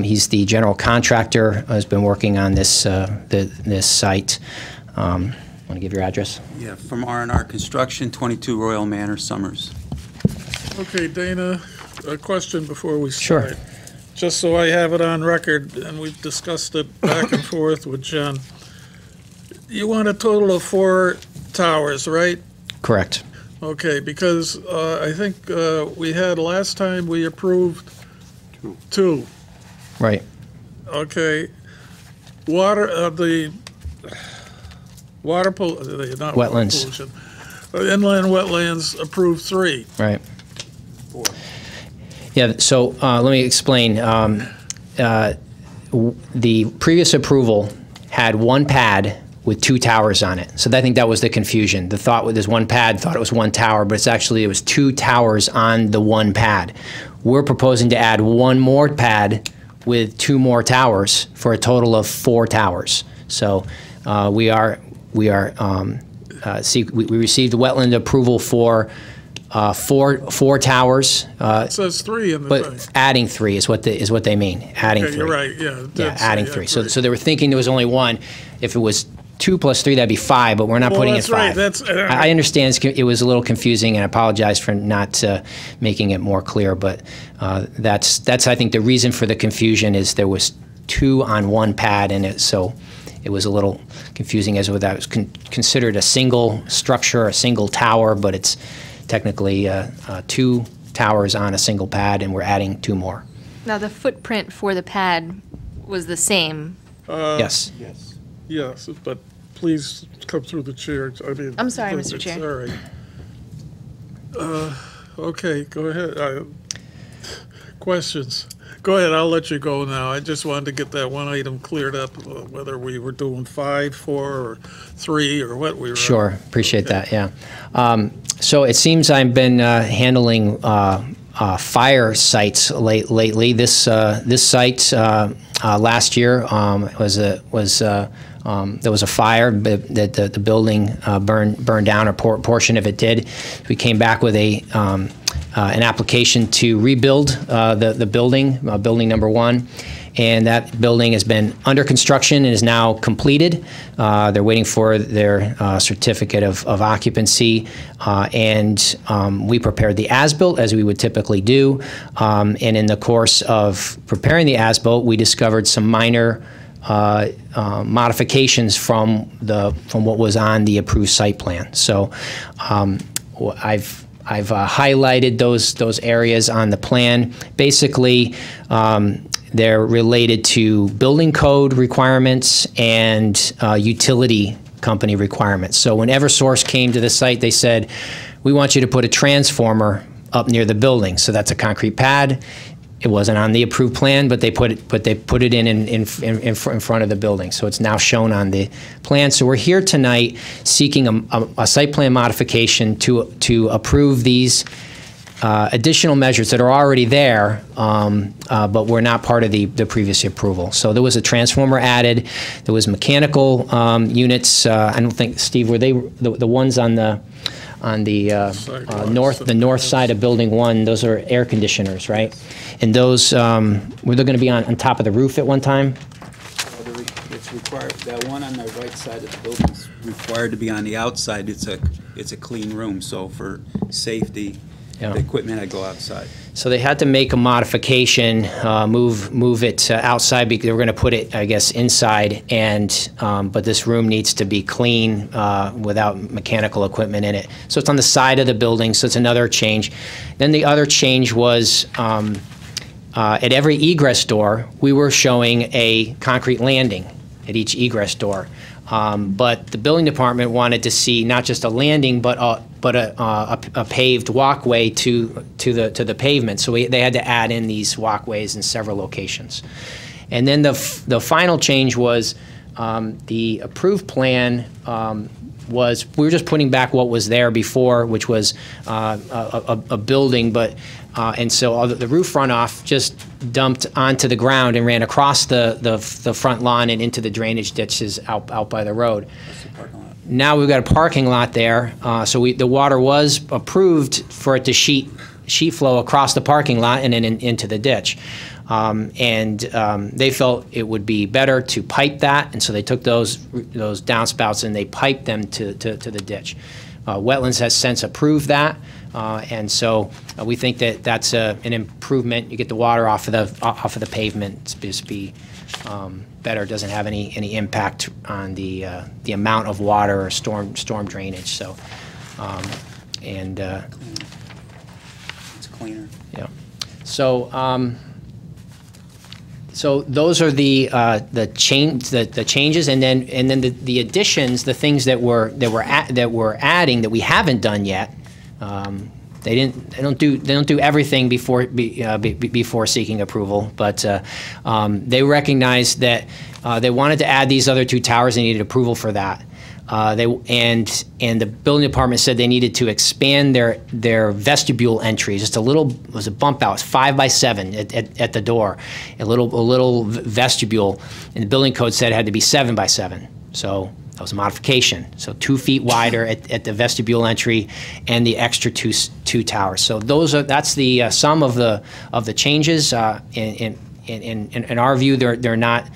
Speaker 17: He's the general contractor, has been working on this site. Want to give your address?
Speaker 18: Yeah, from R&R Construction, 22 Royal Manor, Summers.
Speaker 1: Okay, Dana, a question before we start.
Speaker 17: Sure.
Speaker 1: Just so I have it on record, and we've discussed it back and forth with Jen. You want a total of 4 towers, right?
Speaker 17: Correct.
Speaker 1: Okay, because I think we had, last time we approved 2.
Speaker 17: Right.
Speaker 1: Okay. The water, not water
Speaker 17: Wetlands.
Speaker 1: pollution. Inland wetlands approved 3.
Speaker 17: Right. Yeah, so let me explain. The previous approval had one pad with 2 towers on it. So I think that was the confusion. The thought with this one pad, thought it was 1 tower, but it was 2 towers on the one pad. We're proposing to add 1 more pad with 2 more towers for a total of 4 towers. So we received the wetland approval for 4 towers.
Speaker 1: It says 3 in the
Speaker 17: but
Speaker 1: thing.
Speaker 17: adding 3 is what they mean. Adding
Speaker 1: Okay,
Speaker 17: 3.
Speaker 1: you're right, yeah.
Speaker 17: Yeah, adding 3. So they were thinking there was only 1. If it was 2 plus 3, that'd be 5. But we're not
Speaker 1: Well,
Speaker 17: putting
Speaker 1: that's
Speaker 17: it 5.
Speaker 1: right,
Speaker 17: I understand it was a little confusing, and I apologize for not making it more clear. But that's I think the reason for the confusion is there was 2 on 1 pad, and so it was a little confusing as whether that was considered a single structure, a single tower, but it's technically 2 towers on a single pad, and we're adding 2 more.
Speaker 7: Now, the footprint for the pad was the same.
Speaker 17: Yes.
Speaker 1: Yes, but please come through the chair.
Speaker 7: I'm sorry, Mr. Chair.
Speaker 1: Sorry. Okay, go ahead. Questions? Go ahead, I'll let you go now. I just wanted to get that one item cleared up, whether we were doing 5, 4, or 3, or what we were.
Speaker 17: Sure, appreciate that, yeah. So it seems I've been handling fire sites lately. This site last year there was a fire that the building burned down, or portion of it did. We came back with an application to rebuild the building, building number 1. And that building has been under construction and is now completed. They're waiting for their certificate of occupancy, and we prepared the as-built as we would typically do. And in the course of preparing the as-built, we discovered some minor modifications from what was on the approved site plan. So I've highlighted those areas on the plan. Basically, they're related to building code requirements and utility company requirements. So when Eversource came to the site, they said, we want you to put a transformer up near the building. So that's a concrete pad. It wasn't on the approved plan, but they put it in front of the building. So it's now shown on the plan. So we're here tonight seeking a site plan modification to approve these additional measures that are already there, but were not part of the previous approval. So there was a transformer added. There was mechanical units. I don't think, Steve, were they the ones on the north side of Building 1? Those are air conditioners, right? And those were they going to be on top of the roof at one time?
Speaker 18: It's required, that one on the right side of the building is required to be on the outside. It's a clean room, so for safety, the equipment had to go outside.
Speaker 17: So they had to make a modification, move it outside because they were going to put it, I guess, inside. But this room needs to be clean without mechanical equipment in it. So it's on the side of the building. So it's another change. Then the other change was at every egress door, we were showing a concrete landing at each egress door. But the building department wanted to see not just a landing, but a paved walkway to the pavement. So they had to add in these walkways in several locations. And then the final change was the approved plan was we were just putting back what was there before, which was a building, but and so the roof runoff just dumped onto the ground and ran across the front lawn and into the drainage ditches out by the road. Now we've got a parking lot there, so the water was approved for it to sheet flow across the parking lot and then into the ditch. They felt it would be better to pipe that, and so they took those downspouts and they piped them to the ditch. Wetlands has since approved that, and so we think that that's an improvement. You get the water off of the pavement. It's be better. It doesn't have any impact on the amount of water or storm drainage. So,
Speaker 18: it's cleaner.
Speaker 17: Yeah. So. So those are the changes, and then the additions, the things that we're adding that we haven't done yet. They don't do everything before seeking approval, but they recognized that they wanted to add these other 2 towers. They needed approval for that. And the building department said they needed to expand their vestibule entry just a little. It was a bump out. It's 5 by 7 at the door, a little vestibule, and the building code said it had to be 7 by 7. So that was a modification. So 2 feet wider at the vestibule entry, and the extra two towers. So that's the sum of the changes. In our view, they're not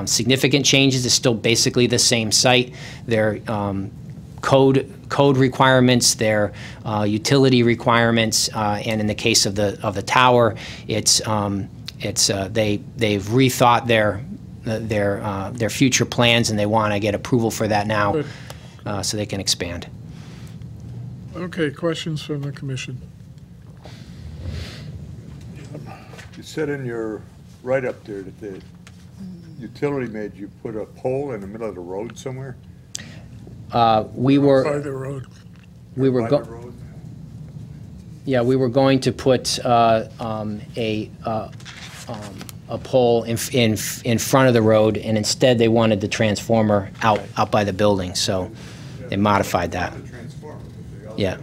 Speaker 17: significant changes. It's still basically the same site. Their code requirements, their utility requirements, and in the case of the tower, they've rethought their future plans, and they want to get approval for that now, so they can expand.
Speaker 1: Okay, questions from the commission?
Speaker 3: You said in your write-up there that the utility made you put a pole in the middle of the road somewhere?
Speaker 17: We were.
Speaker 1: By the road.
Speaker 17: We were.
Speaker 3: By the road?
Speaker 17: Yeah, we were going to put a pole in front of the road, and instead they wanted the transformer out by the building, so they modified that. Yeah.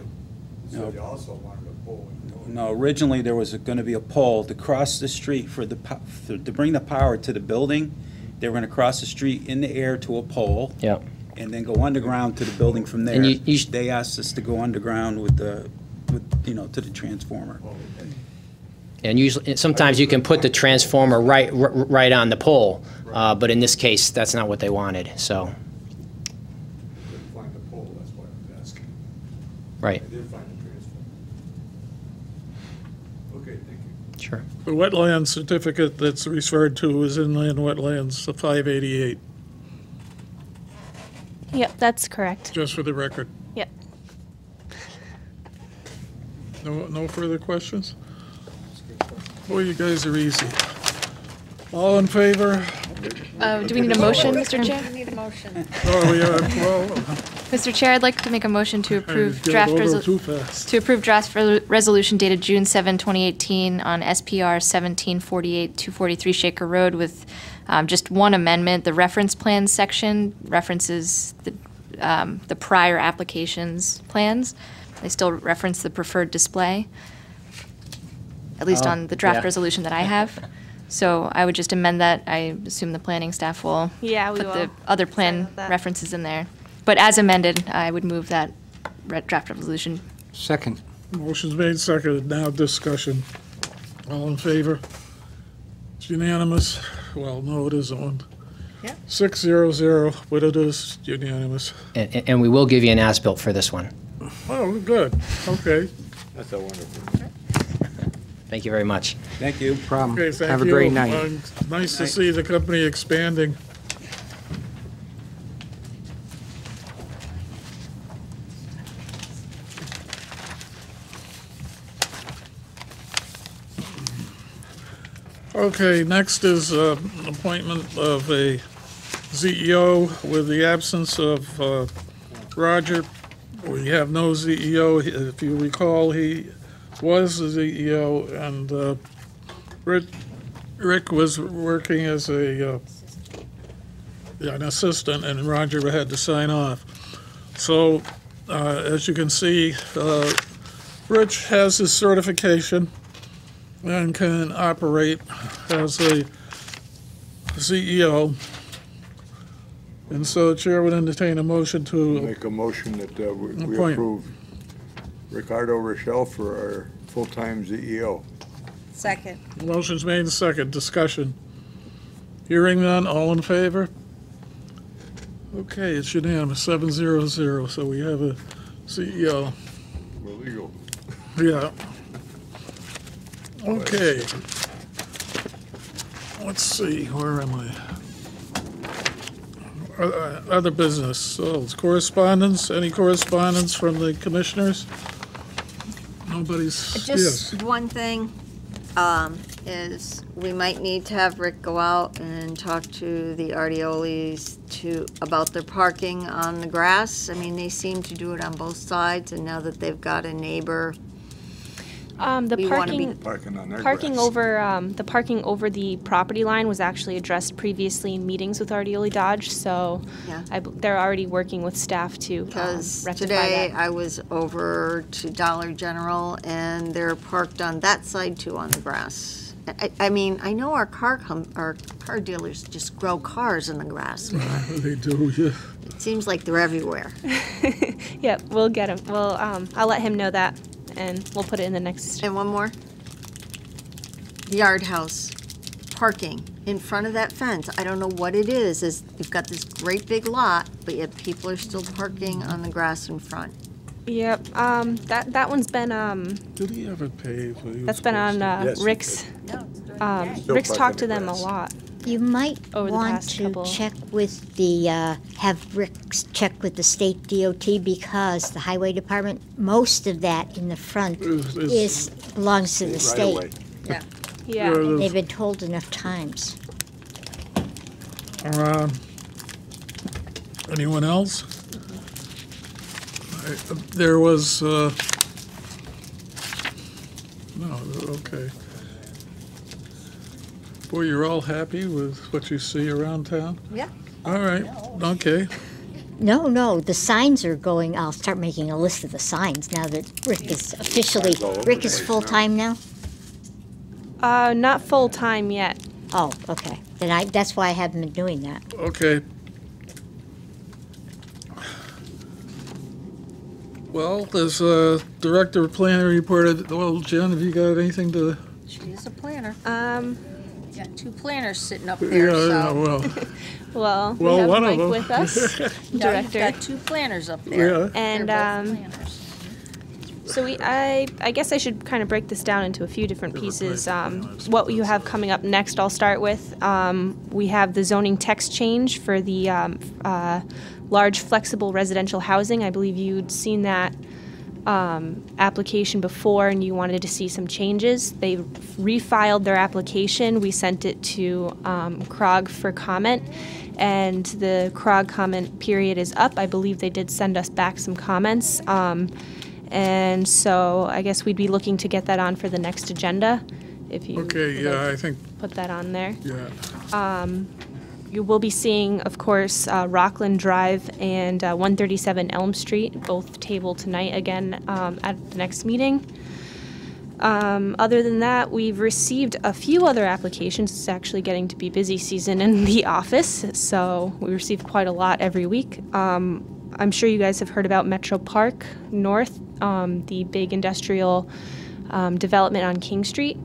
Speaker 18: No, originally there was going to be a pole to cross the street to bring the power to the building. They were going to cross the street in the air to a pole.
Speaker 17: Yeah.
Speaker 18: And then go underground to the building from there.
Speaker 17: And
Speaker 18: they asked us to go underground with to the transformer.
Speaker 17: And usually, sometimes you can put the transformer right on the pole, but in this case, that's not what they wanted. So.
Speaker 3: Find the pole, that's why I was asking.
Speaker 17: Right.
Speaker 3: I did find the transformer. Okay, thank you.
Speaker 17: Sure.
Speaker 1: The wetland certificate that's referred to is inland wetlands, the 588,
Speaker 5: Yep, that's correct.
Speaker 1: just for the record.
Speaker 5: Yep.
Speaker 1: No further questions? Boy, you guys are easy. All in favor?
Speaker 7: Do we need a motion, Mr. Chair?
Speaker 6: I need a motion.
Speaker 1: Oh, we are, well,
Speaker 7: Mr. Chair, I'd like to make a motion to approve
Speaker 1: get
Speaker 7: draft
Speaker 1: over too fast.
Speaker 7: resolution dated June 7, 2018 on SPR 1748 243 Shaker Road with just one amendment. The reference plan section references the prior application's plans. They still reference the preferred display, at least on the draft
Speaker 17: yeah.
Speaker 7: resolution that I have. So I would just amend that. I assume the planning staff will
Speaker 5: Yeah, we
Speaker 7: put
Speaker 5: will.
Speaker 7: the other
Speaker 5: Sorry
Speaker 7: plan
Speaker 5: about that.
Speaker 7: references in there. But as amended, I would move that draft resolution.
Speaker 10: Second.
Speaker 1: Motion's made, seconded, now discussion. All in favor? It's unanimous. Well, no, it isn't one.
Speaker 6: Yeah.
Speaker 1: 600, but it is unanimous.
Speaker 17: And we will give you an as-built for this one.
Speaker 1: Oh, good, okay.
Speaker 3: That's a wonderful.
Speaker 17: Thank you very much.
Speaker 18: Thank you.
Speaker 10: Problem.
Speaker 1: Okay, thank you.
Speaker 10: Have a great night.
Speaker 1: Nice to see the company expanding. Okay, next is appointment of a CEO with the absence of Roger. We have no CEO. If you recall, he was the CEO, and Rick was working as an assistant, and Roger had to sign off. So, as you can see, Rich has his certification and can operate as a CEO. And so the Chair would entertain a motion to
Speaker 3: Make a motion that we
Speaker 1: Appoint.
Speaker 3: approve Ricardo Rochelle for our full-time CEO.
Speaker 6: Second.
Speaker 1: Motion's made and second. Discussion. Hearing none, all in favor? Okay, it's unanimous, 700, so we have a CEO.
Speaker 3: We're legal.
Speaker 1: Yeah. Okay. Let's see, where am I? Other business, so it's correspondence. Any correspondence from the commissioners? Nobody's, yes.
Speaker 6: Just one thing. is we might need to have Rick go out and talk to the Ardiolis about their parking on the grass. I mean, they seem to do it on both sides, and now that they've got a neighbor,
Speaker 5: The
Speaker 6: we wanna be
Speaker 3: Parking on their
Speaker 5: parking
Speaker 3: grass.
Speaker 5: over the parking over the property line was actually addressed previously in meetings with Ardioli Dodge, so
Speaker 6: Yeah.
Speaker 5: they're already working with staff to
Speaker 6: because
Speaker 5: rectify
Speaker 6: today
Speaker 5: that.
Speaker 6: I was over to Dollar General, and they're parked on that side too on the grass. I mean, I know our car dealers just grow cars in the grass, but
Speaker 1: They do, yeah.
Speaker 6: it seems like they're everywhere.
Speaker 5: Yep, we'll get him. I'll let him know that, and we'll put it in the next.
Speaker 6: And one more. The Yard House, parking in front of that fence. I don't know what it is. You've got this great big lot, but yet people are still parking on the grass in front.
Speaker 5: Yep, that one's been
Speaker 1: Did he ever pave?
Speaker 5: that's been on
Speaker 3: Yes, he
Speaker 5: Rick's.
Speaker 3: Still
Speaker 5: Rick's
Speaker 3: parking
Speaker 5: talked to
Speaker 3: the
Speaker 5: them a
Speaker 3: grass.
Speaker 5: lot.
Speaker 4: You might
Speaker 5: Over the
Speaker 4: want
Speaker 5: past
Speaker 4: to
Speaker 5: couple-
Speaker 4: check with the, have Rick check with the state DOT because the highway department, most of that in the front belongs to the
Speaker 3: Right
Speaker 4: state.
Speaker 3: away.
Speaker 6: Yeah.
Speaker 5: Yeah.
Speaker 4: They've been told enough times.
Speaker 1: Anyone else? There was, no, okay. Boy, you're all happy with what you see around town?
Speaker 6: Yeah.
Speaker 1: All right, okay.
Speaker 4: No, the signs are going, I'll start making a list of the signs now that Rick is officially, Rick is full-time now?
Speaker 5: Not full-time yet.
Speaker 4: Oh, okay. Then that's why I haven't been doing that.
Speaker 1: Okay. Well, there's Director of Planning reported, well, Jen, have you got anything to?
Speaker 6: She is a planner.
Speaker 5: You
Speaker 6: got two planners sitting up there,
Speaker 1: Yeah,
Speaker 6: so.
Speaker 5: Well,
Speaker 1: Well,
Speaker 5: we have
Speaker 1: one of
Speaker 5: Mike
Speaker 1: them.
Speaker 5: with us,
Speaker 6: Yeah, you've
Speaker 5: Director.
Speaker 6: got two planners up there.
Speaker 1: Yeah.
Speaker 5: And
Speaker 6: They're both planners.
Speaker 5: so I guess I should kind of break this down into a few different pieces. What you have coming up next, I'll start with. We have the zoning text change for the large flexible residential housing. I believe you'd seen that application before and you wanted to see some changes. They refiled their application. We sent it to CROG for comment, and the CROG comment period is up. I believe they did send us back some comments. And so I guess we'd be looking to get that on for the next agenda, if you
Speaker 1: Okay,
Speaker 5: would
Speaker 1: yeah,
Speaker 5: like
Speaker 1: I
Speaker 5: to
Speaker 1: think,
Speaker 5: put that on there.
Speaker 1: yeah.
Speaker 5: You will be seeing, of course, Rockland Drive and 137 Elm Street, both tabled tonight again at the next meeting. Other than that, we've received a few other applications. It's actually getting to be busy season in the office, so we receive quite a lot every week. I'm sure you guys have heard about Metro Park North, the big industrial development on King Street.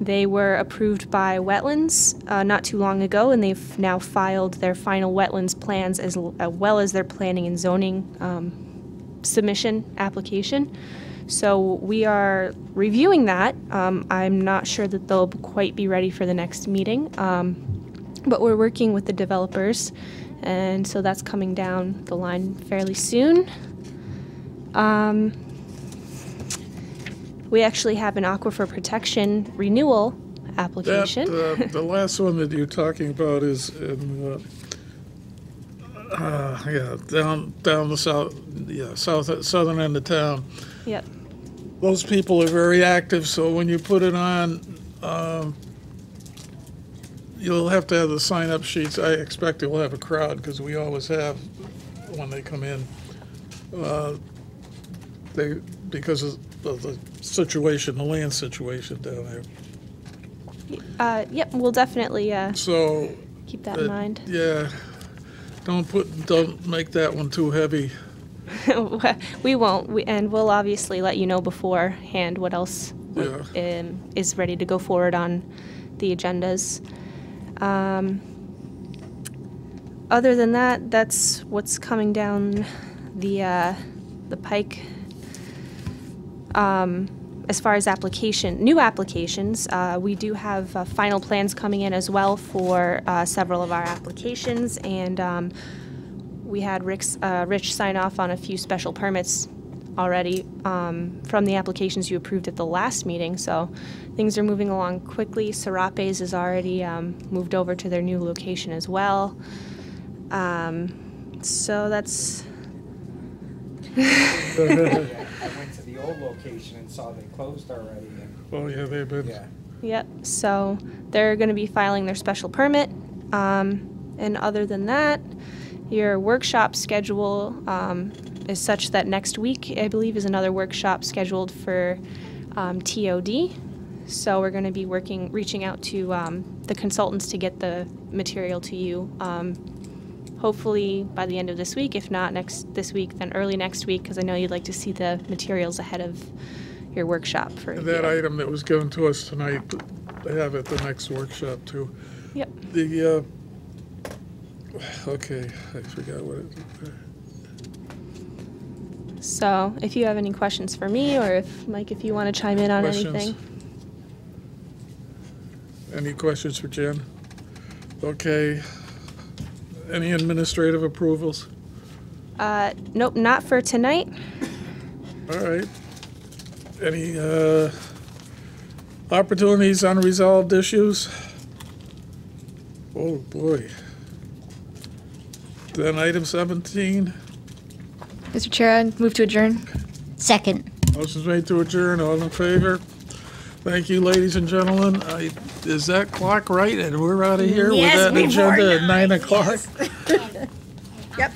Speaker 5: They were approved by wetlands not too long ago, and they've now filed their final wetlands plans as well as their planning and zoning submission application. So we are reviewing that. I'm not sure that they'll quite be ready for the next meeting, but we're working with the developers, and so that's coming down the line fairly soon. We actually have an aquifer protection renewal application.
Speaker 1: The last one that you're talking about is in, down the southern end of town.
Speaker 5: Yep.
Speaker 1: Those people are very active, so when you put it on, you'll have to have the sign-up sheets. I expect you'll have a crowd, because we always have when they come in. Because of the situation, the land situation down there.
Speaker 5: Yep, we'll definitely
Speaker 1: So.
Speaker 5: keep that in mind.
Speaker 1: Yeah, don't make that one too heavy.
Speaker 5: We won't, and we'll obviously let you know beforehand what else is ready to go forward on the agendas. Other than that, that's what's coming down the pike. As far as new applications, we do have final plans coming in as well for several of our applications, and we had Rich sign off on a few special permits already from the applications you approved at the last meeting, so things are moving along quickly. Serapes has already moved over to their new location as well. So that's...
Speaker 10: I went to the old location and saw they closed already.
Speaker 1: Oh, yeah, they've been.
Speaker 10: Yeah.
Speaker 5: Yep, so they're going to be filing their special permit. And other than that, your workshop schedule is such that next week, I believe, is another workshop scheduled for TOD. So we're going to be reaching out to the consultants to get the material to you. Hopefully by the end of this week, if not this week, then early next week, because I know you'd like to see the materials ahead of your workshop. For
Speaker 1: That item that was given to us tonight, they have at the next workshop too.
Speaker 5: Yep.
Speaker 1: The, okay, I forgot what it is.
Speaker 5: So if you have any questions for me, or if, Mike, if you want to chime in on
Speaker 1: Questions?
Speaker 5: anything.
Speaker 1: Any questions for Jen? Okay. Any administrative approvals?
Speaker 5: Nope, not for tonight.
Speaker 1: All right. Any opportunities, unresolved issues? Oh, boy. Then item 17.
Speaker 7: Mr. Chair, I move to adjourn.
Speaker 4: Second.
Speaker 1: Motion's made to adjourn. All in favor? Thank you, ladies and gentlemen. Is that clock right? And we're out of here
Speaker 6: Yes,
Speaker 1: with that
Speaker 6: before
Speaker 1: agenda at 9 o'clock?
Speaker 6: Yep.